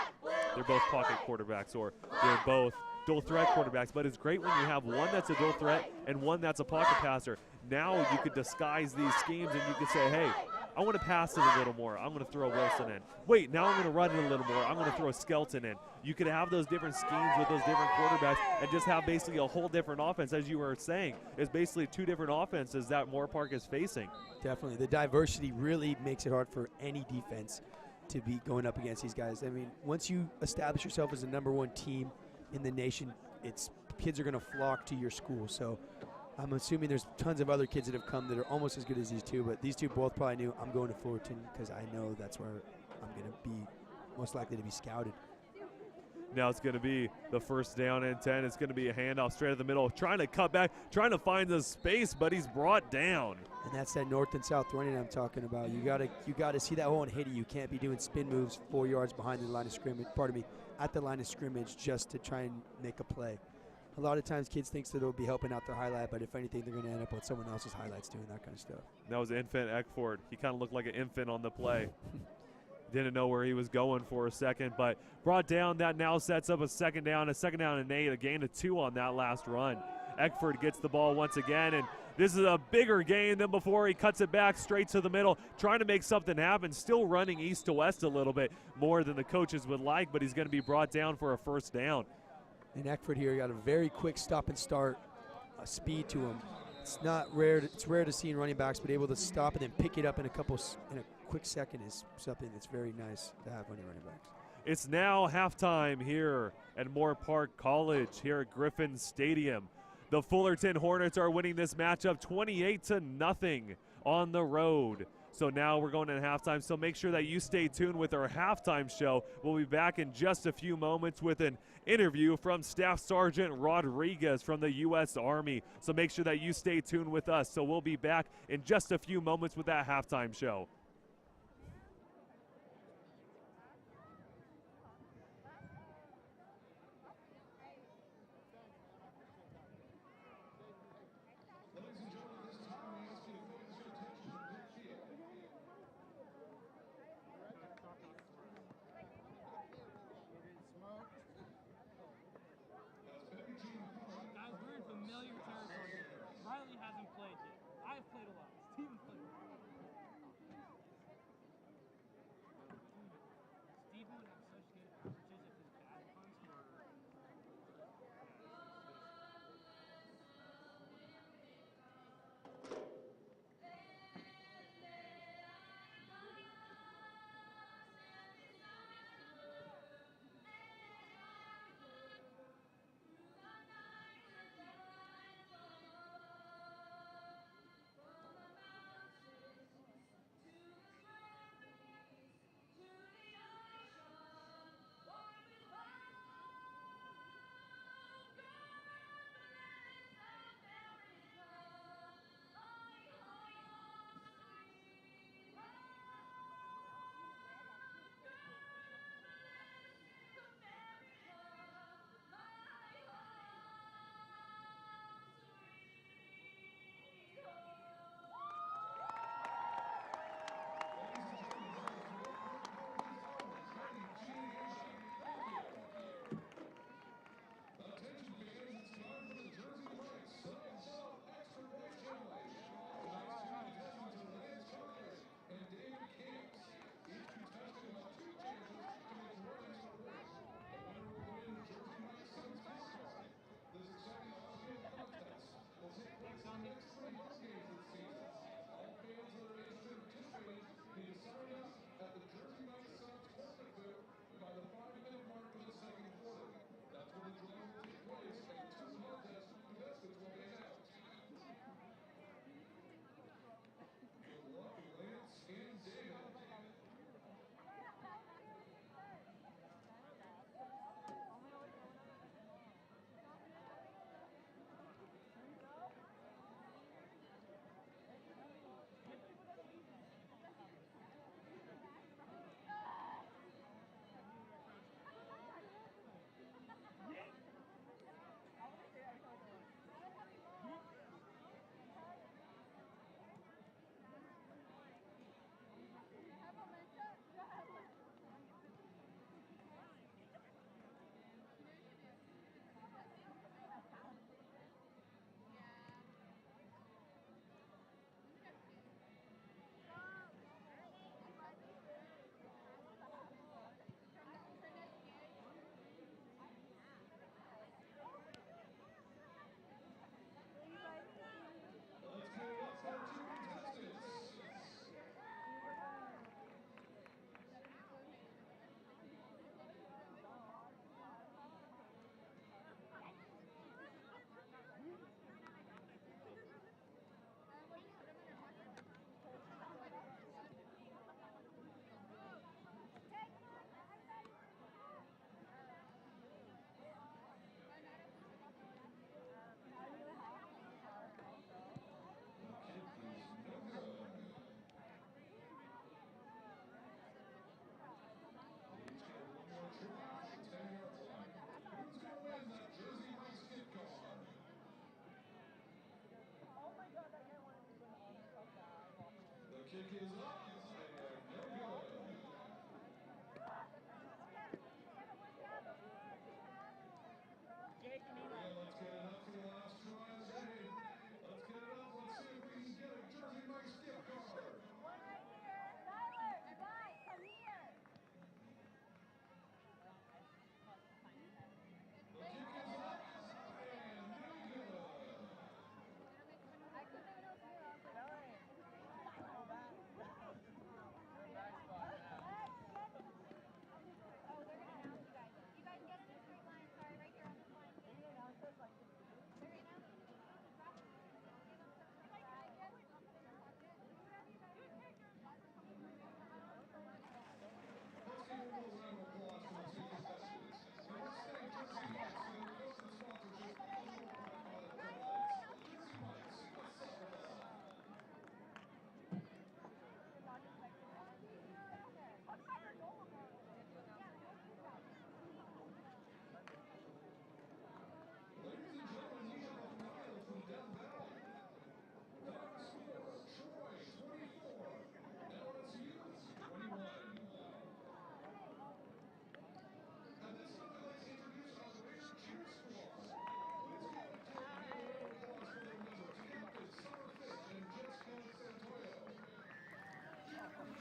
they're both pocket quarterbacks or they're both dual threat quarterbacks, but it's great when you have one that's a dual threat and one that's a pocket passer. Now you could disguise these schemes and you could say, hey, I want to pass it a little more. I'm going to throw Wilson in. Wait, now I'm going to run it a little more. I'm going to throw Skelton in. You could have those different schemes with those different quarterbacks and just have basically a whole different offense, as you were saying. It's basically two different offenses that Moorpark is facing. Definitely. The diversity really makes it hard for any defense to be going up against these guys. I mean, once you establish yourself as the #1 team in the nation, kids are going to flock to your school. So I'm assuming there's tons of other kids that have come that are almost as good as these two, but these two both probably knew, I'm going to Fullerton because I know that's where I'm going to be most likely to be scouted. Now it's going to be the first down and 10. It's going to be a handoff straight at the middle, trying to cut back, trying to find the space, but he's brought down. And that's that north and south running I'm talking about. You gotta see that hole and hit it. You can't be doing spin moves 4 yards behind the line of scrimmage, at the line of scrimmage just to try and make a play. A lot of times kids think that it'll be helping out their highlight, but if anything, they're going to end up with someone else's highlights doing that kind of stuff. That was infant Eckford. He kind of looked like an infant on the play. Didn't know where he was going for a second, but brought down. That now sets up a second down and 8, a gain of 2 on that last run. Eckford gets the ball once again, and this is a bigger gain than before. He cuts it back straight to the middle, trying to make something happen, still running east to west a little bit more than the coaches would like, but he's going to be brought down for a first down. And Eckford here got a very quick stop and start speed to him. It's rare to see in running backs, but able to stop and then pick it up in a quick second is something that's very nice to have when you're running backs. It's now halftime here at Moorpark College, here at Griffin Stadium. The Fullerton Hornets are winning this matchup 28-0 on the road. So now we're going into halftime, so make sure that you stay tuned with our halftime show. We'll be back in just a few moments with an interview from Staff Sergeant Rodriguez from the U.S. Army. So make sure that you stay tuned with us. So we'll be back in just a few moments with that halftime show. Guys, we're in familiar territory here. Riley hasn't played yet. I've played a lot. Steven played a lot.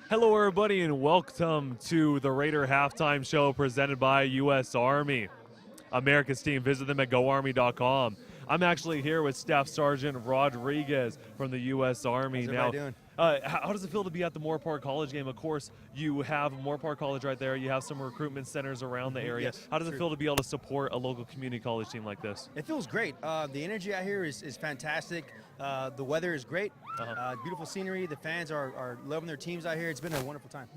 Hello, everybody, and welcome to the Raider Halftime Show presented by U.S. Army. America's team. Visit them at goarmy.com. I'm actually here with Staff Sergeant Rodriguez from the U.S. Army. How's now, everybody doing? How does it feel to be at the Moorpark College game? Of course, you have Moorpark College right there. You have some recruitment centers around the area. Yes, How does it true. feel to be able to support a local community college team like this? It feels great. The energy out here is fantastic. The weather is great. Beautiful scenery. The fans are loving their teams out here. It's been a wonderful time.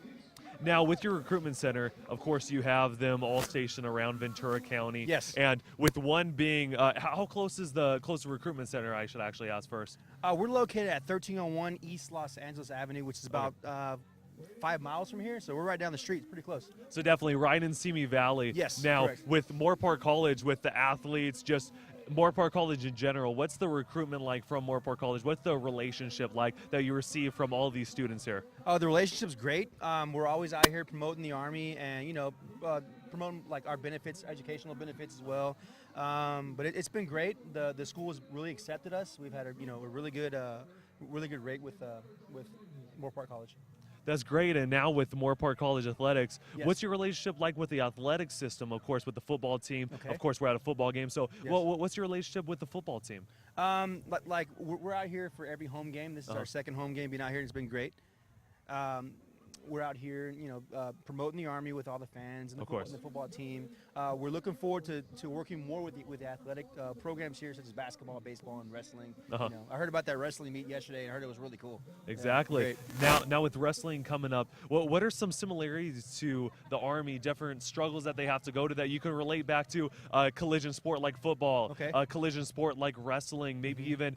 Now, with your recruitment center, of course, you have them all stationed around Ventura County. Yes. And with one being, how close is the closest recruitment center, I should actually ask first? We're located at 1301 East Los Angeles Avenue, which is about 5 miles from here. So we're right down the street. It's pretty close. So definitely right in Simi Valley. Yes, Now, correct. with Moorpark College, with the athletes, just Moorpark College in general, what's the recruitment like from Moorpark College? What's the relationship like that you receive from all these students here? The relationship's great. We're always out here promoting the Army and, promoting like our benefits, educational benefits as well. But it's been great. The school has really accepted us. We've had a really good rate with Moorpark College. That's great. And now with Moorpark College Athletics, Yes. what's your relationship like with the athletic system? Of course, with the football team. Okay. Of course, we're at a football game. So Yes. what's your relationship with the football team? Like we're out here for every home game. This is our second home game being out here. It's been great. We're out here, promoting the Army with all the fans and Of course. the football team. We're looking forward to working more with the athletic programs here, such as basketball, baseball, and wrestling. I heard about that wrestling meet yesterday, and I heard it was really cool. Exactly. Yeah, Now with wrestling coming up, what are some similarities to the Army, different struggles that they have to go to that you can relate back to collision sport like football, Okay. collision sport like wrestling, maybe even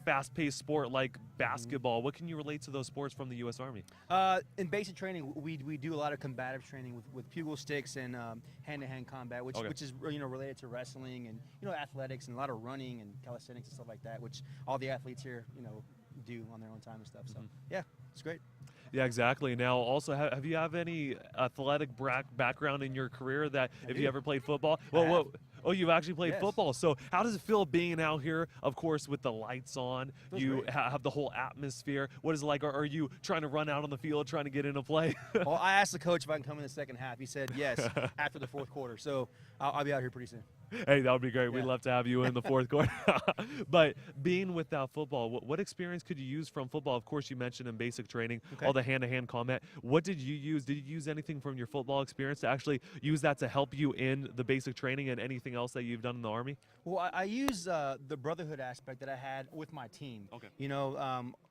fast-paced sport like basketball? What can you relate to those sports from the U.S. Army? In basic training, we do a lot of combative training with pugil sticks and hand-to-hand combat, which is related to wrestling and athletics and a lot of running and calisthenics and stuff like that, which all the athletes here do on their own time and stuff. So yeah, it's great. Yeah, exactly. Now, also, have you have any athletic background in your career that if do. you ever played football? I have. Oh, you've actually played Yes. football. So how does it feel being out here, of course, with the lights on? Feels You great. have the whole atmosphere. What is it like? Are you trying to run out on the field, trying to get into play? Well, I asked the coach if I can come in the second half. He said yes after the fourth quarter. So I'll be out here pretty soon. Hey, that would be great. We'd Yeah. love to have you in the fourth quarter. But being without football, what experience could you use from football? Of course, you mentioned in basic training, Okay. all the hand-to-hand combat. What did you use? Did you use anything from your football experience to actually use that to help you in the basic training and anything else that you've done in the Army? Well, I use the brotherhood aspect that I had with my team. Okay.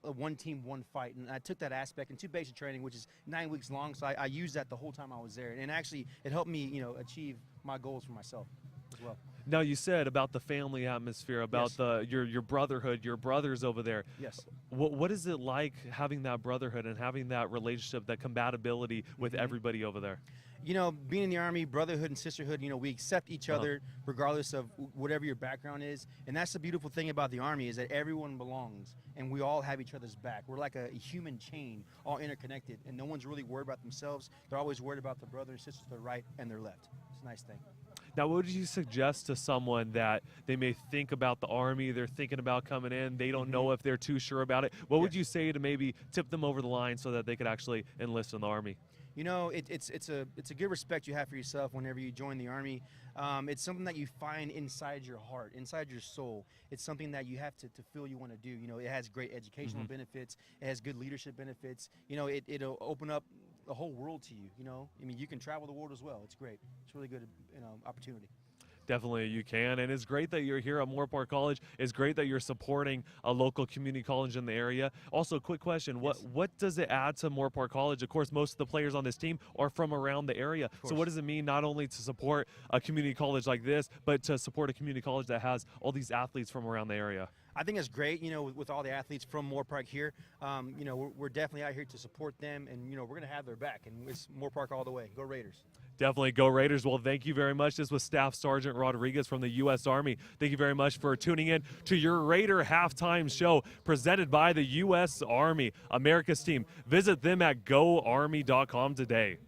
One team, one fight, and I took that aspect into basic training, which is 9 weeks long. So I used that the whole time I was there, and actually it helped me, achieve my goals for myself as well. Now, you said about the family atmosphere, about Yes. your brotherhood, your brothers over there. Yes. What is it like having that brotherhood and having that relationship, that compatibility with everybody over there? you know, being in the Army, brotherhood and sisterhood, you know, we accept each other regardless of whatever your background is. And that's the beautiful thing about the Army is that everyone belongs and we all have each other's back. We're like a human chain, all interconnected, and no one's really worried about themselves. They're always worried about their brother and sister to their right and their left. It's a nice thing. Now, what would you suggest to someone that they may think about the Army, they're thinking about coming in, they don't know if they're too sure about it? What would you say to maybe tip them over the line so that they could actually enlist in the Army? You know, it's a good respect you have for yourself whenever you join the Army. It's something that you find inside your heart, inside your soul. It's something that you have to feel you want to do. You know, it has great educational benefits. It has good leadership benefits. You know, it'll open up the whole world to you. You know, I mean, you can travel the world as well. It's great. It's really good, you know, opportunity. Definitely you can, and it's great that you're here at Moorpark College. It's great that you're supporting a local community college in the area. Also, quick question, what does it add to Moorpark College? Of course, most of the players on this team are from around the area. So what does it mean not only to support a community college like this, but to support a community college that has all these athletes from around the area? I think it's great, you know, with all the athletes from Moorpark here. You know, we're definitely out here to support them, and, you know, we're going to have their back, and it's Moorpark all the way. Go Raiders. Definitely go Raiders. Well, thank you very much. This was Staff Sergeant Rodriguez from the U.S. Army. Thank you very much for tuning in to your Raider halftime show presented by the U.S. Army, America's team. Visit them at goarmy.com today.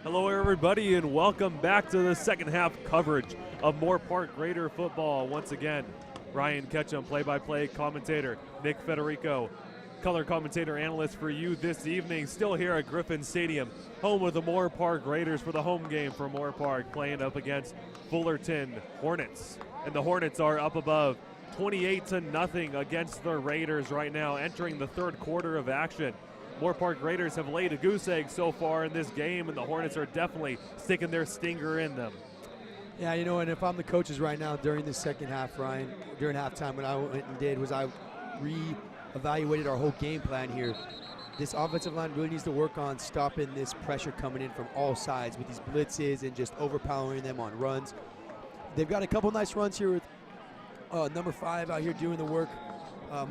Hello, everybody, and welcome back to the second half coverage of Moorpark Greater football. Once again, Ryan Ketchum, play-by-play commentator, Nick Federico, color commentator analyst for you this evening. Still here at Griffin Stadium, home of the Moorpark Raiders for the home game for Moorpark, playing up against Fullerton Hornets. And the Hornets are up above 28-0 against the Raiders right now, entering the third quarter of action. Moorpark Raiders have laid a goose egg so far in this game, and the Hornets are definitely sticking their stinger in them. Yeah, you know, and if I'm the coaches right now during the second half, Ryan, during halftime, what I went and did was I re-evaluated our whole game plan here. This offensive line really needs to work on stopping this pressure coming in from all sides with these blitzes and just overpowering them on runs. They've got a couple nice runs here with number 5 out here doing the work.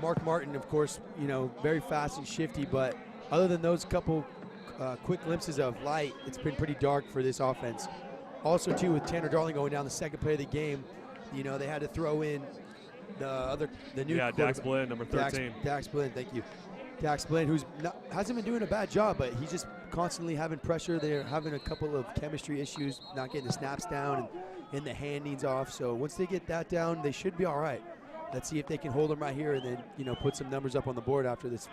Mark Martin, of course, you know, very fast and shifty, but other than those couple quick glimpses of light, it's been pretty dark for this offense. Also, too, with Tanner Darling going down the second play of the game, you know, they had to throw in the new Dax Blinn, number 13. Dax Blinn, thank you. Dax Blinn, who's hasn't been doing a bad job, but he's just constantly having pressure. They're having a couple of chemistry issues, not getting the snaps down and the handings off. So once they get that down, they should be all right. Let's see if they can hold them right here and then, you know, put some numbers up on the board after this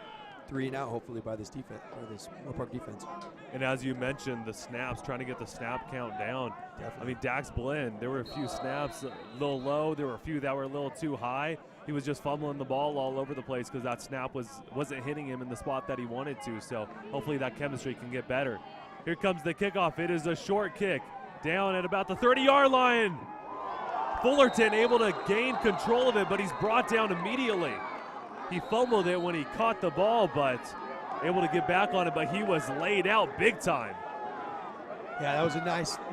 3-and-out, hopefully, by this defense, or this Moorpark defense. And as you mentioned, the snaps, trying to get the snap count down. Definitely. I mean, Dax Blinn, there were a few snaps a little low. There were a few that were a little too high. He was just fumbling the ball all over the place because that snap wasn't hitting him in the spot that he wanted to. So hopefully that chemistry can get better. Here comes the kickoff. It is a short kick down at about the 30-yard line. Fullerton able to gain control of it, but he's brought down immediately. He fumbled it when he caught the ball, but able to get back on it, but he was laid out big time. Yeah, that was a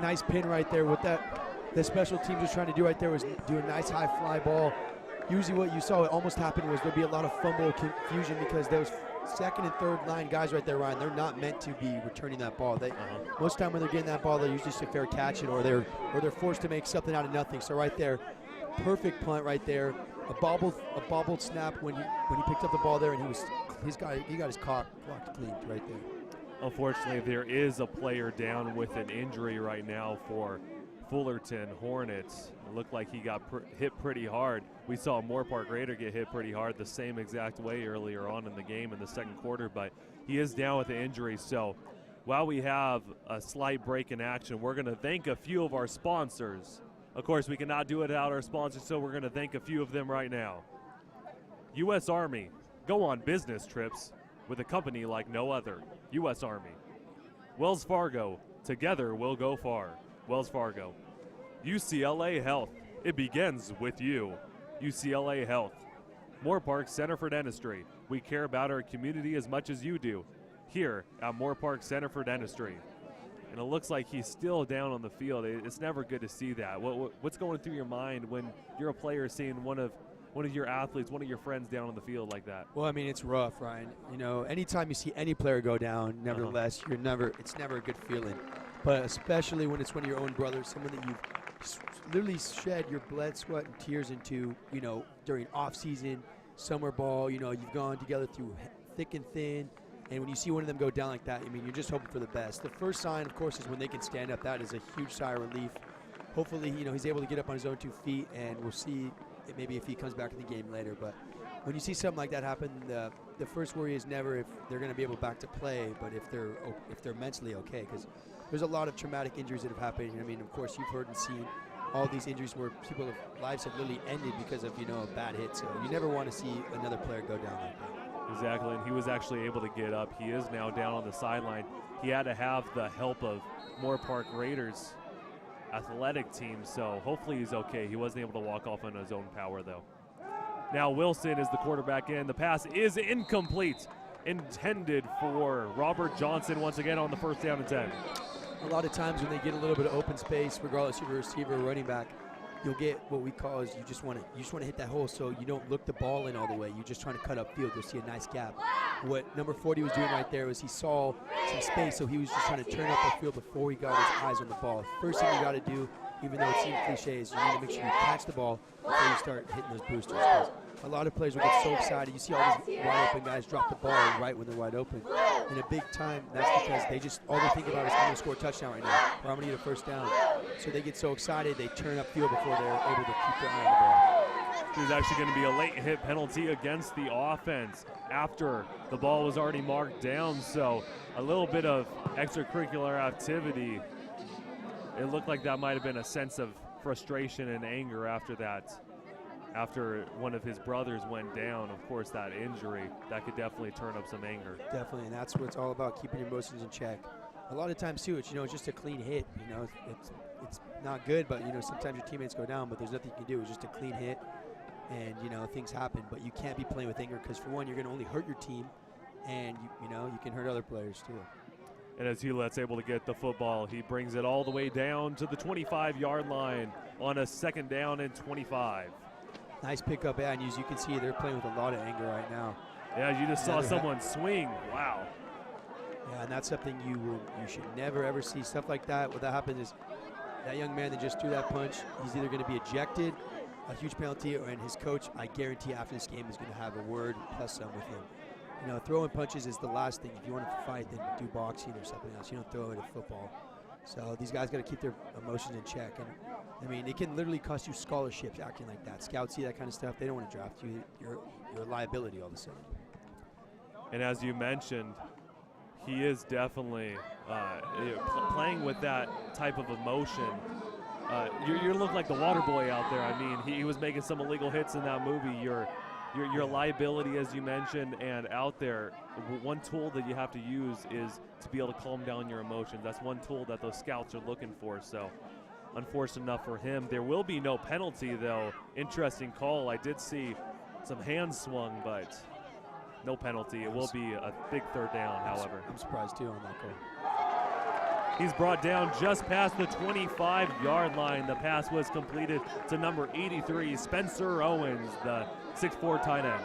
nice pin right there. What the special teams was trying to do right there was do a nice high fly ball. Usually what you saw it almost happen was there'd be a lot of fumble confusion because those second and third line guys right there, Ryan, they're not meant to be returning that ball. Most of the time when they're getting that ball, they usually just fair catch it, or they're forced to make something out of nothing. So right there, perfect punt right there. A bobbled snap when he picked up the ball there, and he got his clock cleaned right there. Unfortunately, there is a player down with an injury right now for Fullerton Hornets. It looked like he got hit pretty hard. We saw Moorpark Raider get hit pretty hard the same exact way earlier on in the game in the second quarter, but he is down with the injury. So while we have a slight break in action, we're going to thank a few of our sponsors. Of course, we cannot do it without our sponsors, so we're going to thank a few of them right now. U.S. Army, go on business trips with a company like no other. U.S. Army. Wells Fargo, together we'll go far. Wells Fargo. UCLA Health, it begins with you. UCLA Health. Moorpark Center for Dentistry, we care about our community as much as you do. Here at Moorpark Center for Dentistry. And it looks like he's still down on the field. It's never good to see that. What's going through your mind when you're a player seeing one of your athletes, one of your friends down on the field like that? Well, I mean, it's rough, Ryan. You know, anytime you see any player go down, nevertheless, it's never a good feeling. But especially when it's one of your own brothers, someone that you've literally shed your blood, sweat, and tears into, you know, during off-season, summer ball, you know, you've gone together through thick and thin. And when you see one of them go down like that, I mean, you're just hoping for the best. The first sign, of course, is when they can stand up. That is a huge sigh of relief. Hopefully, you know, he's able to get up on his own 2 feet, and we'll see maybe if he comes back in the game later. But when you see something like that happen, the first worry is never if they're going to be able back to play, but if they're mentally okay. Because there's a lot of traumatic injuries that have happened. I mean, of course, you've heard and seen all these injuries where people's lives have literally ended because of, you know, a bad hit. So you never want to see another player go down like that. Exactly, and he was actually able to get up. He is now down on the sideline. He had to have the help of Moorpark Raiders athletic team, so hopefully he's okay. He wasn't able to walk off on his own power, though. Now Wilson is the quarterback in. The pass is incomplete, intended for Robert Johnson once again on the first down and 10. A lot of times when they get a little bit of open space, regardless of your receiver or running back, you'll get what we call is you just want to hit that hole so you don't look the ball in all the way. You're just trying to cut upfield. You'll see a nice gap. What number 40 was doing right there was he saw some space, so he was just trying to turn up the field before he got his eyes on the ball. First thing you got to do, even though it seems cliche, is you need to make sure you catch the ball before you start hitting those boosters. 'Cause a lot of players will get so excited. You see all these wide open guys drop the ball right when they're wide open. in a big time, that's because all they're thinking about is I'm going to score a touchdown right now, or I'm going to get a first down. So they get so excited, they turn up field before they're able to keep their eye on the ball. There's actually going to be a late hit penalty against the offense after the ball was already marked down. So a little bit of extracurricular activity. It looked like that might have been a sense of frustration and anger after that. After one of his brothers went down, of course, that injury, that could definitely turn up some anger. Definitely, and that's what it's all about, keeping your emotions in check. A lot of times, too, it's just a clean hit. It's not good, but, sometimes your teammates go down, but there's nothing you can do. It's just a clean hit, and, things happen. But you can't be playing with anger because, for one, you're going to only hurt your team, and, you can hurt other players, too. And as Hewlett's able to get the football, he brings it all the way down to the 25-yard line on a 2nd down and 25. Nice pickup, and as you can see, they're playing with a lot of anger right now. Yeah, you just saw someone swing. Wow. Yeah, and that's something you should never, ever see. Stuff like that, what that happens is that young man that just threw that punch, he's either going to be ejected, a huge penalty, and his coach, I guarantee after this game, is going to have a word plus some with him. Throwing punches is the last thing. If you want to fight, then do boxing or something else. You don't throw it at football. So these guys got to keep their emotions in check. And it can literally cost you scholarships acting like that. Scouts see that kind of stuff. They don't want to draft you. You're a liability all of a sudden. And as you mentioned, he is definitely playing with that type of emotion. You look like the water boy out there. I mean, he was making some illegal hits in that movie. You're a liability, as you mentioned, and out there, one tool that you have to use is to be able to calm down your emotions. That's one tool that those scouts are looking for. So, unfortunate enough for him. There will be no penalty, though. Interesting call. I did see some hands swung, but no penalty. It will be a big 3rd down, however. I'm surprised, too, on that call. He's brought down just past the 25-yard line. The pass was completed to number 83, Spencer Owens, the 6'4" tight end.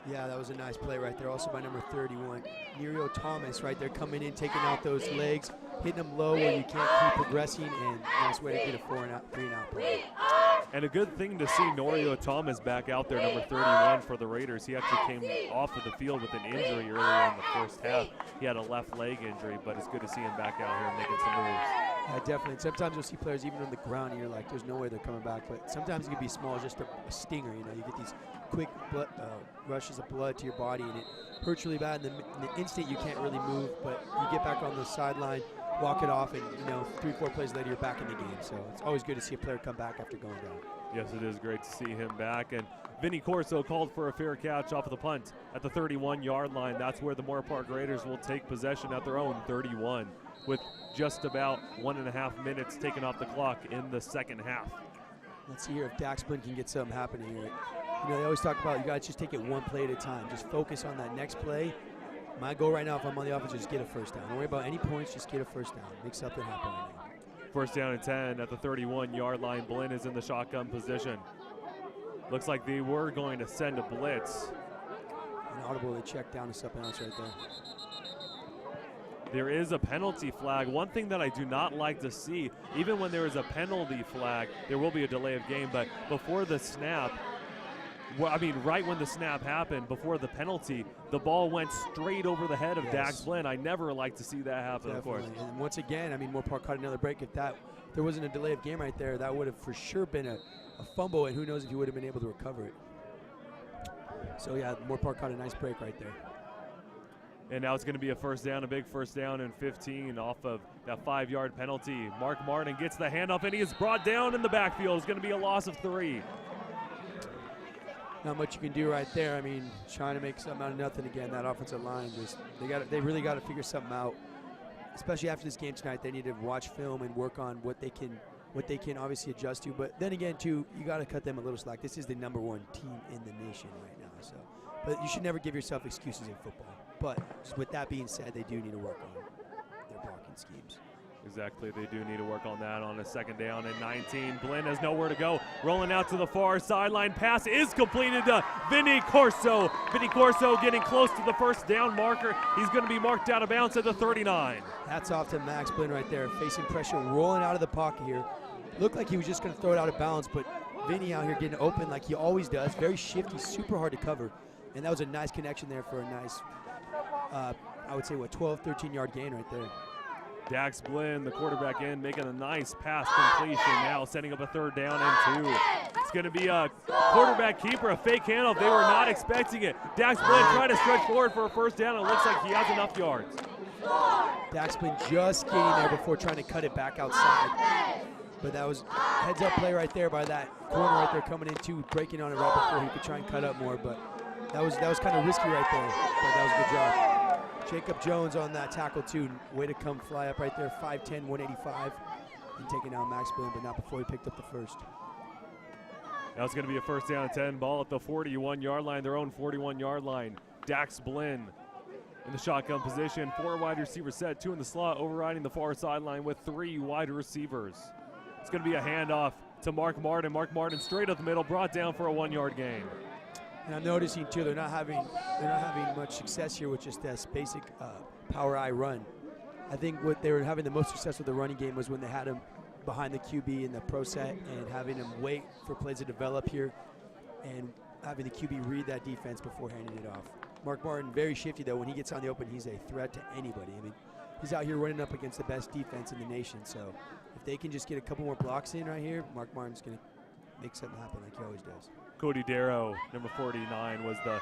Yeah, that was a nice play right there. Also by number 31, Nerio Thomas right there coming in, taking out those legs, hitting them low where you can't keep progressing, and nice way to get a 3-and-out play. And a good thing to see Norio Thomas back out there, number 31 for the Raiders. He actually came off of the field with an injury earlier in the first half. He had a left leg injury, but it's good to see him back out here making some moves. Yeah, definitely. Sometimes you'll see players even on the ground and you're like, there's no way they're coming back. But sometimes it can be small, just a stinger. You get these quick rushes of blood to your body, and it hurts really bad. In the instant, you can't really move, but you get back on the sideline, walk it off, and 3-4 plays later, you're back in the game. So it's always good to see a player come back after going down. Yes, it is great to see him back. And Vinny Corso called for a fair catch off of the punt at the 31-yard line. That's where the Moorpark Raiders will take possession at their own 31 with just about 1.5 minutes taken off the clock in the second half. Let's see here if Dax Blinn can get something happening here. They always talk about you got to just take it one play at a time. Just focus on that next play. My goal right now, if I'm on the offense, is just get a first down. Don't worry about any points, just get a first down. Make something happen right now. First down and 10 at the 31-yard line. Blinn is in the shotgun position. Looks like they were going to send a blitz. An audible, they check down to something else right there. There is a penalty flag. One thing that I do not like to see, even when there is a penalty flag, there will be a delay of game, but before the snap, right when the snap happened, before the penalty, the ball went straight over the head of Dax Blinn. I never like to see that happen, Definitely. Of course. And once again, Moorpark caught another break. If there wasn't a delay of game right there, that would have for sure been a fumble, and who knows if he would have been able to recover it. So, yeah, Moorpark caught a nice break right there. And now it's going to be a first down, a big first down and 15 off of that 5-yard penalty. Mark Martin gets the handoff, and he is brought down in the backfield. It's going to be a loss of 3. Not much you can do right there. Trying to make something out of nothing again. That offensive line, they really got to figure something out. Especially after this game tonight, they need to watch film and work on what they can obviously adjust to. But then again, too, you got to cut them a little slack. This is the #1 team in the nation right now. So, but you should never give yourself excuses in football. But just with that being said, they do need to work on their blocking schemes. Exactly, they do need to work on that on a second down and 19. Blinn has nowhere to go. Rolling out to the far sideline. Pass is completed to Vinny Corso. Vinny Corso getting close to the first down marker. He's going to be marked out of bounds at the 39. Hats off to Max Blinn right there, facing pressure, rolling out of the pocket here. Looked like he was just going to throw it out of bounds, but Vinny out here getting open like he always does. Very shifty, super hard to cover. And that was a nice connection there for a nice I would say, 12, 13-yard gain right there. Dax Blinn, the quarterback in, making a nice pass completion now, setting up a 3rd down and 2. It's going to be a quarterback keeper, a fake handoff. They were not expecting it. Dax Blinn trying to stretch forward for a 1st down. It looks like he has enough yards. Dax Blinn just getting there before trying to cut it back outside. But that was heads-up play right there by that corner right there coming in too, breaking on it right before he could try and cut up more. But that was kind of risky right there. But that was a good job. Jacob Jones on that tackle too. Way to come fly up right there, 5'10", 185. And taking out Max Blinn, but not before he picked up the 1st. Now it's going to be a 1st down and 10. Ball at the 41-yard line, their own 41-yard line. Dax Blinn in the shotgun position. 4 wide receivers set, 2 in the slot, overriding the far sideline with 3 wide receivers. It's going to be a handoff to Mark Martin. Mark Martin straight up the middle, brought down for a 1-yard gain. And I'm noticing too, they're not having much success here with just this basic power eye run. I think what they were having the most success with the running game was when they had him behind the QB in the pro set and having him wait for plays to develop here and having the QB read that defense before handing it off. Mark Martin, very shifty though. When he gets on the open, he's a threat to anybody. I mean, he's out here running up against the best defense in the nation. So if they can just get a couple more blocks in right here, Mark Martin's going to make something happen like he always does. Cody Darrow, number 49, was the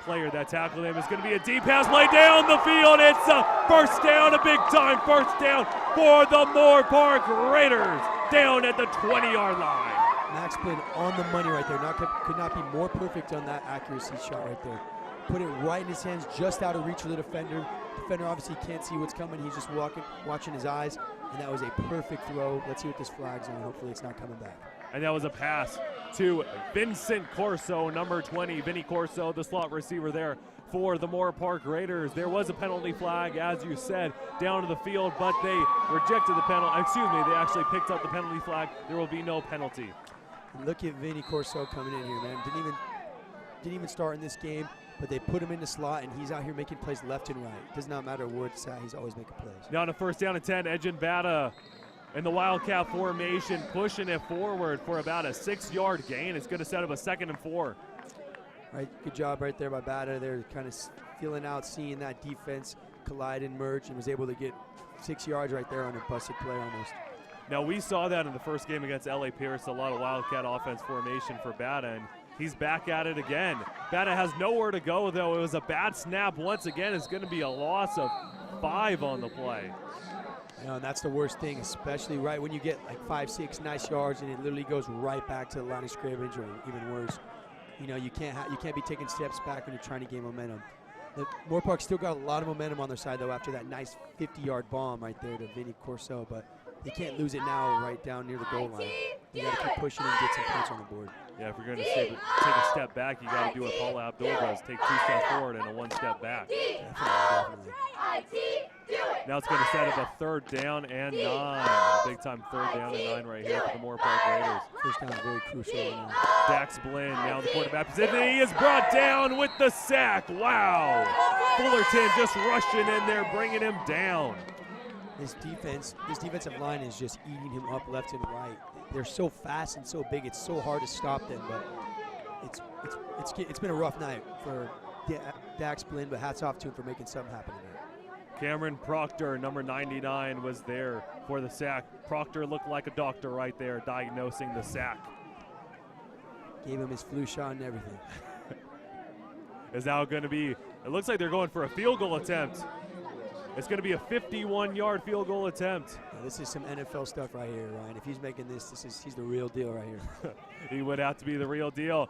player that tackled him. It's going to be a deep pass play down the field. It's a 1st down, a big-time 1st down for the Moorpark Raiders down at the 20-yard line. Max Blinn on the money right there. Could not be more perfect on that accuracy shot right there. Put it right in his hands, just out of reach of the defender. Defender obviously can't see what's coming. He's just watching his eyes, and that was a perfect throw. Let's see what this flag's on. Hopefully it's not coming back. And that was a pass to Vincent Corso, number 20. Vinny Corso, the slot receiver there for the Moorpark Raiders. There was a penalty flag, as you said, down to the field, but they rejected the penalty. Excuse me, they actually picked up the penalty flag. There will be no penalty. And look at Vinny Corso coming in here, man. Didn't even start in this game, but they put him in the slot, and he's out here making plays left and right. Does not matter where it's at, he's always making plays. Now to 1st down and 10, Edgin Bata in the Wildcat formation, pushing it forward for about a 6-yard gain. It's going to set up a 2nd and 4. Right, good job right there by Bata. They're kind of feeling out, seeing that defense collide and merge, and was able to get 6 yards right there on a busted play almost. Now we saw that in the first game against LA Pierce, a lot of Wildcat offense formation for Bata, and he's back at it again. Bata has nowhere to go though. It was a bad snap once again. It's going to be a loss of 5 on the play. You know, and that's the worst thing, especially right when you get like 5, 6 nice yards and it literally goes right back to the line of scrimmage, or even worse. You know, you can't be taking steps back when you're trying to gain momentum. The Moorpark still got a lot of momentum on their side though after that nice 50-yard bomb right there to Vinny Corso, but they can't lose it now right down near the goal line. They got to keep pushing and get some points on the board. Yeah, if you're going to take a step back, you got to do what Paula Abdul does, take 2 steps forward and a 1 step back. Definitely. Now it's going to set up a 3rd down and 9. Big time 3rd down and 9 right here for the Moorpark Raiders. First down is very crucial right now. Dax Blinn now the quarterback position. He is brought down with the sack. Wow. Fullerton just rushing in there, bringing him down. This defensive line is just eating him up left and right. They're so fast and so big, it's so hard to stop them, but it's been a rough night for Dax Blinn, but hats off to him for making something happen tonight. Cameron Proctor, number 99, was there for the sack. Proctor looked like a doctor right there, diagnosing the sack. Gave him his flu shot and everything. Is now going to be, it looks like they're going for a field goal attempt. It's going to be a 51-yard field goal attempt. Now, this is some NFL stuff right here, Ryan. If he's making this, he's the real deal right here. He would have to be the real deal.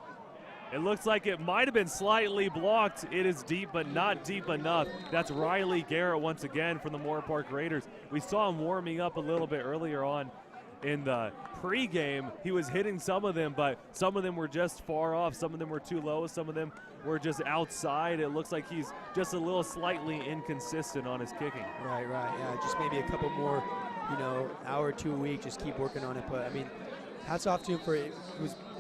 It looks like it might have been slightly blocked. It is deep, but not deep enough. That's Riley Garrett once again from the Moorpark Raiders. We saw him warming up a little bit earlier on in the pregame. He was hitting some of them, but some of them were just far off. Some of them were too low. Some of them were just outside. It looks like he's just a little slightly inconsistent on his kicking. Right, yeah, just maybe a couple more, hour or 2 a week, just keep working on it. But, I mean, hats off to him for it.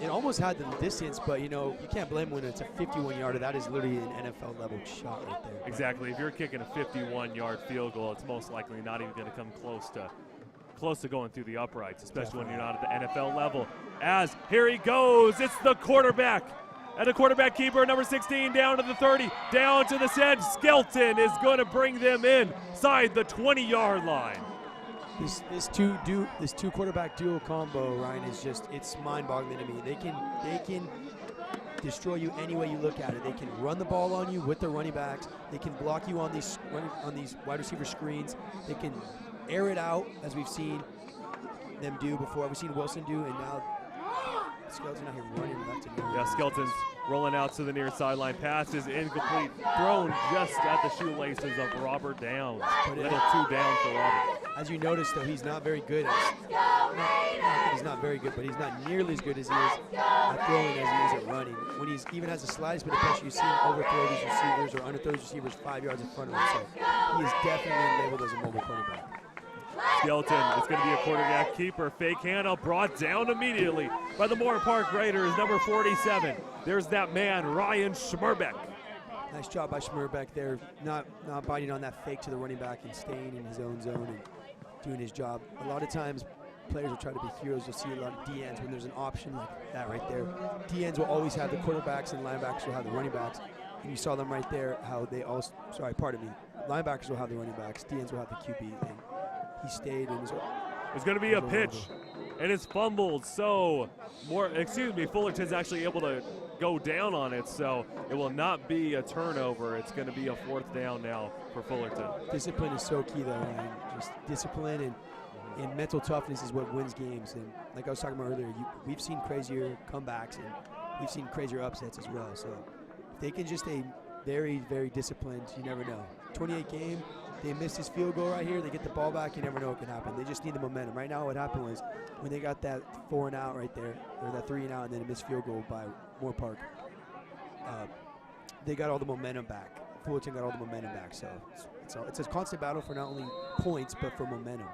It almost had the distance, but, you can't blame him when it's a 51-yarder. That is literally an NFL-level shot right there. Exactly. If you're kicking a 51-yard field goal, it's most likely not even going to come close to going through the uprights, especially when you're not at the NFL level. As here he goes, it's the quarterback And a quarterback keeper, number 16, down to the 30, down to the set. Skelton is going to bring them inside the 20-yard line. This two quarterback duo combo, Ryan, is just, it's mind-boggling to me. They can destroy you any way you look at it. They can run the ball on you with their running backs. They can block you on these wide receiver screens. They can air it out, as we've seen them do before. We've seen Wilson do, and now Skelton out here running left and right. Yeah, Skelton's rolling out to the near sideline. Pass is incomplete. Thrown just at the shoelaces of Robert Downs. Little two down for Robert. As you notice, though, he's not very good not that he's not very good, but he's not nearly as good as he is at throwing as he is at running. When he's even has the slightest bit of pressure, you see him overthrow these receivers or underthrow these receivers 5 yards in front of him. So he is definitely labeled as a mobile quarterback. Skelton is going to be a quarterback keeper. Fake handoff brought down immediately by the Moorpark Raiders, number 47. There's that man, Ryan Schmerbeck. Nice job by Schmerbeck there, not biting on that fake to the running back and staying in his own zone and doing his job. A lot of times, players will try to be heroes. You'll see a lot of DNs when there's an option like that right there. DNs will always have the quarterbacks and linebackers will have the running backs. And you saw them right there, how they all, linebackers will have the running backs, DNs will have the QB. And he stayed in his. It's going to be a pitch, and it's fumbled. So, Fullerton's actually able to go down on it, so it will not be a turnover. It's going to be a 4th down now for Fullerton. Discipline is so key, though, and just discipline and mental toughness is what wins games. And like I was talking about earlier, we've seen crazier comebacks and we've seen crazier upsets as well. So if they can just stay very, very disciplined, you never know. 28 game. They missed his field goal right here. They get the ball back. You never know what can happen. They just need the momentum. Right now what happened was when they got that 4 and out right there, or that 3 and out, and then a missed field goal by Moorpark, they got all the momentum back. Fullerton got all the momentum back. So it's a constant battle for not only points, but for momentum.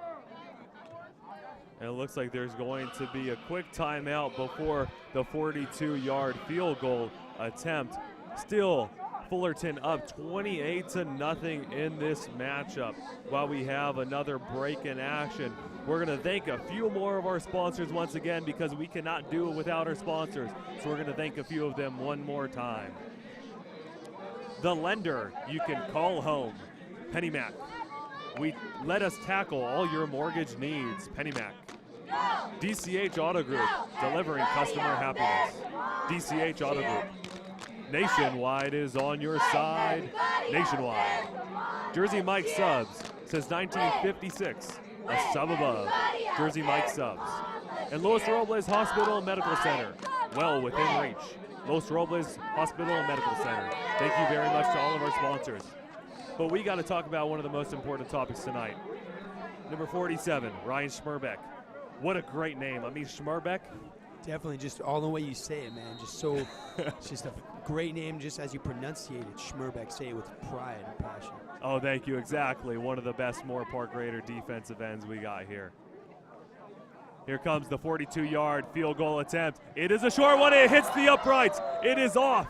And it looks like there's going to be a quick timeout before the 42-yard field goal attempt. Still, Fullerton up 28-0 in this matchup. While we have another break in action, we're going to thank a few more of our sponsors once again because we cannot do it without our sponsors. So we're going to thank a few of them one more time. The lender you can call home, PennyMac. We let us tackle all your mortgage needs, PennyMac. DCH Auto Group, delivering customer happiness. DCH Auto Group. Nationwide is on your side. Nationwide. Jersey Mike Subs since 1956. A sub above. Jersey Mike Subs. And Los Robles Hospital and Medical Center. Well within reach. Los Robles Hospital and Medical Center. Thank you very much to all of our sponsors. But we got to talk about one of the most important topics tonight. Number 47, Ryan Schmerbeck. What a great name. I mean, Schmerbeck. Definitely, just all the way you say it, man. Just so, it's just a great name, just as you pronunciate it. Schmerbeck, say it with pride and passion. Oh, thank you. Exactly. One of the best Moorpark Raider defensive ends we got here. Here comes the 42-yard field goal attempt. It is a short one. It hits the uprights. It is off.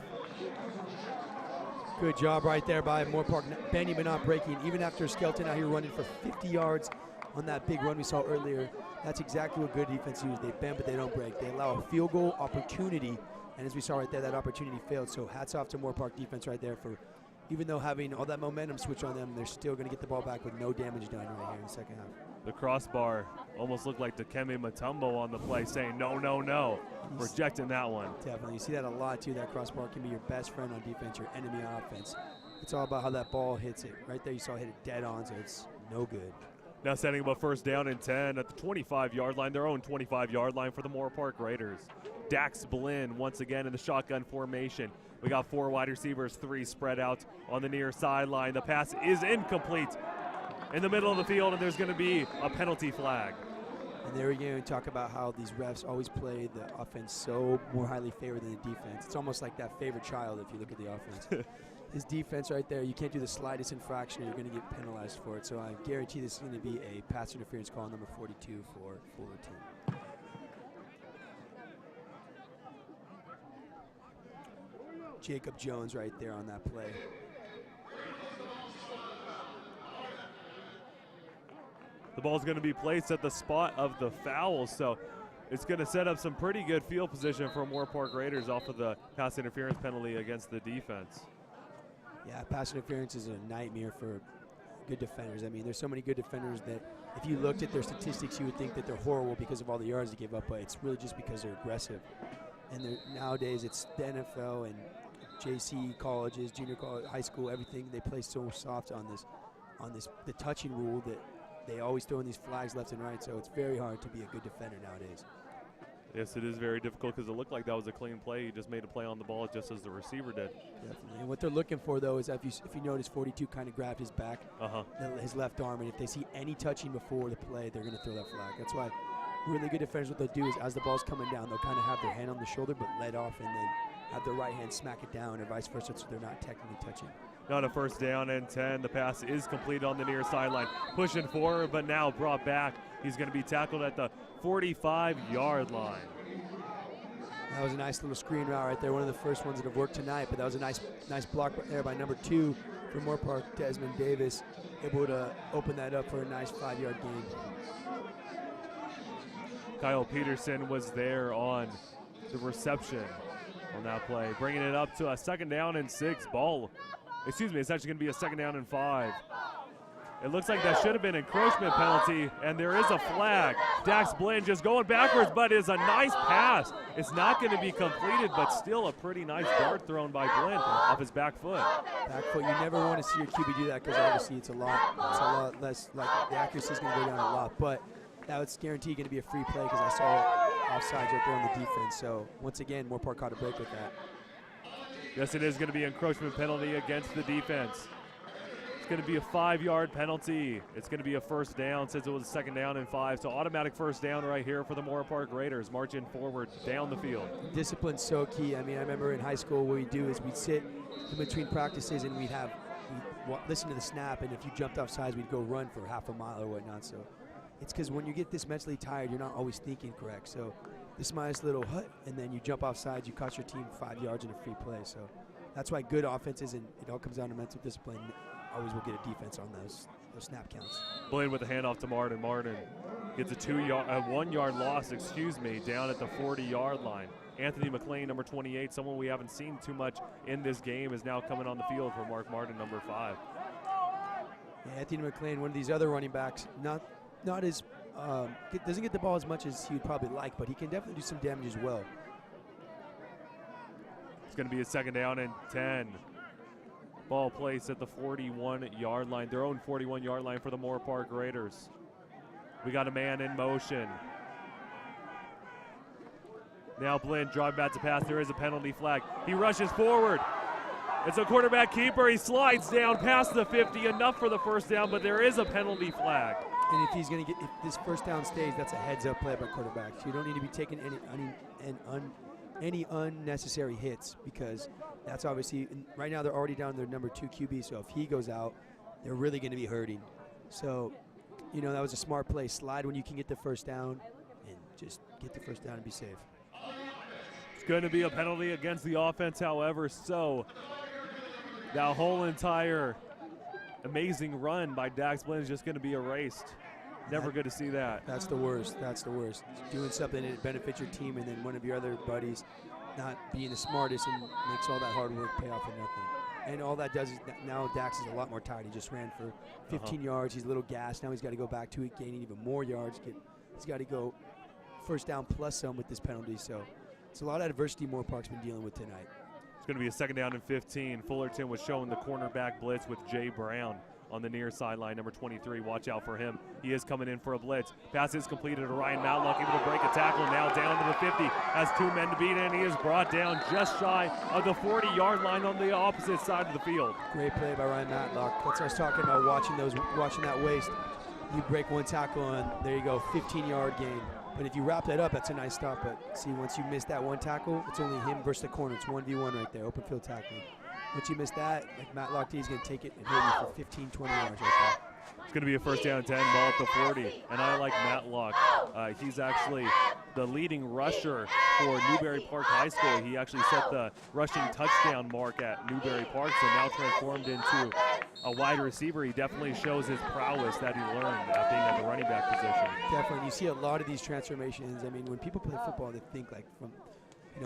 Good job right there by Moorpark, bending but not breaking. Even after Skelton out here running for 50 yards on that big run we saw earlier, that's exactly what good defense do. They bend but they don't break. They allow a field goal opportunity, and as we saw right there, that opportunity failed. So hats off to Moorpark defense right there for, even though having all that momentum switch on them, they're still going to get the ball back with no damage done right here in the second half. The crossbar almost looked like Dikembe Mutombo on the play saying, no, no, no, rejecting that one. Definitely. You see that a lot, too. That crossbar can be your best friend on defense, your enemy on offense. It's all about how that ball hits it. Right there, you saw it hit it dead on, so it's no good. Now setting up a 1st down and 10 at the 25-yard line, their own 25-yard line for the Moorpark Raiders. Dax Blinn once again in the shotgun formation. We got 4 wide receivers, 3 spread out on the near sideline. The pass is incomplete in the middle of the field, and there's going to be a penalty flag. And there we go, and talk about how these refs always play the offense so more highly favored than the defense. It's almost like that favorite child if you look at the offense. His defense right there, you can't do the slightest infraction or you're going to get penalized for it. So I guarantee this is going to be a pass interference call, number 42 for Fullerton. Jacob Jones right there on that play. The ball's going to be placed at the spot of the foul, so It's going to set up some pretty good field position for Moorpark Raiders off of the pass interference penalty against the defense. Yeah, pass interference is a nightmare for good defenders. I mean, there's so many good defenders that if you looked at their statistics, you would think that they're horrible because of all the yards they give up, but it's really just because they're aggressive. And nowadays, it's the NFL and JC colleges, junior college, high school, everything. They play so soft on the touching rule that they always throw in these flags left and right. So it's very hard to be a good defender nowadays. Yes, it is very difficult because it looked like that was a clean play. He just made a play on the ball just as the receiver did. Definitely. And what they're looking for, though, is if you notice 42 kind of grabbed his back, his left arm, and if they see any touching before the play, they're going to throw that flag. That's why really good defenders, what they'll do is as the ball's coming down, they'll kind of have their hand on the shoulder but let off and then have their right hand smack it down or vice versa so they're not technically touching. Not a first down and 10. The pass is completed on the near sideline. Pushing forward, but now brought back. He's going to be tackled at the 45-yard line. That was a nice little screen route right there. One of the first ones that have worked tonight, but that was a nice block there by number 2 for Moorpark, Desmond Davis, able to open that up for a nice 5-yard gain. Kyle Peterson was there on the reception on that play, bringing it up to a 2nd down and 6 ball. Excuse me, it's actually going to be a 2nd down and 5. It looks like that should have been an encroachment penalty, and there is a flag. Dax Blinn just going backwards, but it's a nice pass. It's not going to be completed, but still a pretty nice dart thrown by Blinn off his back foot. Back foot, you never want to see your QB do that because obviously it's a lot less, like the accuracy is going to go down a lot, but that was guaranteed going to be a free play because I saw offsides right there on the defense. So once again, Moorpark caught a break with that. Yes, it is going to be an encroachment penalty against the defense. It's going to be a 5-yard penalty. It's going to be a first down since it was a 2nd down and 5. So automatic first down right here for the Moorpark Raiders, marching forward down the field. Discipline's so key. I mean, I remember in high school what we'd do is we'd sit in between practices and we'd listen to the snap, and if you jumped off sides, we'd go run for half a mile or whatnot. So it's because when you get this mentally tired, you're not always thinking correct. So this nice little hut, and then you jump off sides, you cost your team 5 yards in a free play. So that's why good offenses, and it all comes down to mental discipline, always will get a defense on those snap counts. Blinn with the handoff to Martin. Martin gets a 1-yard loss, down at the 40-yard line. Anthony McLean, number 28, someone we haven't seen too much in this game, is now coming on the field for Mark Martin, number 5. Yeah, Anthony McLean, one of these other running backs, not as doesn't get the ball as much as he would probably like, but he can definitely do some damage as well. It's going to be a 2nd down and 10. Ball placed at the 41-yard line, their own 41-yard line for the Moorpark Raiders. We got a man in motion. Now Blinn driving back to pass. There is a penalty flag. He rushes forward. It's a quarterback keeper. He slides down past the 50, enough for the first down, but there is a penalty flag. And if this first down stays, that's a heads-up play by quarterbacks. You don't need to be taking any unnecessary hits because that's obviously, right now they're already down their number 2 QB, so if he goes out, they're really going to be hurting. So, that was a smart play. Slide when you can get the first down and just get the first down and be safe. It's going to be a penalty against the offense, however, so that whole entire amazing run by Dax Blinn is just going to be erased. Never good to see that. That's the worst. That's the worst. Doing something that benefits your team and then one of your other buddies not being the smartest and makes all that hard work pay off for nothing. And all that does is now Dax is a lot more tired. He just ran for 15 yards. He's a little gassed. Now he's got to go back to it, gaining even more yards. He's got to go first down plus some with this penalty. So it's a lot of adversity Moorpark's been dealing with tonight. It's going to be a 2nd down and 15. Fullerton was showing the cornerback blitz with Jay Brown on the near sideline, number 23. Watch out for him. He is coming in for a blitz. Pass is completed to Ryan Matlock, able to break a tackle. Now down to the 50. Has 2 men to beat, and he is brought down just shy of the 40-yard line on the opposite side of the field. Great play by Ryan Matlock. That's what I was talking about, watching that waist. You break one tackle, and there you go, 15-yard gain. But if you wrap that up, that's a nice stop. But see, once you miss that one tackle, it's only him versus the corner. It's 1v1 right there, open field tackling. Once you miss that, like Matlock D is going to take it and hit you for 15, 20 yards right there. It's going to be a first down and 10, ball at the 40. And I like Matlock. He's actually the leading rusher for Newberry Park High School. He actually set the rushing touchdown mark at Newberry Park, so now transformed into a wide receiver, he definitely shows his prowess that he learned at being at the running back position. Definitely. You see a lot of these transformations. I mean, when people play football, they think like from,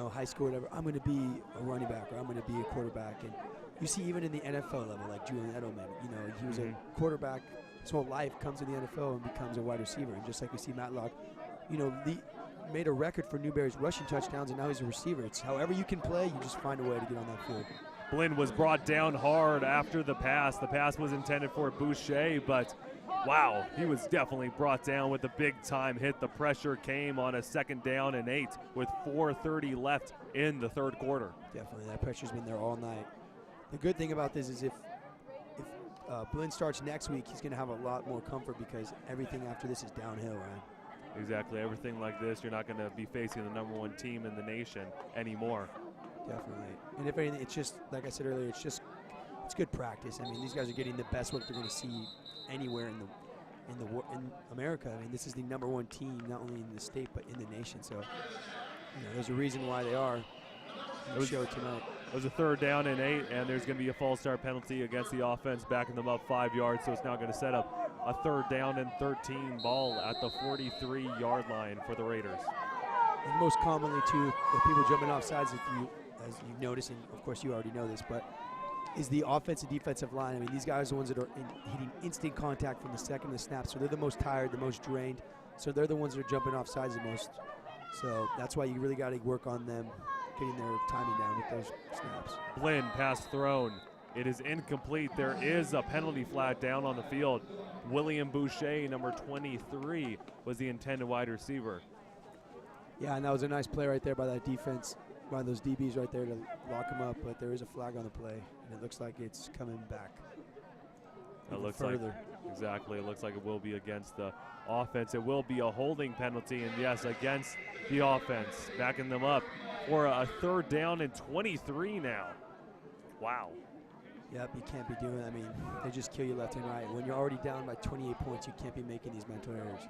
high school or whatever, I'm going to be a running back or I'm going to be a quarterback. And you see even in the NFL level, like Julian Edelman, he was a quarterback his whole life, comes to the NFL and becomes a wide receiver. And just like we see Matlock, made a record for Newberry's rushing touchdowns, and now he's a receiver. It's however you can play, you just find a way to get on that field. Blinn was brought down hard after the pass. The pass was intended for Boucher, but wow, he was definitely brought down with a big time hit. The pressure came on a 2nd down and 8 with 4:30 left in the 3rd quarter. Definitely, that pressure's been there all night. The good thing about this is if Blinn starts next week, he's going to have a lot more comfort because everything after this is downhill, right? Exactly. Everything like this, you're not going to be facing the #1 team in the nation anymore. Definitely. And if anything, it's just, like I said earlier, it's good practice. I mean, these guys are getting the best work they're going to see anywhere in America. I mean, this is the #1 team, not only in the state, but in the nation. So, there's a reason why they are. It show tonight. It was a 3rd down and 8, and there's going to be a false start penalty against the offense, backing them up 5 yards. So it's now going to set up a 3rd down and 13 ball at the 43-yard line for the Raiders. And most commonly, too, the people jumping off sides, as you've noticed, and of course you already know this, but is the offensive defensive line. I mean, these guys are the ones that are hitting instant contact from the second of the snap, so they're the most tired, the most drained, so they're the ones that are jumping off sides the most. So that's why you really got to work on them getting their timing down with those snaps. Blinn, pass thrown. It is incomplete. There is a penalty flag down on the field. William Boucher, number 23, was the intended wide receiver. Yeah, and that was a nice play right there by that defense, by those DBs right there to lock him up, but there is a flag on the play, and it looks like it's coming back. It looks further. Exactly. It looks like it will be against the offense. It will be a holding penalty, and yes, against the offense, backing them up for a 3rd down and 23 now. Wow. Yep, you can't be doing that. I mean, they just kill you left and right. When you're already down by 28 points, you can't be making these mental errors.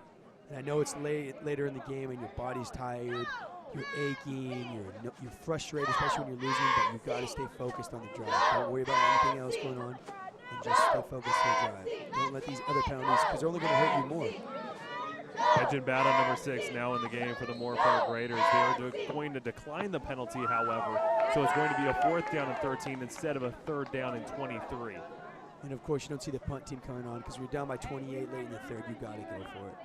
And I know it's later in the game and your body's tired, you're aching, you're frustrated, especially when you're losing, but you've got to stay focused on the drive. Don't worry about anything else going on, and just stay focused on the drive. Don't let these other penalties, because they're only going to hurt you more. Edgin Battle, number 6, now in the game for the Moorpark Raiders. They are going to decline the penalty, however, so it's going to be a 4th down and 13 instead of a 3rd down and 23. And of course, you don't see the punt team coming on because you're down by 28 late in the 3rd. You got to go for it.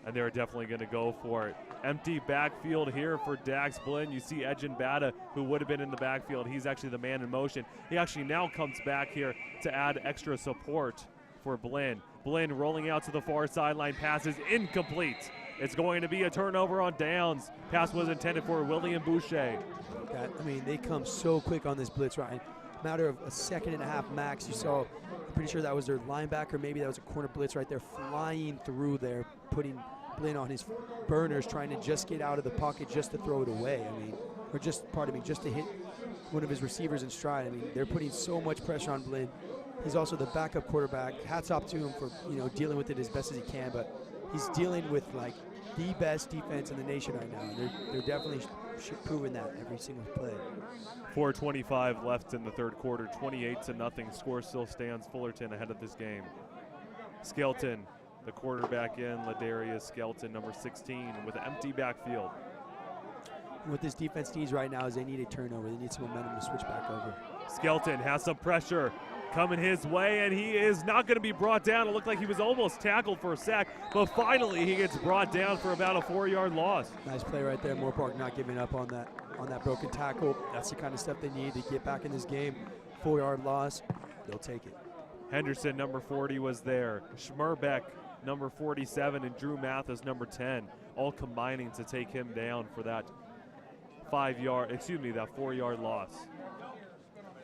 And they're definitely going to go for it. Empty backfield here for Dax Blinn. You see Edgin Bata, who would have been in the backfield. He's actually the man in motion. He actually now comes back here to add extra support for Blinn. Blinn rolling out to the far sideline. Pass is incomplete. It's going to be a turnover on downs. Pass was intended for William Boucher. They come so quick on this blitz, Ryan. Matter of a 1.5 seconds max. You saw, I'm pretty sure that was their linebacker. Maybe that was a corner blitz right there, flying through there, putting Blinn on his burners, trying to just get out of the pocket just to throw it away. Just to hit one of his receivers in stride. They're putting so much pressure on Blinn. He's also the backup quarterback. Hats off to him for dealing with it as best as he can, but he's dealing with like the best defense in the nation right now. They're definitely proving that every single play. 4:25 left in the 3rd quarter. 28-0. Score still stands. Fullerton ahead of this game. Skelton, the quarterback in. Ladarius Skelton, number 16, with an empty backfield. And what this defense needs right now is they need a turnover. They need some momentum to switch back over. Skelton has some pressure coming his way, and he is not going to be brought down. It looked like he was almost tackled for a sack, but finally he gets brought down for about a 4-yard loss. Nice play right there. Moorpark not giving up on that broken tackle. That's the kind of stuff they need to get back in this game. 4-yard loss, they'll take it. Henderson, number 40, was there. Schmerbeck, number 47, and Drew Mathis, number 10, all combining to take him down for that 4-yard loss.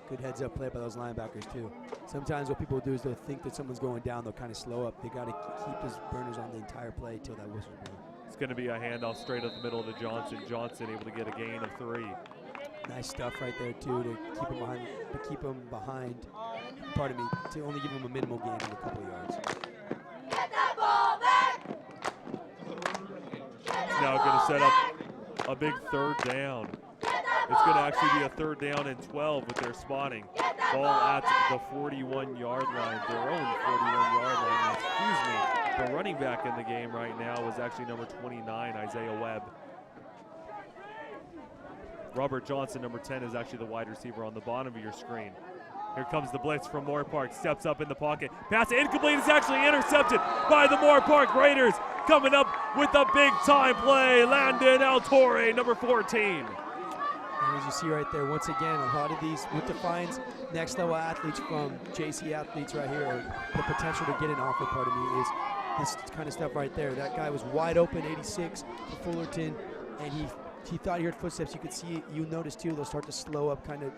Good heads-up play by those linebackers, too. Sometimes what people do is they'll think that someone's going down. They'll kind of slow up. They got to keep his burners on the entire play till that whistle's blown. It's going to be a handoff straight up the middle to Johnson. Johnson able to get a gain of 3. Nice stuff right there, too, to keep him behind. To only give him a minimal gain of a couple of yards. Get that ball back! It's now going to set up a big 3rd down. It's going to actually be a 3rd down and 12 with their spotting. Get that Ball at the 41-yard line, their own 41-yard line. Excuse me. The running back in the game right now was actually number 29, Isaiah Webb. Robert Johnson, number 10, is actually the wide receiver on the bottom of your screen. Here comes the blitz from Moorpark, steps up in the pocket. Pass incomplete, is actually intercepted by the Moorpark Raiders. Coming up with a big-time play, Landon Altorre, number 14. And as you see right there, once again, a lot of these, what defines next-level athletes from JC athletes right here, or the potential to get an offer, pardon me, is this kind of stuff right there. That guy was wide open, 86 for Fullerton, and he thought he heard footsteps. You could see, you notice too, they'll start to slow up, kind of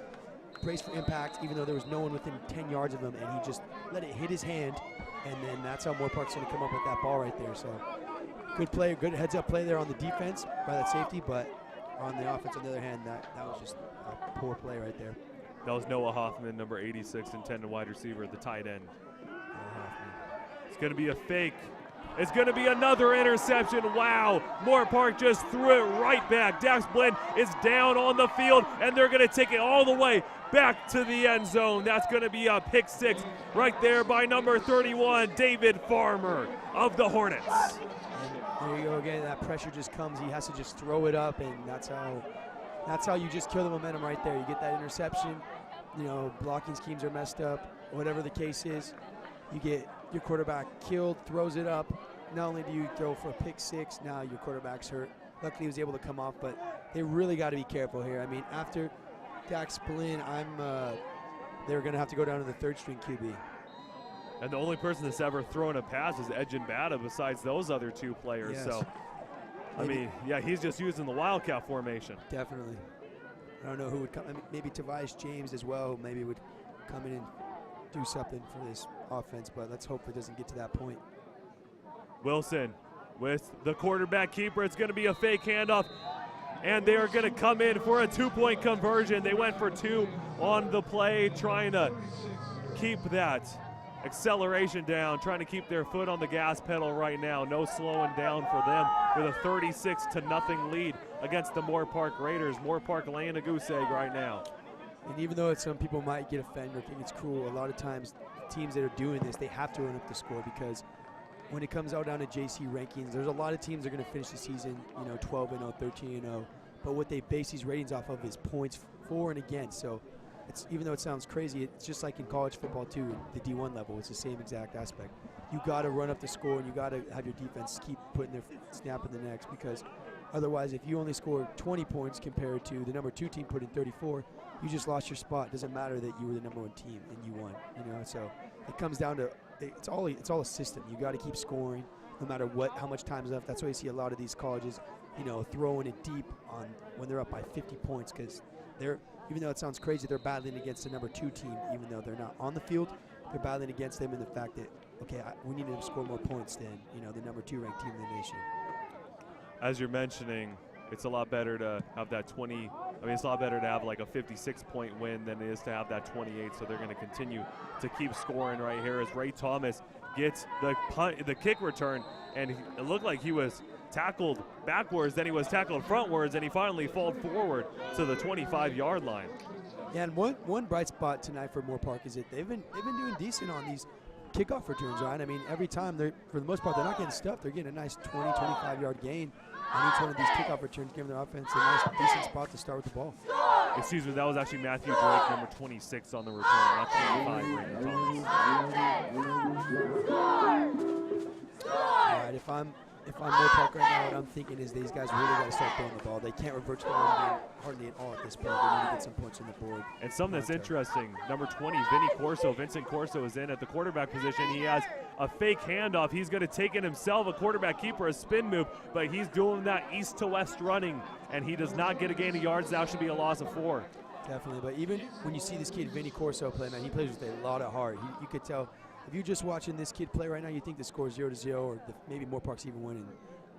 brace for impact, even though there was no one within 10 yards of him, and he just let it hit his hand, and then that's how Moorpark's going to come up with that ball right there. So good play, good heads-up play there on the defense by that safety, but on the offense, on the other hand, that was just a poor play right there. That was Noah Hoffman, number 86, intended wide receiver at the tight end. It's going to be a fake. It's going to be another interception. Wow. Moorpark just threw it right back. Dax Blinn is down on the field, and they're going to take it all the way back to the end zone. That's going to be a pick six right there by number 31, David Farmer of the Hornets. And there you go again. That pressure just comes. He has to just throw it up, and that's how you just kill the momentum right there. You get that interception. You know, blocking schemes are messed up. Whatever the case is, you get your quarterback killed, throws it up. Not only do you throw for a pick six, now your quarterback's hurt. Luckily, he was able to come off, but they really got to be careful here. I mean, after Dax Blinn, they're going to have to go down to the third-string QB. And the only person that's ever thrown a pass is Edgin Bata besides those other two players. Yes. So, I mean, yeah, he's just using the Wildcat formation. Definitely. I don't know who would come. I mean, maybe Tobias James as well, who maybe would come in and do something for this offense, but let's hope it doesn't get to that point. Wilson with the quarterback keeper. It's going to be a fake handoff, and they are going to come in for a two-point conversion. They went for two on the play, trying to keep that acceleration down, trying to keep their foot on the gas pedal right now. No slowing down for them with a 36-0 lead against the Moorpark Raiders. Moorpark laying a goose egg right now. And even though some people might get offended or think it's cruel, a lot of times teams that are doing this, they have to run up the score, because when it comes out down to JC rankings, there's a lot of teams that are going to finish the season, 12-0, 13-0. But what they base these ratings off of is points for and against. So it's, even though it sounds crazy, it's just like in college football too, the D1 level. It's the same exact aspect. You got to run up the score, and you got to have your defense keep putting their snap in the necks, because otherwise, if you only score 20 points compared to the number 2 team put in 34, you just lost your spot. It doesn't matter that you were the number 1 team and you won. So it comes down to it's all a system. You got to keep scoring no matter how much time is left. That's why you see a lot of these colleges, throwing it deep on when they're up by 50 points, because even though it sounds crazy, they're battling against the number 2 team, even though they're not on the field. They're battling against them in the fact that we need them to score more points than the number 2 ranked team in the nation. As you're mentioning, it's a lot better to have that 20. I mean, it's a lot better to have like a 56-point win than it is to have that 28. So they're going to continue to keep scoring right here as Ray Thomas gets the kick return, and it looked like he was tackled backwards, then he was tackled frontwards, and he finally fell forward to the 25-yard line. Yeah, and one bright spot tonight for Moorpark is that they've been doing decent on these kickoff returns, right? I mean, every time for the most part, they're not getting stuffed. They're getting a nice 20, 25-yard gain on each one of these kickoff returns, giving their offense a nice, decent spot to start with the ball. Excuse me, that was actually Matthew Drake, number 26 on the return, not 25, Brandon Thomas. All right, if I'm Moorpark right now, what I'm thinking is these guys really got to start throwing the ball. They can't revert to the run game hardly at all at this point. They need to get some points on the board. And something that's interesting, number 20, Vincent Corso is in at the quarterback position. He has a fake handoff. He's going to take it himself, a quarterback keeper, a spin move, but he's doing that east to west running, and he does not get a gain of yards. That should be a loss of 4. Definitely, but even when you see this kid, Vinny Corso, play, man, he plays with a lot of heart. You could tell, if you're just watching this kid play right now, you think the score is 0-0, or maybe Moorpark's even winning.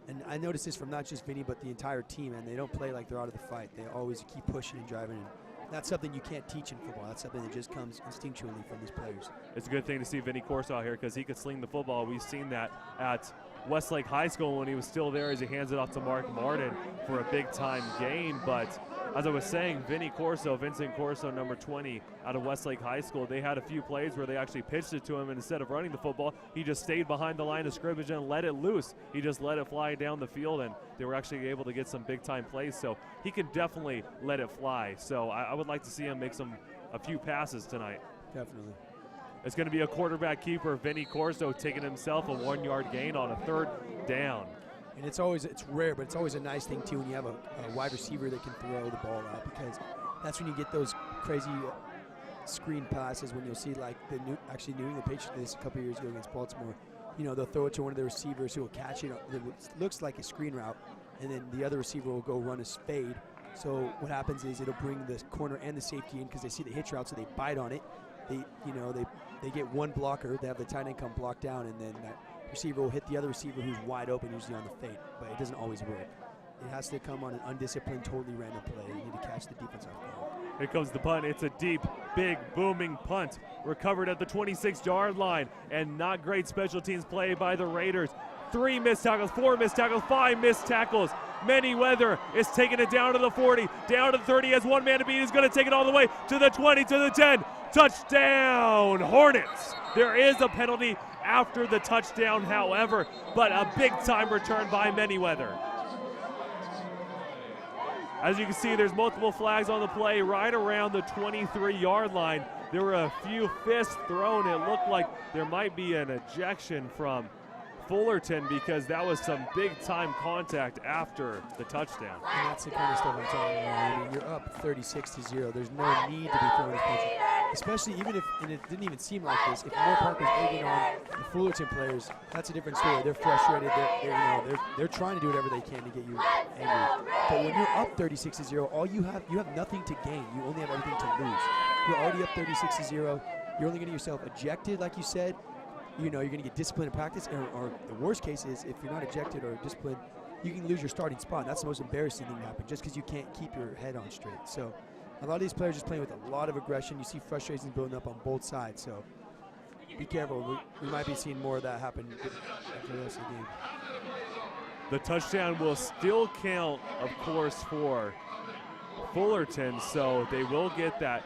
And I noticed this from not just Vinny, but the entire team, and they don't play like they're out of the fight. They always keep pushing and driving. And that's something you can't teach in football. That's something that just comes instinctually from these players. It's a good thing to see Vinny Corso out here, because he could sling the football. We've seen that at Westlake High School when he was still there, as he hands it off to Mark Martin for a big-time gain. But as I was saying, Vincent Corso, number 20 out of Westlake High School, they had a few plays where they actually pitched it to him, and instead of running the football, he just stayed behind the line of scrimmage and let it loose. He just let it fly down the field, and they were actually able to get some big-time plays, so he can definitely let it fly. So I would like to see him make a few passes tonight. Definitely. It's going to be a quarterback keeper, Vinny Corso, taking himself a 1-yard gain on a 3rd down. And it's rare, but it's always a nice thing too when you have a wide receiver that can throw the ball out, because that's when you get those crazy screen passes when you'll see like New England Patriots did this a couple years ago against Baltimore. You know, they'll throw it to one of the receivers who will catch it. It looks like a screen route, and then the other receiver will go run a fade. So what happens is it'll bring the corner and the safety in because they see the hitch route, so they bite on it. They get one blocker. They have the tight end come block down, and then that receiver will hit the other receiver who's wide open, usually on the fade. But it doesn't always work. It has to come on an undisciplined, totally random play. You need to catch the defense off guard. Here comes the punt. It's a deep, big, booming punt. Recovered at the 26-yard line, and not great special teams play by the Raiders. 3 missed tackles, 4 missed tackles, 5 missed tackles. Weather is taking it down to the 40, down to the 30, has one man to beat. He's going to take it all the way to the 20, to the 10. Touchdown, Hornets. There is a penalty after the touchdown, however, but a big-time return by Weather. As you can see, there's multiple flags on the play right around the 23-yard line. There were a few fists thrown. It looked like there might be an ejection from Fullerton because that was some big-time contact after the touchdown. And that's the kind of stuff I'm talking about. I mean, you're up 36-0. There's no need to be throwing these punches, especially even if, and it didn't even seem like this, if Moorpark was egging on the Fullerton players, that's a different story. They're frustrated. They're trying to do whatever they can to get you angry. But when you're up 36-0, you have nothing to gain. You only have everything to lose. You're already up 36-0. You're only getting yourself ejected, like you said. You know, you're going to get disciplined in practice, or the worst case is if you're not ejected or disciplined, you can lose your starting spot. That's the most embarrassing thing to happen, just because you can't keep your head on straight. So a lot of these players just playing with a lot of aggression. You see frustrations building up on both sides. So be careful. We might be seeing more of that happen after the rest of the game. The touchdown will still count, of course, for Fullerton, so they will get that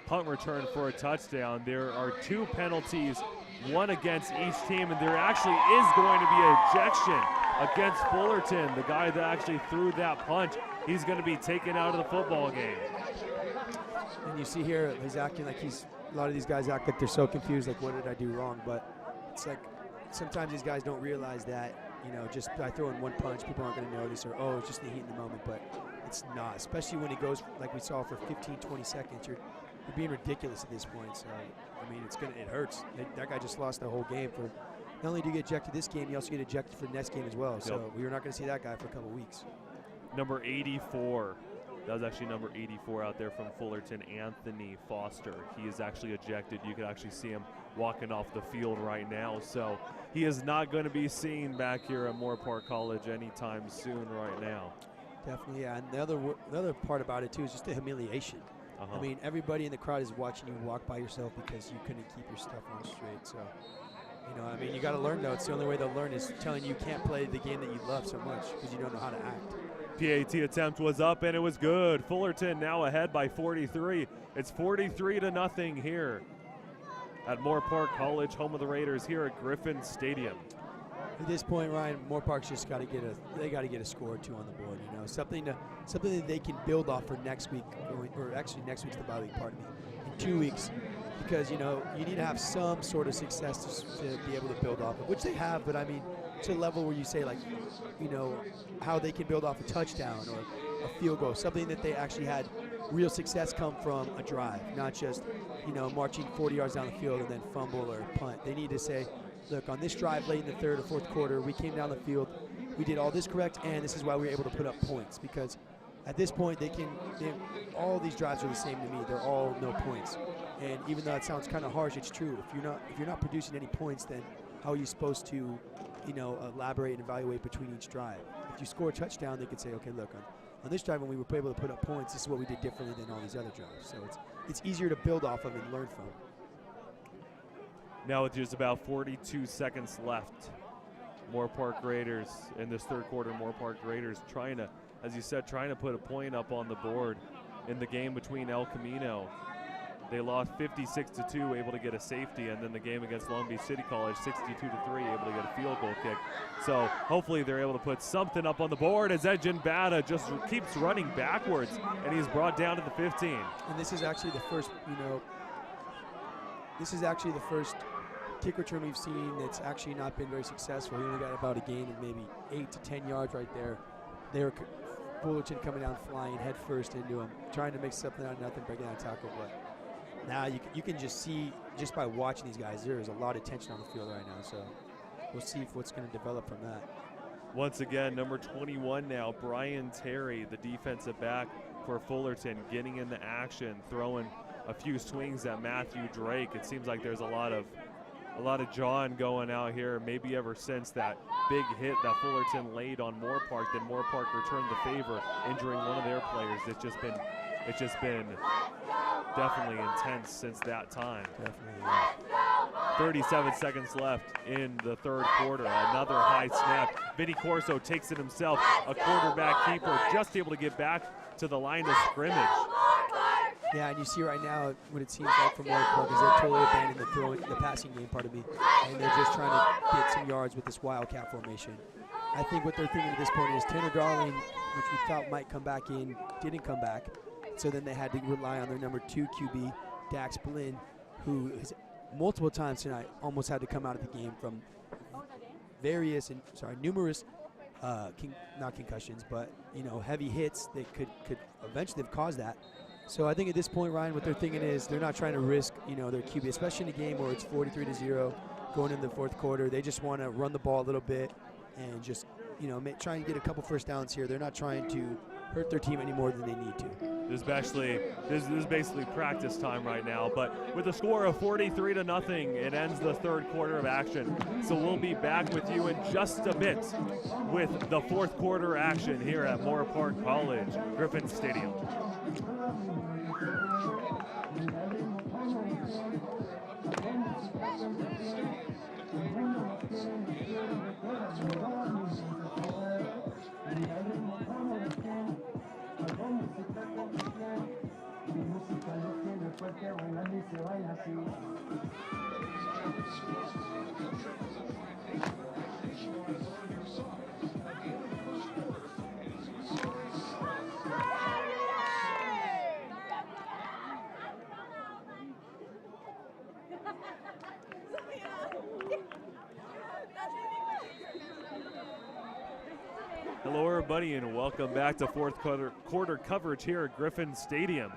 punt return for a touchdown. There are 2 penalties, one against each team, and there actually is going to be an ejection against Fullerton, the guy that actually threw that punch. He's going to be taken out of the football game. And you see here, he's acting like a lot of these guys act like they're so confused, like, what did I do wrong? But it's like sometimes these guys don't realize that, you know, just by throwing one punch, people aren't going to notice, or, oh, it's just the heat in the moment, but it's not, especially when it goes, like we saw, for 15, 20 seconds. You're being ridiculous at this point. So, I mean, it hurts. That guy just lost the whole game. For not only do you get ejected this game, you also get ejected for the next game as well. So we're not going to see that guy for a couple weeks. Number 84. That was actually number 84 out there from Fullerton, Anthony Foster. He is actually ejected. You can actually see him walking off the field right now. So he is not going to be seen back here at Moorpark College anytime soon right now. Definitely, yeah. And the other part about it, too, is just the humiliation. I mean, everybody in the crowd is watching you walk by yourself because you couldn't keep your stuff on straight. So, you know, I mean, you got to learn, though. It's the only way they'll learn is telling you can't play the game that you love so much because you don't know how to act. PAT attempt was up, and it was good. Fullerton now ahead by 43. It's 43-0 here at Moorpark College, home of the Raiders here at Griffin Stadium. At this point, Ryan, Moorpark's just got to get a score or 2 on the board. You know, something that they can build off for next week, or actually next week's the bye week, pardon me, in 2 weeks, because you know you need to have some sort of success to be able to build off of, which they have. But I mean, to a level where you say, like, you know, how they can build off a touchdown or a field goal, something that they actually had real success come from a drive, not just, you know, marching 40 yards down the field and then fumble or punt. They need to say, look, on this drive late in the 3rd or 4th quarter, we came down the field, we did all this correct, and this is why we were able to put up points. Because at this point, all these drives are the same to me. They're all no points. And even though it sounds kind of harsh, it's true. If you're not producing any points, then how are you supposed to, you know, elaborate and evaluate between each drive? If you score a touchdown, they could say, okay, look, on this drive when we were able to put up points, this is what we did differently than all these other drives. So it's easier to build off of and learn from. Now with just about 42 seconds left, Moorpark Raiders in this 3rd quarter, Moorpark Raiders trying to as you said, trying to put a point up on the board in the game between El Camino. They lost 56-2, able to get a safety, and then the game against Long Beach City College, 62-3, able to get a field goal kick. So hopefully they're able to put something up on the board as Edgin Bada just keeps running backwards, and he's brought down to the 15. And this is actually the first, kick return we've seen that's actually not been very successful. He only got about a gain of maybe 8 to 10 yards right there. Fullerton coming down flying head first into him, trying to make something out of nothing, breaking out a tackle. But now you can just see, just by watching these guys, there is a lot of tension on the field right now. So we'll see what's going to develop from that. Once again, number 21 now, Brian Terry, the defensive back for Fullerton, getting into action, throwing a few swings at Matthew Drake. It seems like there's a lot of jawing going out here, maybe ever since that big hit that Fullerton laid on Moorpark. Then Moorpark returned the favor, injuring one of their players. It's just been definitely intense since that time. Definitely, yeah. 37 seconds left in the third quarter. Another high snap. Vinny Corso takes it himself. A quarterback keeper just able to get back to the line of scrimmage. Yeah, and you see right now what it seems like from Moorpark is they're totally abandoning the passing game, part of me, and they're just trying to get some yards with this wildcat formation. I think what they're thinking at this point is Tanner Darling, which we thought might come back in, didn't come back, so then they had to rely on their number 2 QB, Dax Blinn, who has multiple times tonight almost had to come out of the game from numerous not concussions, but heavy hits that could eventually have caused that. So I think at this point, Ryan, what they're thinking is they're not trying to risk, their QB, especially in a game where it's 43-0 going into the fourth quarter. They just want to run the ball a little bit and just, try and get a couple first downs here. They're not trying to hurt their team any more than they need to. This is basically practice time right now, but with a score of 43-0, it ends the third quarter of action. So we'll be back with you in just a bit with the fourth quarter action here at Moorpark College, Griffin Stadium. Hello everybody and welcome back to fourth quarter coverage here at Griffin Stadium.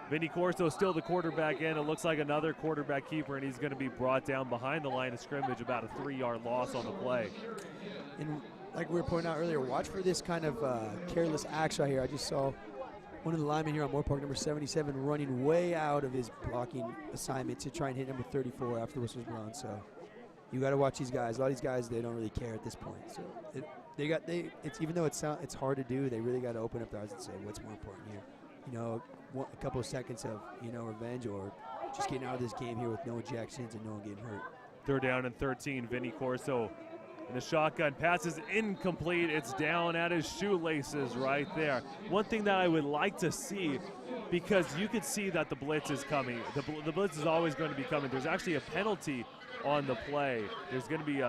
Vinny Corso still the quarterback in. It looks like another quarterback keeper, and he's going to be brought down behind the line of scrimmage, about a 3-yard loss on the play. And like we were pointing out earlier, watch for this kind of careless acts right here. I just saw one of the linemen here on Moorpark, number 77, running way out of his blocking assignment to try and hit number 34 after the whistle was blown. So you got to watch these guys. A lot of these guys, they don't really care at this point. So it's even though it's hard to do, they really got to open up their eyes and say what's more important here. A couple of seconds of revenge, or just getting out of this game here with no ejections and no one getting hurt. Third down and 13. Vinny Corso and the shotgun pass is incomplete. It's down at his shoelaces right there. One thing that I would like to see, because you could see that the blitz is coming. The blitz is always going to be coming. There's actually a penalty on the play. It's going to be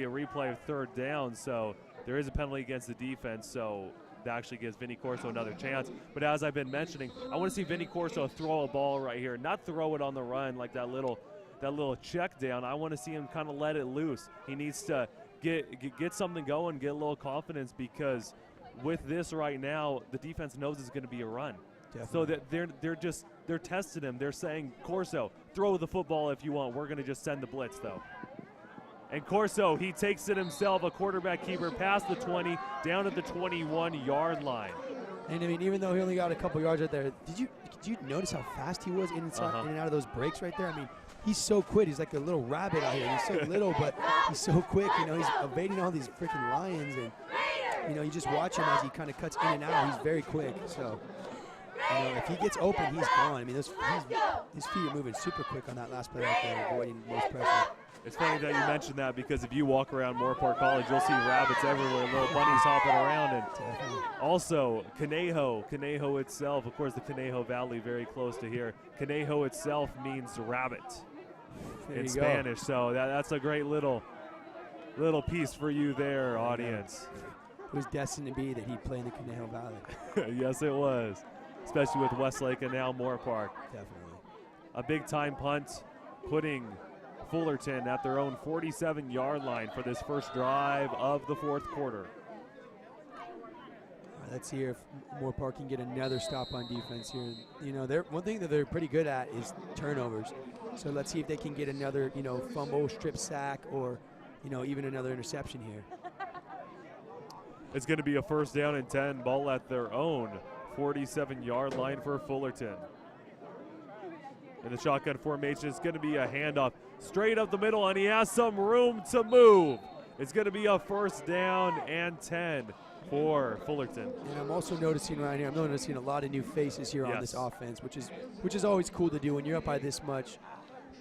a replay of third down, so there is a penalty against the defense, so that actually gives Vinny Corso another chance. But as I've been mentioning, I want to see Vinny Corso throw a ball right here, not throw it on the run like that little check down. I want to see him kind of let it loose. He needs to get something going, get a little confidence, because with this right now, the defense knows it's going to be a run. Definitely. So they're testing him. They're saying, Corso, throw the football if you want. We're going to just send the blitz though. And Corso, he takes it himself, a quarterback keeper, past the 20, down at the 21-yard line. And I mean, even though he only got a couple yards right there, did you notice how fast he was in and out of those breaks right there? I mean, he's so quick. He's like a little rabbit out here. He's so little, but he's so quick. He's evading all these freaking lions, and you just watch him as he kind of cuts in and out. He's very quick. So, if he gets open, he's gone. I mean, his feet are moving super quick on that last play right there, avoiding most pressure. It's funny that you mentioned that because if you walk around Moorpark College, you'll see rabbits everywhere, little bunnies hopping around. And also, Conejo itself, of course, the Conejo Valley, very close to here. Conejo itself means rabbit in Spanish. So that's a great little piece for you there, audience. It was destined to be that he'd play in the Conejo Valley. Yes, it was, especially with Westlake and now Moorpark. Definitely. A big-time punt, putting Fullerton at their own 47-yard line for this first drive of the fourth quarter. Let's see if Moorpark can get another stop on defense here. You know, one thing that they're pretty good at is turnovers. So let's see if they can get another, fumble, strip sack, or, even another interception here. It's going to be a first down and 10, ball at their own 47-yard line for Fullerton. And the shotgun formation is going to be a handoff straight up the middle, and he has some room to move. It's going to be a first down and 10 for Fullerton. And I'm also noticing right here, I'm noticing a lot of new faces here on this offense, which is always cool to do when you're up by this much.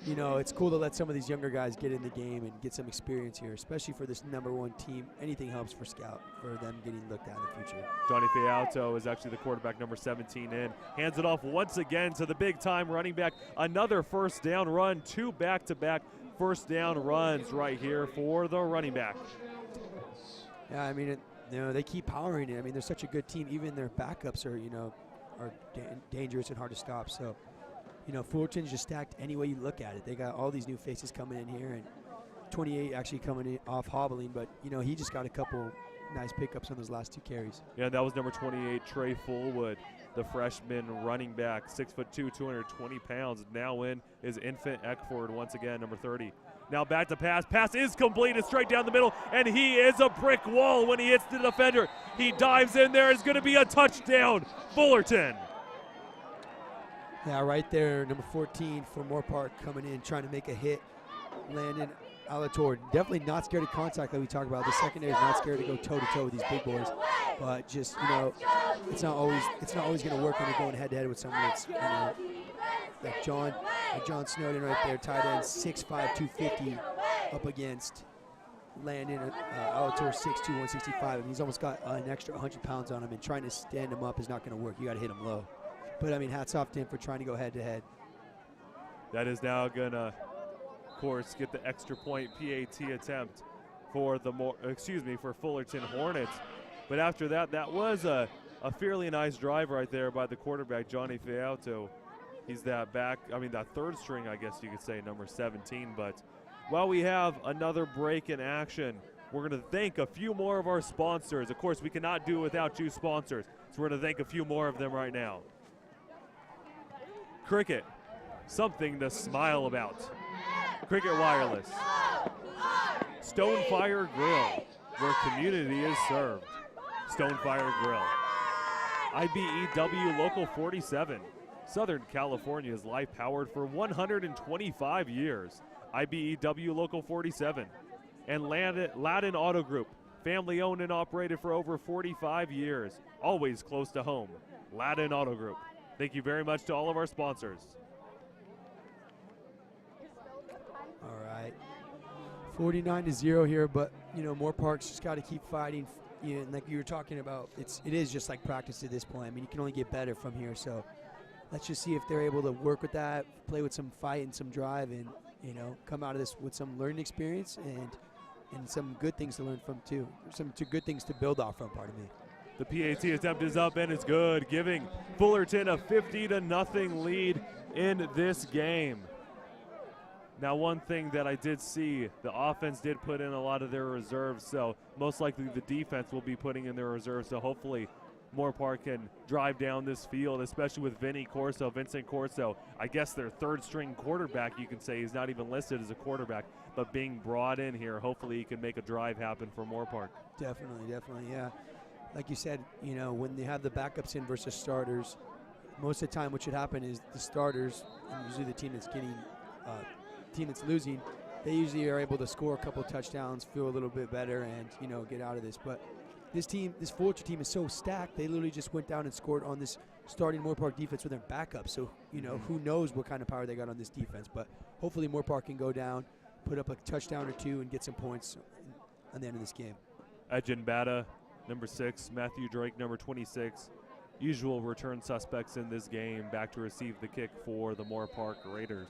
It's cool to let some of these younger guys get in the game and get some experience here, especially for this #1 team. Anything helps for Scout, for them getting looked at in the future. Johnny Fialto is actually the quarterback, number 17 in. Hands it off once again to the big-time running back. Another first down run, 2 back-to-back first down runs right here for the running back. Yeah, I mean, they keep powering it. I mean, they're such a good team. Even their backups are, are dangerous and hard to stop. So, Fullerton's just stacked any way you look at it. They got all these new faces coming in here, and 28 actually coming in off hobbling, but, he just got a couple nice pickups on those last 2 carries. Yeah, that was number 28, Trey Fullwood, the freshman running back, 6'2", 220 pounds. Now in is Infant Eckford once again, number 30. Now back to pass. Pass is complete. It's straight down the middle, and he is a brick wall when he hits the defender. He dives in there. It's going to be a touchdown, Fullerton. Yeah, right there, number 14 for Moorpark coming in, trying to make a hit. Landon Alator, definitely not scared of contact like we talked about. The secondary is not scared to go toe-to-toe with these big boys. But just, it's not always going to work when you're going head-to-head with someone that's, like John Snowden right there, tight end, 6'5", 250, up against Landon Alator, 6'2", 165. And he's almost got an extra 100 pounds on him, and trying to stand him up is not going to work. You got to hit him low. But, I mean, hats off to him for trying to go head-to-head. That is now going to, of course, get the extra point PAT attempt for for Fullerton Hornets. But after that, that was a fairly nice drive right there by the quarterback, Johnny Fialto. He's that third string, I guess you could say, number 17. But while we have another break in action, we're going to thank a few more of our sponsors. Of course, we cannot do it without you sponsors, so we're going to thank a few more of them right now. Cricket, something to smile about. Cricket Wireless. Stonefire Grill, where community is served. Stonefire Grill. IBEW Local 47. Southern California's life powered for 125 years. IBEW Local 47. And Ladin Auto Group, family owned and operated for over 45 years. Always close to home. Ladin Auto Group. Thank you very much to all of our sponsors. All right. 49-0 here, but, Moorpark's just got to keep fighting. And like you were talking about, it is just like practice at this point. I mean, you can only get better from here. So let's just see if they're able to work with that, play with some fight and some drive, and, come out of this with some learning experience and some good things to learn from, too. Some good things to build off from, pardon me. The PAT attempt is up and it's good, giving Fullerton a 50-0 lead in this game. Now, one thing that I did see, the offense did put in a lot of their reserves, so most likely the defense will be putting in their reserves, so hopefully Moorpark can drive down this field, especially with Vincent Corso. I guess their third-string quarterback, you can say. He's not even listed as a quarterback, but being brought in here, hopefully he can make a drive happen for Moorpark. Definitely, yeah. Like you said, when they have the backups in versus starters, most of the time what should happen is the starters, and usually the team that's losing, they usually are able to score a couple touchdowns, feel a little bit better, and, get out of this. But this Fullerton team is so stacked, they literally just went down and scored on this starting Moorpark defense with their backup. So, who knows what kind of power they got on this defense. But hopefully Moorpark can go down, put up a touchdown or two and get some points on the end of this game. Edgin Bata, number 6, Matthew Drake, number 26. Usual return suspects in this game back to receive the kick for the Moorpark Raiders.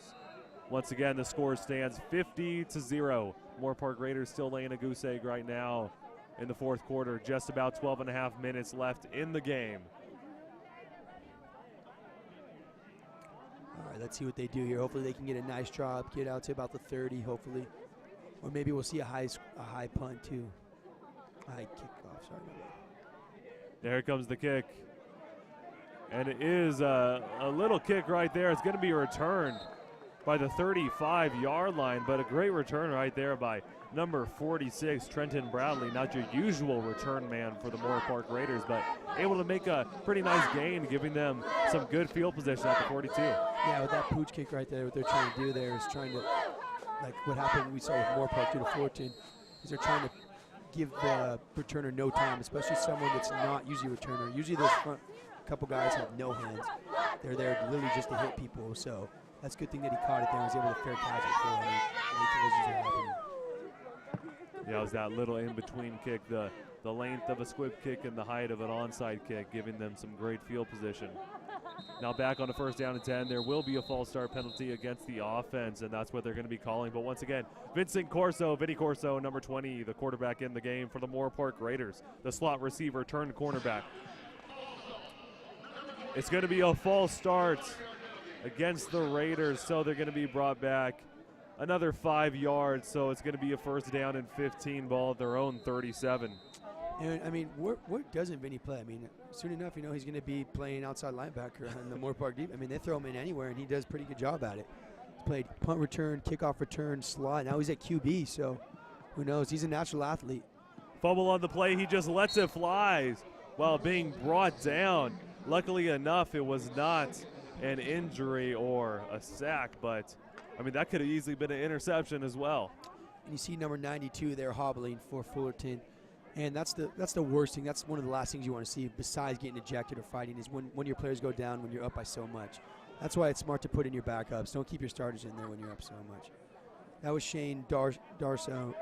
Once again, the score stands 50-0. Moorpark Raiders still laying a goose egg right now in the fourth quarter. Just about 12 and a half minutes left in the game. All right, let's see what they do here. Hopefully they can get a nice drop, get out to about the 30, hopefully. Or maybe we'll see a high punt too. A high kickoff, sorry about that. There comes the kick. And it is a little kick right there. It's going to be returned by the 35-yard line, but a great return right there by number 46, Trenton Bradley. Not your usual return man for the Moorpark Raiders, but able to make a pretty nice gain, giving them some good field position at the 42. Yeah, with that pooch kick right there, what they're trying to do there is trying to, like what happened we saw with Moorpark due to Fullerton, is they're trying to give the returner no time, especially someone that's not usually a returner. Usually those front couple guys have no hands. They're there literally just to hit people, so that's a good thing that he caught it there and was able to fair catch it for him. Yeah, it was that little in-between kick, the length of a squib kick and the height of an onside kick, giving them some great field position. Now back on a 1st down and 10. There will be a false start penalty against the offense, and that's what they're going to be calling. But once again, Vinny Corso, number 20, the quarterback in the game for the Moorpark Raiders, the slot receiver turned cornerback. It's going to be a false start against the Raiders, so they're going to be brought back another 5 yards, so it's going to be a 1st down and 15 ball at their own 37. And I mean, where doesn't Vinny play? I mean, soon enough, you know, he's going to be playing outside linebacker on the Moorpark deep. I mean, they throw him in anywhere, and he does a pretty good job at it. He's played punt return, kickoff return, slot. Now he's at QB, so who knows? He's a natural athlete. Fumble on the play. He just lets it fly while being brought down. Luckily enough, it was not an injury or a sack, but, I mean, that could have easily been an interception as well. And you see number 92 there hobbling for Fullerton. And that's the worst thing. That's one of the last things you want to see besides getting ejected or fighting is when your players go down when you're up by so much. That's why it's smart to put in your backups. Don't keep your starters in there when you're up so much. That was Shane Darso,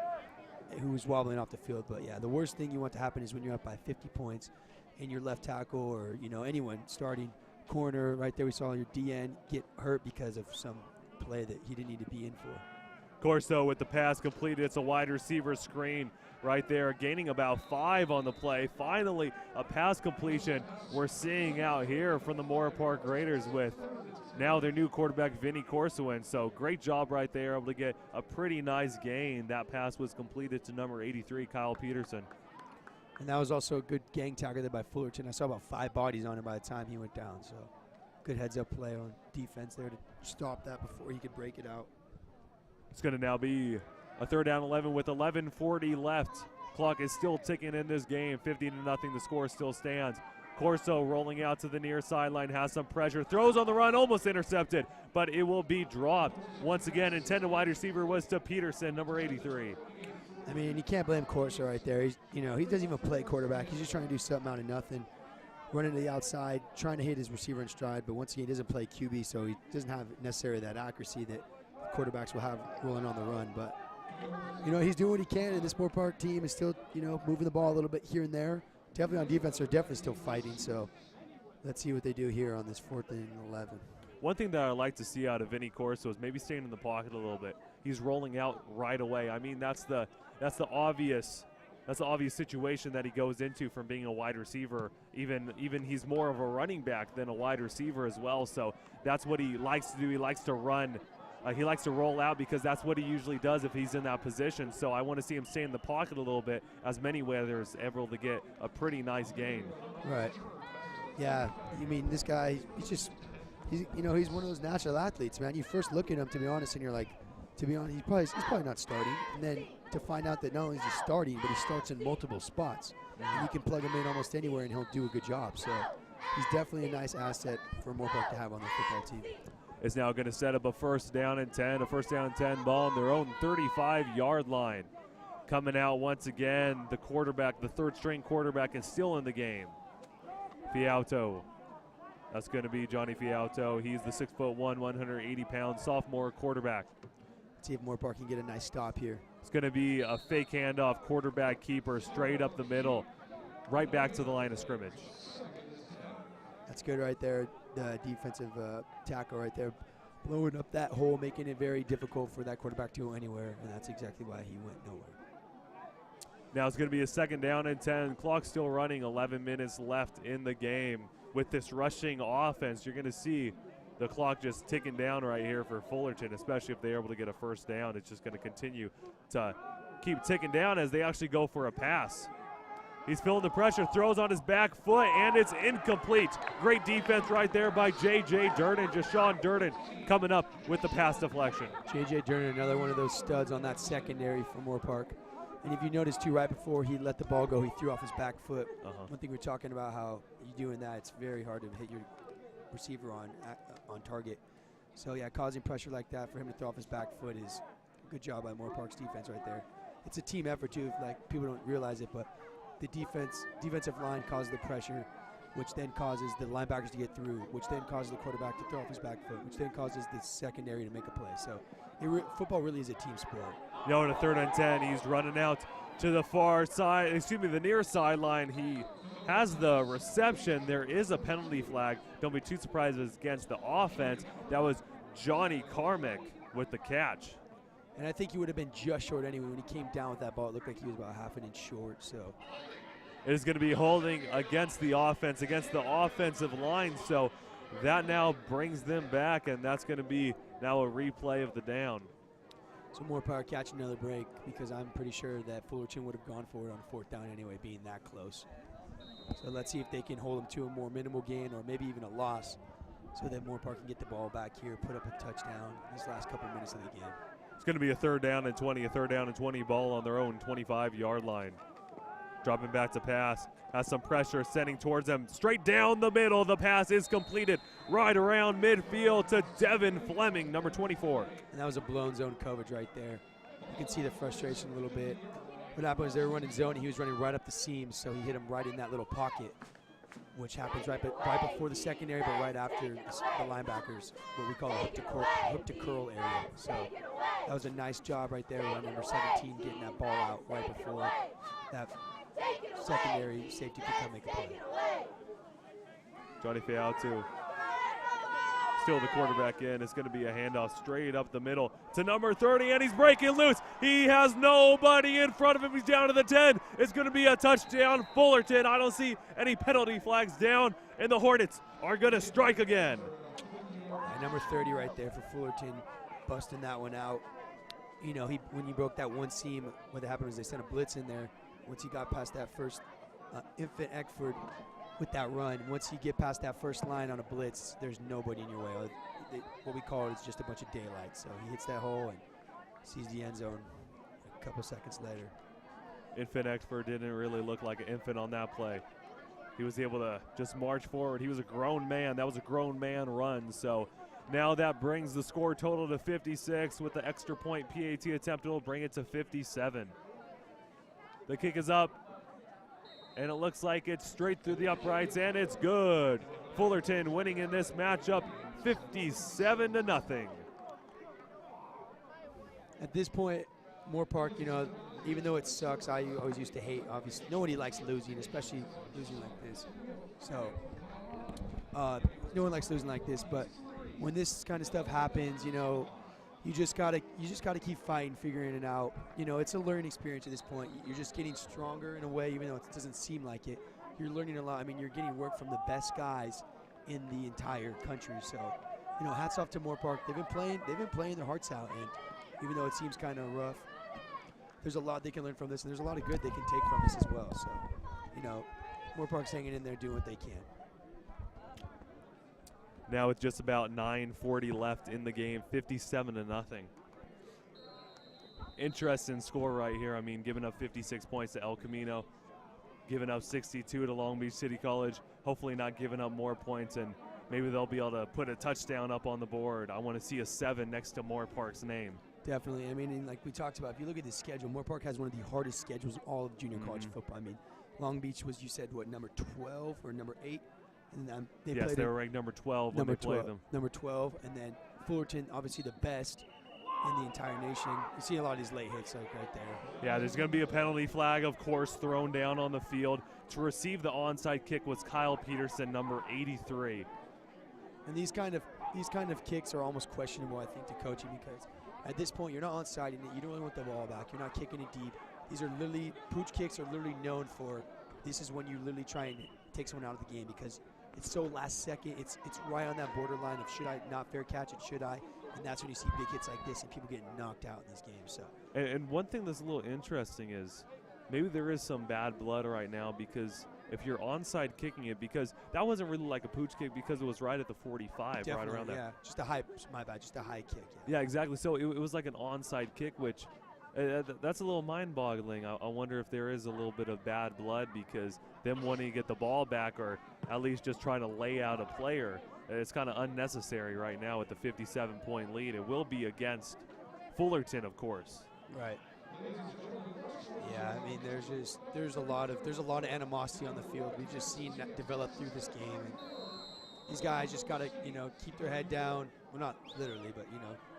who was wobbling off the field. But, yeah, the worst thing you want to happen is when you're up by 50 points and your left tackle or, you know, anyone starting corner right there. We saw your DN get hurt because of some play that he didn't need to be in for. Corso with the pass completed. It's a wide receiver screen right there, gaining about 5 on the play. Finally, a pass completion we're seeing out here from the Moorpark Raiders with now their new quarterback, Vinny Corsoin. So great job right there, able to get a pretty nice gain. That pass was completed to number 83, Kyle Peterson. And that was also a good gang tackle there by Fullerton. I saw about 5 bodies on him by the time he went down. So good heads-up play on defense there to stop that before he could break it out. It's going to now be a 3rd down 11 with 11:40 left. Clock is still ticking in this game. 50-0. The score still stands. Corso rolling out to the near sideline, has some pressure, throws on the run, almost intercepted, but it will be dropped. Once again, intended wide receiver was to Peterson, number 83. I mean, you can't blame Corso right there. He's, you know, he doesn't even play quarterback. He's just trying to do something out of nothing, running to the outside, trying to hit his receiver in stride. But once again, he doesn't play QB, so he doesn't have necessarily that accuracy that quarterbacks will have rolling on the run. But, you know, he's doing what he can, and this Moorpark team is still, you know, moving the ball a little bit here and there. Definitely on defense, they're definitely still fighting. So let's see what they do here on this 4th and 11. One thing that I like to see out of Vinny Corso is maybe staying in the pocket a little bit. He's rolling out right away. I mean, that's the obvious situation that he goes into from being a wide receiver. Even he's more of a running back than a wide receiver as well. So that's what he likes to do. He likes to run. He likes to roll out because that's what he usually does if he's in that position. So I want to see him stay in the pocket a little bit, as Manyweather is able to get a pretty nice gain. Right. Yeah. You mean this guy? He's one of those natural athletes, man. You first look at him, to be honest, and you're like, to be honest, he's probably not starting. And then to find out that not only is he starting, but he starts in multiple spots. And you can plug him in almost anywhere, and he'll do a good job. So he's definitely a nice asset for Moorpark to have on the football team. Is now going to set up a 1st down and 10, ball on their own 35-yard line. Coming out once again, the quarterback, the 3rd-string quarterback, is still in the game. Fiauto. That's going to be Johnny Fiauto. He's the 6'1", 180-pound sophomore quarterback. See if Moorpark can get a nice stop here. It's going to be a fake handoff, quarterback keeper, straight up the middle, right back to the line of scrimmage. That's good right there. The defensive tackle right there, blowing up that hole, making it very difficult for that quarterback to go anywhere, and that's exactly why he went nowhere. Now it's going to be a 2nd down and 10. Clock still running, 11 minutes left in the game. With this rushing offense, you're going to see the clock just ticking down right here for Fullerton, especially if they're able to get a 1st down. It's just going to continue to keep ticking down as they actually go for a pass. He's feeling the pressure, throws on his back foot, and it's incomplete. Great defense right there by J.J. Durden. Jashawn Durden coming up with the pass deflection. J.J. Durden, another one of those studs on that secondary for Moorpark. And if you notice, too, right before he let the ball go, he threw off his back foot. One thing we're talking about, how you doing that, it's very hard to hit your receiver on target. So, yeah, causing pressure like that for him to throw off his back foot is a good job by Moorpark's defense right there. It's a team effort, too. Like, people don't realize it, but the defensive line causes the pressure, which then causes the linebackers to get through, which then causes the quarterback to throw off his back foot, which then causes the secondary to make a play. So football really is a team sport. In a 3rd and 10, he's running out to the far side, the near sideline. He has the reception. There is a penalty flag. Don't be too surprised if it's against the offense. That was Johnny Carmick with the catch. And I think he would have been just short anyway. When he came down with that ball, it looked like he was about half an inch short. So it is going to be holding against the offense, against the offensive line. So that now brings them back, and that's going to be now a replay of the down. So Moorpark catching another break, because I'm pretty sure that Fullerton would have gone for it on 4th down anyway, being that close. So let's see if they can hold them to a more minimal gain or maybe even a loss, so that Moorpark can get the ball back here, put up a touchdown these last couple minutes of the game. It's going to be a 3rd down and 20, a 3rd down and 20 ball on their own 25-yard line. Dropping back to pass, has some pressure, sending towards them. Straight down the middle, the pass is completed right around midfield to Devin Fleming, number 24. And that was a blown zone coverage right there. You can see the frustration a little bit. What happened was they were running zone, and he was running right up the seam, so he hit him right in that little pocket, which happens right before the secondary, but right after the linebackers, what we call a hook to curl area. So that was a nice job right there by number 17, getting that ball out right before that secondary safety could come make a play. Johnny Fayautu still the quarterback in. It's going to be a handoff straight up the middle to number 30, and he's breaking loose. He has nobody in front of him. He's down to the 10. It's going to be a touchdown, Fullerton. I don't see any penalty flags down, and the Hornets are going to strike again. Number 30 right there for Fullerton, busting that one out. You know, when you broke that one seam, what happened was they sent a blitz in there. Once he got past that first infant Eckford with that run, once you get past that first line on a blitz, there's nobody in your way. What we call it is just a bunch of daylight. So he hits that hole and sees the end zone a couple seconds later. Infant Eckford didn't really look like an infant on that play. He was able to just march forward. He was a grown man. That was a grown man run. So now that brings the score total to 56 with the extra point PAT attempt. It'll bring it to 57. The kick is up, and it looks like it's straight through the uprights, and it's good. Fullerton winning in this matchup 57-0. At this point, Moorpark, you know, even though it sucks, I always used to hate, obviously. Nobody likes losing, especially losing like this. So, no one likes losing like this, but when this kind of stuff happens, you know, you just gotta keep fighting, figuring it out. You know, it's a learning experience at this point. You're just getting stronger in a way, even though it doesn't seem like it. You're learning a lot. I mean, you're getting work from the best guys in the entire country. So, you know, hats off to Moorpark. They've been playing their hearts out, and even though it seems kind of rough, there's a lot they can learn from this, and there's a lot of good they can take from this as well. So, you know, Moorpark's hanging in there, doing what they can. Now with just about 9:40 left in the game, 57-0. Interesting score right here. I mean, giving up 56 points to El Camino, giving up 62 to Long Beach City College. Hopefully not giving up more points, and maybe they'll be able to put a touchdown up on the board. I want to see a 7 next to Moorpark's name. Definitely. I mean, like we talked about, if you look at the schedule, Moorpark has one of the hardest schedules in all of junior college football. I mean, Long Beach was, you said, what, number 12 or number 8? And they were ranked number 12 when they played them. Number 12, and then Fullerton, obviously the best, in the entire nation. You see a lot of these late hits like right there. Yeah, there's going to be a penalty flag, of course, thrown down on the field. To receive the onside kick was Kyle Peterson, number 83. And these kind of kicks are almost questionable, I think, to coaching, because at this point you're not onside and you don't really want the ball back. You're not kicking it deep. These are literally, pooch kicks are literally known for, this is when you literally try and take someone out of the game, because it's so last second. It's right on that borderline of should I not fair catch it, should I? And that's when you see big hits like this and people getting knocked out in these games. So. And one thing that's a little interesting is maybe there is some bad blood right now, because if you're onside kicking it, because that wasn't really like a pooch kick because it was right at the 45, Definitely, right around there. Yeah, just a high, my bad, just a high kick. Yeah, exactly. So it was like an onside kick, which that's a little mind-boggling. I wonder if there is a little bit of bad blood because them wanting to get the ball back or at least just trying to lay out a player. It's kind of unnecessary right now with the 57-point lead. It will be against Fullerton, of course. Right. Yeah, I mean, there's a lot of animosity on the field. We've just seen that develop through this game, and these guys just gotta keep their head down. Well, not literally, but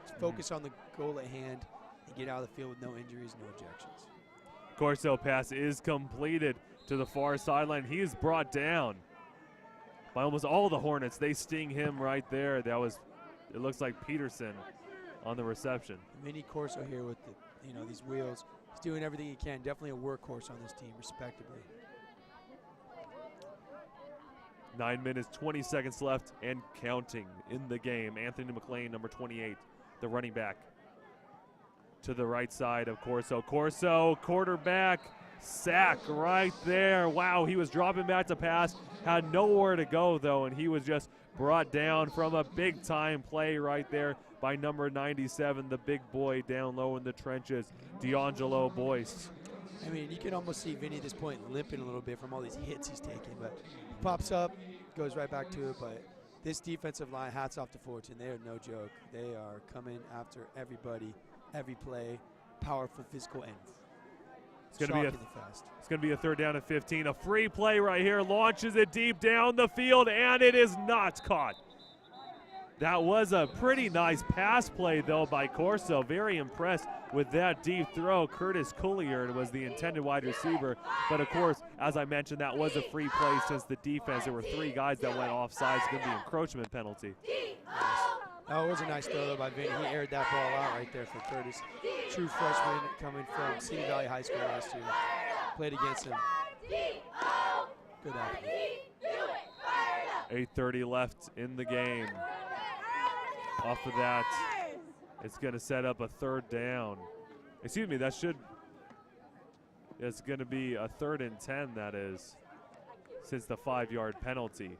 just focus on the goal at hand and get out of the field with no injuries, no ejections. Corso pass is completed to the far sideline. He is brought down by almost all the Hornets. They sting him right there. That was, it looks like Peterson on the reception. Mini Corso here with the, these wheels. He's doing everything he can. Definitely a workhorse on this team, respectively. 9 minutes, 20 seconds left and counting in the game. Anthony McLean, number 28, the running back. To the right side of Corso. Corso, quarterback, sack right there. Wow, he was dropping back to pass. Had nowhere to go, though, and he was just brought down from a big-time play right there by number 97, the big boy down low in the trenches, D'Angelo Boyce. I mean, you can almost see Vinny at this point limping a little bit from all these hits he's taking, but he pops up, goes right back to it. But this defensive line, hats off to Fullerton. They are no joke. They are coming after everybody, every play, powerful physical end. It's going fast. to be a third down and 15. A free play right here, launches it deep down the field, and it is not caught. That was a pretty nice pass play, though, by Corso. Very impressed with that deep throw. Curtis Collier was the intended wide receiver. But, of course, as I mentioned, that was a free play since the defense. There were 3 guys that went offside. It's going to be an encroachment penalty. That was a nice throw, though, by Vinny. He aired that ball out right there for Curtis. True freshman coming from Cedar Valley High School last year. Played against him. Good athlete. 8:30 left in the game. Off of that, it's going to set up a third down. Excuse me, it's going to be a 3rd and 10, that is, since the 5-yard penalty.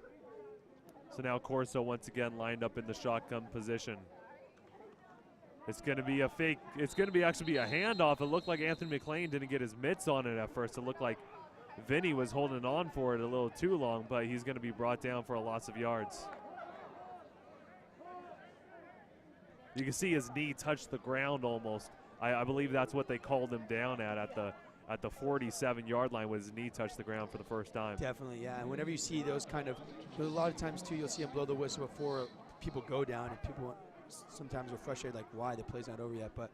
So now Corso once again lined up in the shotgun position. It's going to be a fake. It's going to actually be a handoff. It looked like Anthony McLean didn't get his mitts on it at first. It looked like Vinny was holding on for it a little too long, but he's going to be brought down for a loss of yards. You can see his knee touch the ground almost. I believe that's what they called him down at the 47-yard line when his knee touched the ground for the first time. Definitely, yeah. And whenever you see those kind of, a lot of times too, you'll see him blow the whistle before people go down, and people sometimes are frustrated, like, why the play's not over yet. But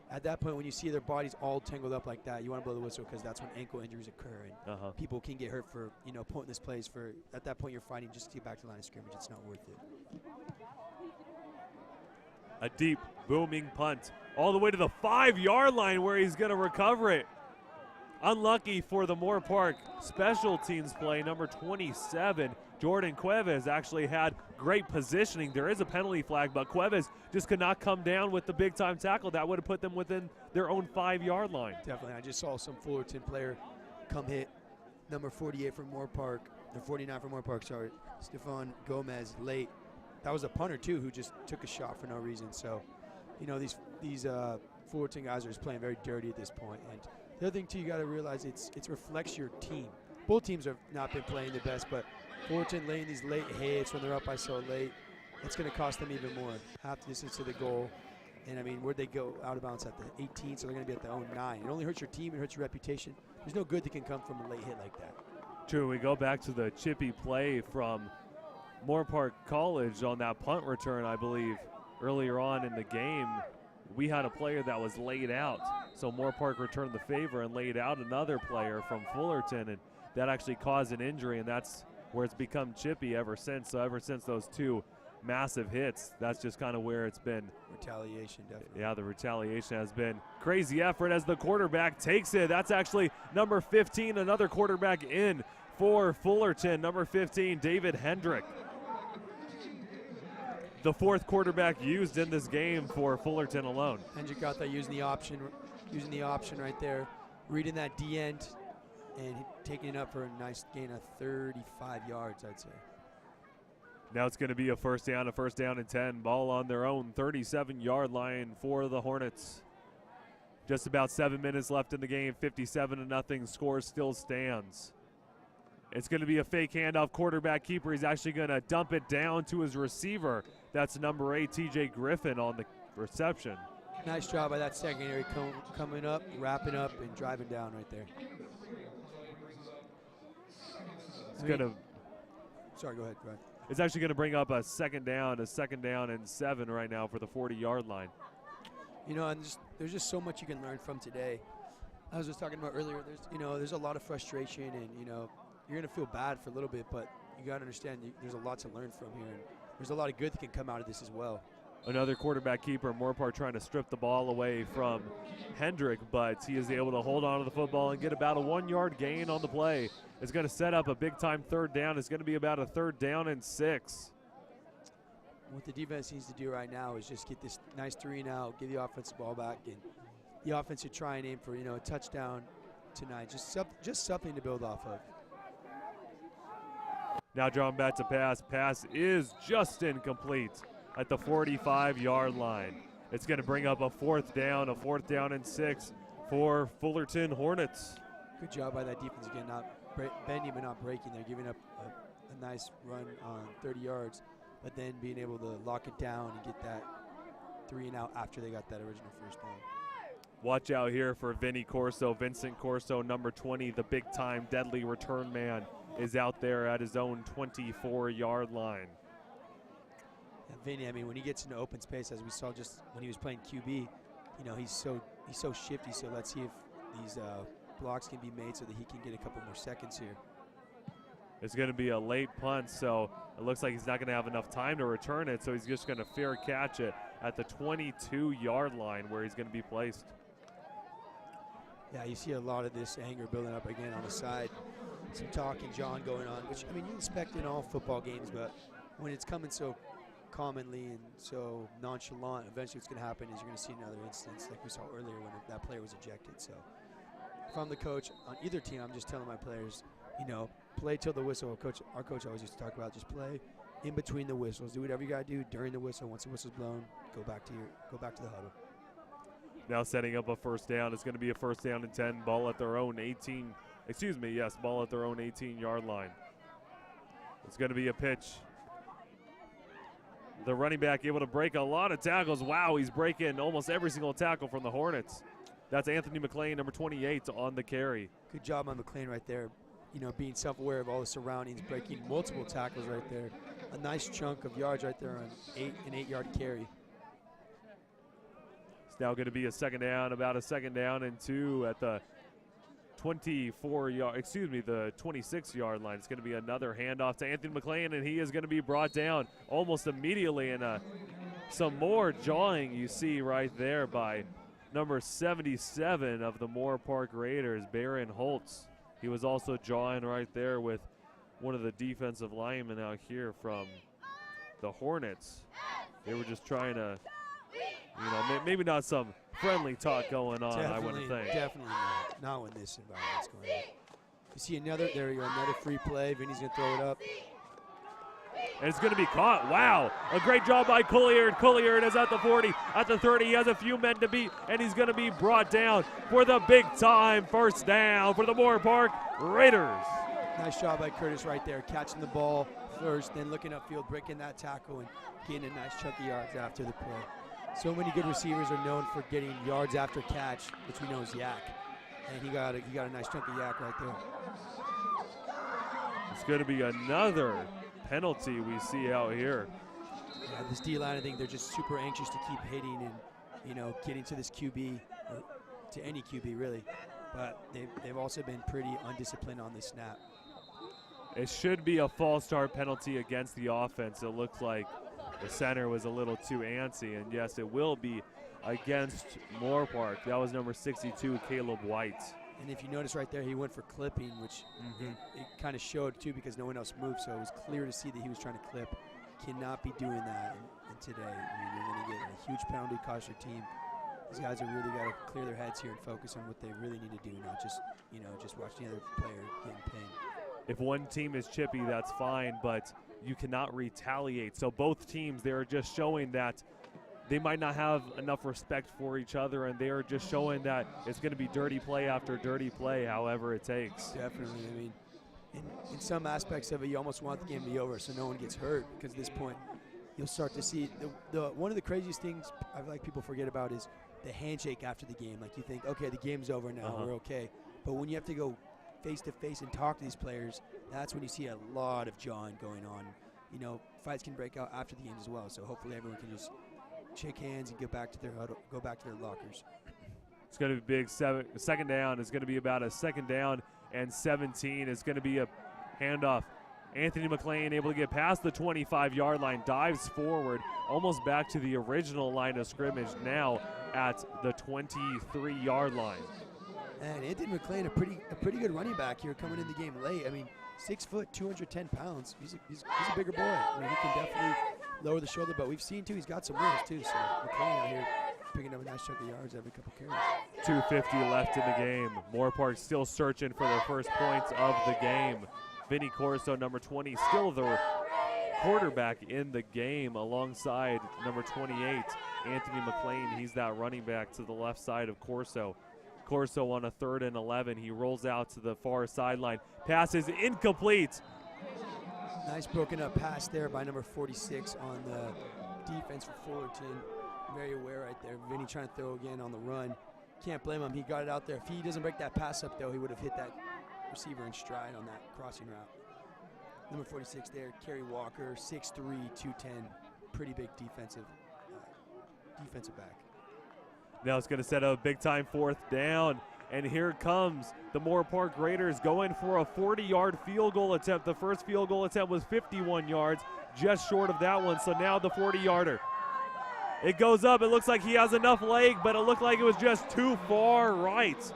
at that point, when you see their bodies all tangled up like that, you want to blow the whistle because that's when ankle injuries occur, and people can get hurt for pointless plays. For at that point, you're fighting just to get back to the line of scrimmage. It's not worth it. A deep, booming punt all the way to the 5-yard line where he's going to recover it. Unlucky for the Moorpark special teams play. Number 27, Jordan Cuevas, actually had great positioning. There is a penalty flag, but Cuevas just could not come down with the big-time tackle. That would have put them within their own 5-yard line. Definitely. I just saw some Fullerton player come hit number 48 from Moorpark, or 49 from Moorpark, sorry, Stefan Gomez late. That was a punter, too, who just took a shot for no reason. So, these Fullerton guys are just playing very dirty at this point. And the other thing, too, you got to realize it reflects your team. Both teams have not been playing the best, but Fullerton laying these late hits when they're up by so late, it's going to cost them even more. Half the distance to the goal. And, I mean, where'd they go out of bounds? At the 18, so they're going to be at the own 9. It only hurts your team. It hurts your reputation. There's no good that can come from a late hit like that. True. We go back to the chippy play from Moorpark College on that punt return, I believe, earlier on in the game. we had a player that was laid out. So Moorpark returned the favor and laid out another player from Fullerton, and that actually caused an injury, and that's where it's become chippy ever since. So ever since those two massive hits, that's just kind of where it's been. Retaliation, definitely. Yeah, the retaliation has been crazy effort as the quarterback takes it. That's actually number 15, another quarterback in for Fullerton, number 15, David Hendrick. The fourth quarterback used in this game for Fullerton alone. Hendrick out there using the option right there, reading that D end and taking it up for a nice gain of 35 yards, I'd say. Now it's going to be a first down and 10. Ball on their own 37-yard line for the Hornets. Just about 7 minutes left in the game, 57-0. Score still stands. It's going to be a fake handoff. Quarterback keeper. He's actually going to dump it down to his receiver. That's number 8, TJ Griffin, on the reception. Nice job by that secondary coming up, wrapping up, and driving down right there. It's going to. Sorry, go ahead. It's actually going to bring up a second down and 7 right now for the 40-yard line. You know, and there's just so much you can learn from today. I was just talking about earlier. There's a lot of frustration, and you're going to feel bad for a little bit, but you got to understand there's a lot to learn from here, and there's a lot of good that can come out of this as well. Another quarterback keeper, Moorpark, trying to strip the ball away from Hendrick, but he is able to hold on to the football and get about a 1-yard gain on the play. It's going to set up a big-time third down. It's going to be about a 3rd down and 6. What the defense needs to do right now is just get this nice 3-and-out, give the offense the ball back, and the offense should try and aim for a touchdown tonight. Just something to build off of. Now drawing back to pass. Pass is just incomplete at the 45-yard line. It's going to bring up a 4th down and 6 for Fullerton Hornets. Good job by that defense again, not bending but not breaking. They're giving up a nice run on 30 yards, but then being able to lock it down and get that 3-and-out after they got that original first down. Watch out here for Vincent Corso, number 20, the big-time deadly return man, is out there at his own 24-yard line. Vinny, I mean, when he gets into open space, as we saw just when he was playing QB, he's so shifty. So let's see if these blocks can be made so that he can get a couple more seconds here. It's going to be a late punt, so it looks like he's not going to have enough time to return it, so he's just going to fair catch it at the 22-yard line where he's going to be placed. Yeah, you see a lot of this anger building up again on the side. Some talk and John going on, which, I mean, you expect in all football games, but when it's coming so commonly and so nonchalant, eventually what's going to happen is you're going to see another instance like we saw earlier when that player was ejected. So if I'm the coach on either team, I'm just telling my players, play till the whistle. Our coach always used to talk about just play in between the whistles. Do whatever you got to do during the whistle. Once the whistle's blown, go back to the huddle. Now setting up a first down. It's going to be a 1st down and 10. Ball at their own 18-yard line. It's going to be a pitch. The running back able to break a lot of tackles. Wow, he's breaking almost every single tackle from the Hornets. That's Anthony McLean, number 28, on the carry. Good job on McLean right there. Being self-aware of all the surroundings, breaking multiple tackles right there. A nice chunk of yards right there on an 8-yard carry. It's now going to be a second down, about a 2nd down and 2 at the 26-yard line. It's going to be another handoff to Anthony McLean, and he is going to be brought down almost immediately. And some more jawing you see right there by number 77 of the Moorpark Raiders, Baron Holtz. He was also jawing right there with one of the defensive linemen out here from the Hornets. They were just trying to, maybe not some friendly talk going on, I wouldn't think. Definitely not when this environment's going on. You see another free play. Vinny's going to throw it up. And it's going to be caught. Wow, a great job by Colliard. Colliard is at the 40, at the 30. He has a few men to beat, and he's going to be brought down for the big-time first down for the Moorpark Raiders. Nice job by Curtis right there, catching the ball first, then looking upfield, breaking that tackle, and getting a nice chunk of yards after the play. So many good receivers are known for getting yards after catch, which we know is yak. And he got a nice chunk of yak right there. It's going to be another penalty we see out here. Yeah, this D-line, I think they're just super anxious to keep hitting, and getting to this QB, or to any QB really. But they've also been pretty undisciplined on this snap. It should be a false start penalty against the offense. It looks like the center was a little too antsy, and yes, it will be against Moorpark. That was number 62, Caleb White. And if you notice right there, he went for clipping, which it kind of showed too because no one else moved, so it was clear to see that he was trying to clip. Cannot be doing that and today. I mean, you're going to get a huge penalty, cost your team. These guys have really got to clear their heads here and focus on what they really need to do, not just just watch the other player getting pain. If one team is chippy, that's fine, but you cannot retaliate. So both teams, they're just showing that they might not have enough respect for each other, and they are just showing that it's going to be dirty play after dirty play, however it takes. Definitely. I mean, in some aspects of it, you almost want the game to be over so no one gets hurt, because at this point, you'll start to see one of the craziest things I feel like people forget about is the handshake after the game. Like, you think, okay, the game's over now, we're okay. But when you have to go face-to-face and talk to these players, that's when you see a lot of jawing going on. Fights can break out after the game as well, so hopefully everyone can just shake hands and go back to their lockers. It's going to be big. Second down is going to be about a second down and 17. It's going to be a handoff. Anthony McLean able to get past the 25-yard line, dives forward, almost back to the original line of scrimmage, now at the 23-yard line. And Anthony McLean, a pretty good running back here coming in the game late. I mean, 6 foot, 210 pounds. He's a bigger boy. I mean, he can definitely lower the shoulder, but we've seen too, he's got some wheels too. So McLean out here picking up a nice chunk of yards every couple carries. 2:50 left in the game. Moorpark still searching for their first points of the game. Vinny Corso, number 20, still the quarterback in the game alongside number 28, Anthony McLean. He's that running back to the left side of Corso. Corso on a 3rd and 11. He rolls out to the far sideline. Pass is incomplete. Nice broken up pass there by number 46 on the defense for Fullerton. Very aware right there. Vinny trying to throw again on the run. Can't blame him. He got it out there. If he doesn't break that pass up, though, he would have hit that receiver in stride on that crossing route. Number 46 there, Kerry Walker, 6'3", 210. Pretty big defensive back. Now it's going to set up a big-time 4th down. And here comes the Moorpark Raiders going for a 40-yard field goal attempt. The first field goal attempt was 51 yards, just short of that one. So now the 40-yarder. It goes up. It looks like he has enough leg, but it looked like it was just too far right.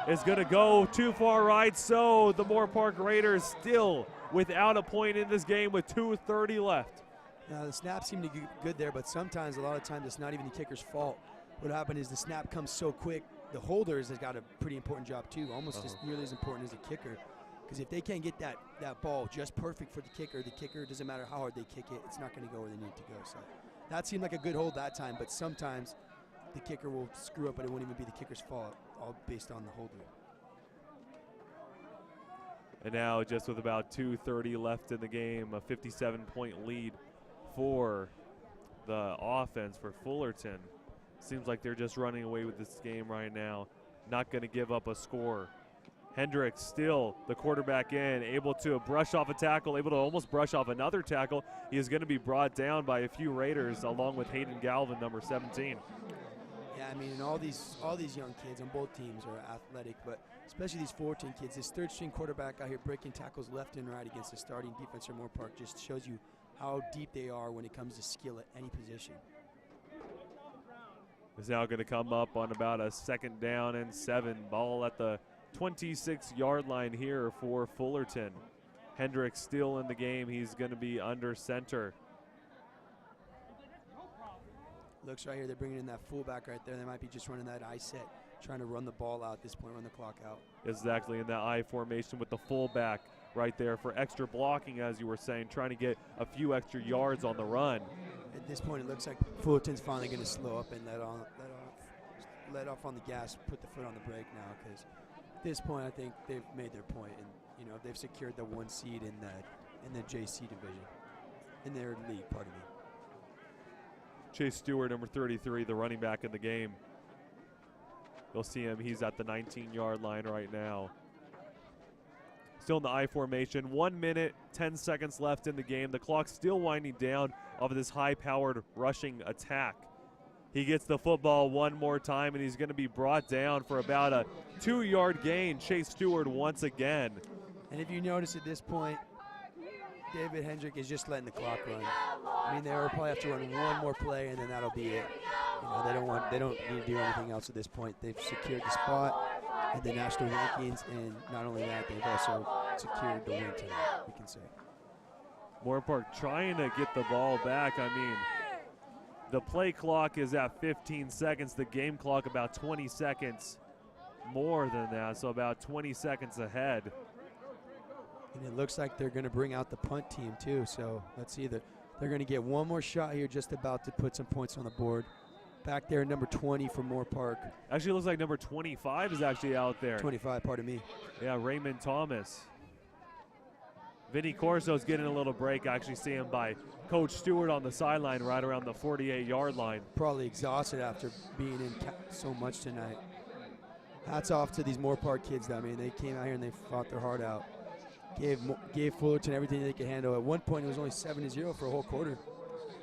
It's going to go too far right, so the Moorpark Raiders still without a point in this game with 2:30 left. Now, the snap seemed to be good there, but sometimes, a lot of times, it's not even the kicker's fault. What happened is the snap comes so quick, the holders has got a pretty important job too, almost as nearly as important as the kicker. Because if they can't get that ball just perfect for the kicker, doesn't matter how hard they kick it, it's not going to go where they need to go. So that seemed like a good hold that time, but sometimes the kicker will screw up, but it won't even be the kicker's fault, all based on the holder. And now, just with about 2:30 left in the game, a 57-point lead for the offense for Fullerton. Seems like they're just running away with this game right now. Not going to give up a score. Hendricks still the quarterback in, able to brush off a tackle, able to almost brush off another tackle. He is going to be brought down by a few Raiders, along with Hayden Galvin, number 17. Yeah, I mean, all these young kids on both teams are athletic, but especially these Fullerton kids. This 3rd-string quarterback out here breaking tackles left and right against the starting defense for Moorpark just shows you how deep they are when it comes to skill at any position. Is now going to come up on about a 2nd down and 7. Ball at the 26-yard line here for Fullerton. Hendricks still in the game. He's going to be under center. Looks right here, they're bringing in that fullback right there. They might be just running that I set, trying to run the ball out at this point, run the clock out. Exactly, in that I formation with the fullback right there for extra blocking, as you were saying, trying to get a few extra yards on the run. At this point, it looks like Fullerton's finally going to slow up and let off on the gas, put the foot on the brake now, because at this point, I think they've made their point, and they've secured the 1 seed in the JC division, in their league, pardon me. Chase Stewart, number 33, the running back in the game. You'll see him. He's at the 19-yard line right now. Still in the I formation. 1 minute, 10 seconds left in the game. The clock's still winding down off of this high-powered rushing attack. He gets the football one more time, and he's going to be brought down for about a 2-yard gain. Chase Stewart once again. And if you notice at this point, David Hendrick is just letting the clock run. I mean, they'll probably have to run one more play, and then that'll be it. You know, they don't need to do anything else at this point. They've secured the spot in the national rankings, and not only that, they've also secured the win tonight, we can say. Moorpark trying to get the ball back. I mean, the play clock is at 15 seconds. The game clock about 20 seconds more than that, so about 20 seconds ahead. And it looks like they're going to bring out the punt team too, so let's see. They're going to get one more shot here, just about to put some points on the board. Back there, number 20 for Moorpark. Actually, looks like number 25 is actually out there. 25, pardon me. Yeah, Raymond Thomas. Vinny Corso's getting a little break. I actually see him by Coach Stewart on the sideline right around the 48-yard line. Probably exhausted after being in so much tonight. Hats off to these Moorpark kids, though. I mean, they came out here and they fought their heart out. Gave Fullerton everything they could handle. At one point, it was only 7-0 for a whole quarter.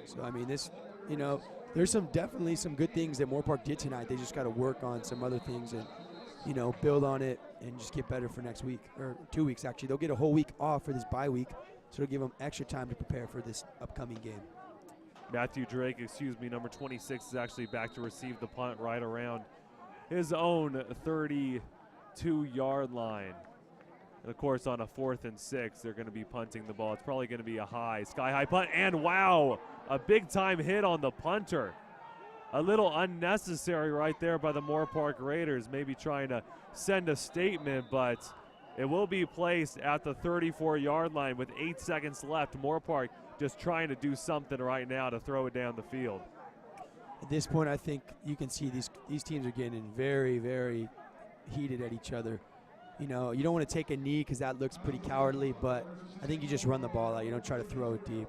So, I mean, this, you know, there's definitely some good things that Moorpark did tonight. They just got to work on some other things and, you know, build on it and just get better for next week, or 2 weeks, actually. They'll get a whole week off for this bye week, so it'll give them extra time to prepare for this upcoming game. Matthew Drake, number 26, is actually back to receive the punt right around his own 32-yard line. And, of course, on a 4th and 6, they're going to be punting the ball. It's probably going to be a sky-high punt. And, wow, a big-time hit on the punter. A little unnecessary right there by the Moorpark Raiders, maybe trying to send a statement, but it will be placed at the 34-yard line with 8 seconds left. Moorpark just trying to do something right now to throw it down the field. At this point, I think you can see these teams are getting very, very heated at each other. You know, you don't want to take a knee because that looks pretty cowardly, but I think you just run the ball out. You don't try to throw it deep.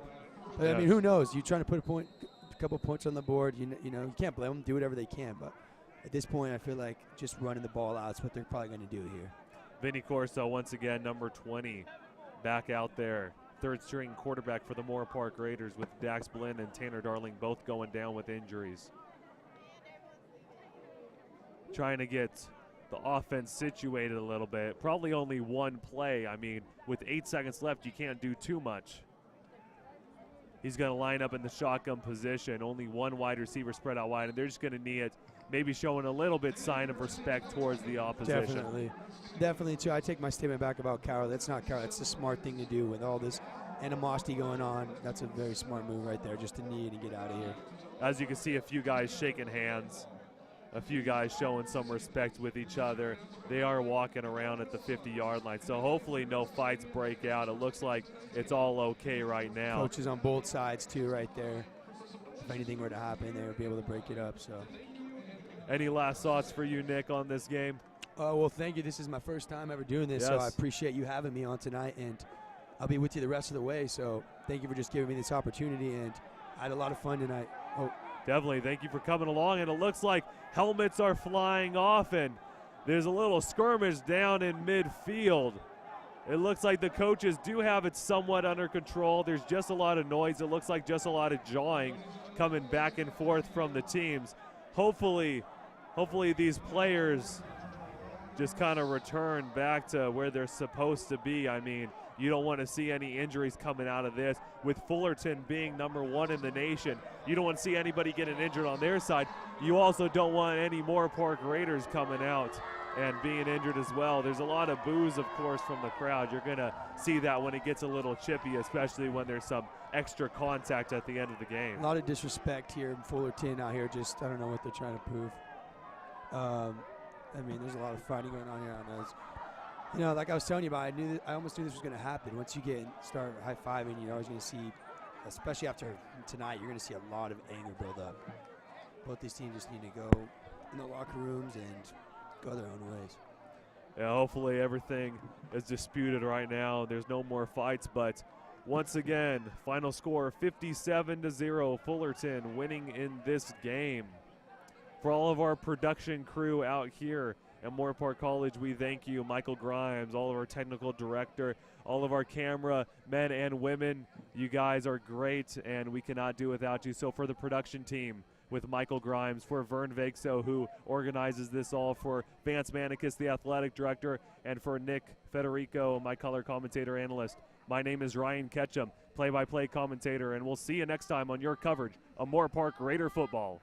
But, Yeah. I mean, who knows? You're trying to put a couple points on the board. You know, you can't blame them. Do whatever they can. But at this point, I feel like just running the ball out is what they're probably going to do here. Vinny Corso, once again, number 20, back out there. Third-string quarterback for the Moorpark Raiders with Dax Blinn and Tanner Darling both going down with injuries. Trying to get the offense situated a little bit. Probably only one play. I mean, with 8 seconds left, you can't do too much. He's going to line up in the shotgun position. Only one wide receiver spread out wide, and they're just going to need it. Maybe showing a little bit sign of respect towards the opposition. Definitely, too. I take my statement back about coward. That's not coward. That's a smart thing to do with all this animosity going on. That's a very smart move right there, just to knee and get out of here. As you can see, a few guys shaking hands. A few guys showing some respect with each other. They are walking around at the 50-yard line, so hopefully no fights break out. It looks like it's all okay right now. Coaches on both sides, too, right there. If anything were to happen, they would be able to break it up. So, Any last thoughts for you, Nick, on this game? well, thank you. This is my first time ever doing this, Yes. so I appreciate you having me on tonight, and I'll be with you the rest of the way. So thank you for just giving me this opportunity, and I had a lot of fun tonight. Oh. Definitely. Thank you for coming along. And it looks like helmets are flying off, and there's a little skirmish down in midfield. It looks like the coaches do have it somewhat under control. There's just a lot of noise. It looks like just a lot of jawing coming back and forth from the teams. Hopefully these players just kind of return back to where they're supposed to be. I mean, you don't want to see any injuries coming out of this. With Fullerton being number 1 in the nation, you don't want to see anybody getting injured on their side. You also don't want any Moorpark Raiders coming out and being injured as well. There's a lot of boos, of course, from the crowd. You're going to see that when it gets a little chippy, especially when there's some extra contact at the end of the game. A lot of disrespect here in Fullerton out here. Just, I don't know what they're trying to prove. I mean, there's a lot of fighting going on here. You know, like I was telling you about, I almost knew this was going to happen. Once you start high-fiving, you're always going to see, especially after tonight, you're going to see a lot of anger build up. Both these teams just need to go in the locker rooms and go their own ways. Yeah, hopefully everything is disputed right now. There's no more fights, but once again, final score 57-0, Fullerton winning in this game. For all of our production crew out here at Moorpark College, we thank you. Michael Grimes, all of our technical director, all of our camera men and women. You guys are great, and we cannot do without you. So for the production team, with Michael Grimes, for Vern Vakso, who organizes this all, for Vance Manicus, the athletic director, and for Nick Federico, my color commentator analyst. My name is Ryan Ketchum, play-by-play commentator, and we'll see you next time on your coverage of Moorpark Raider football.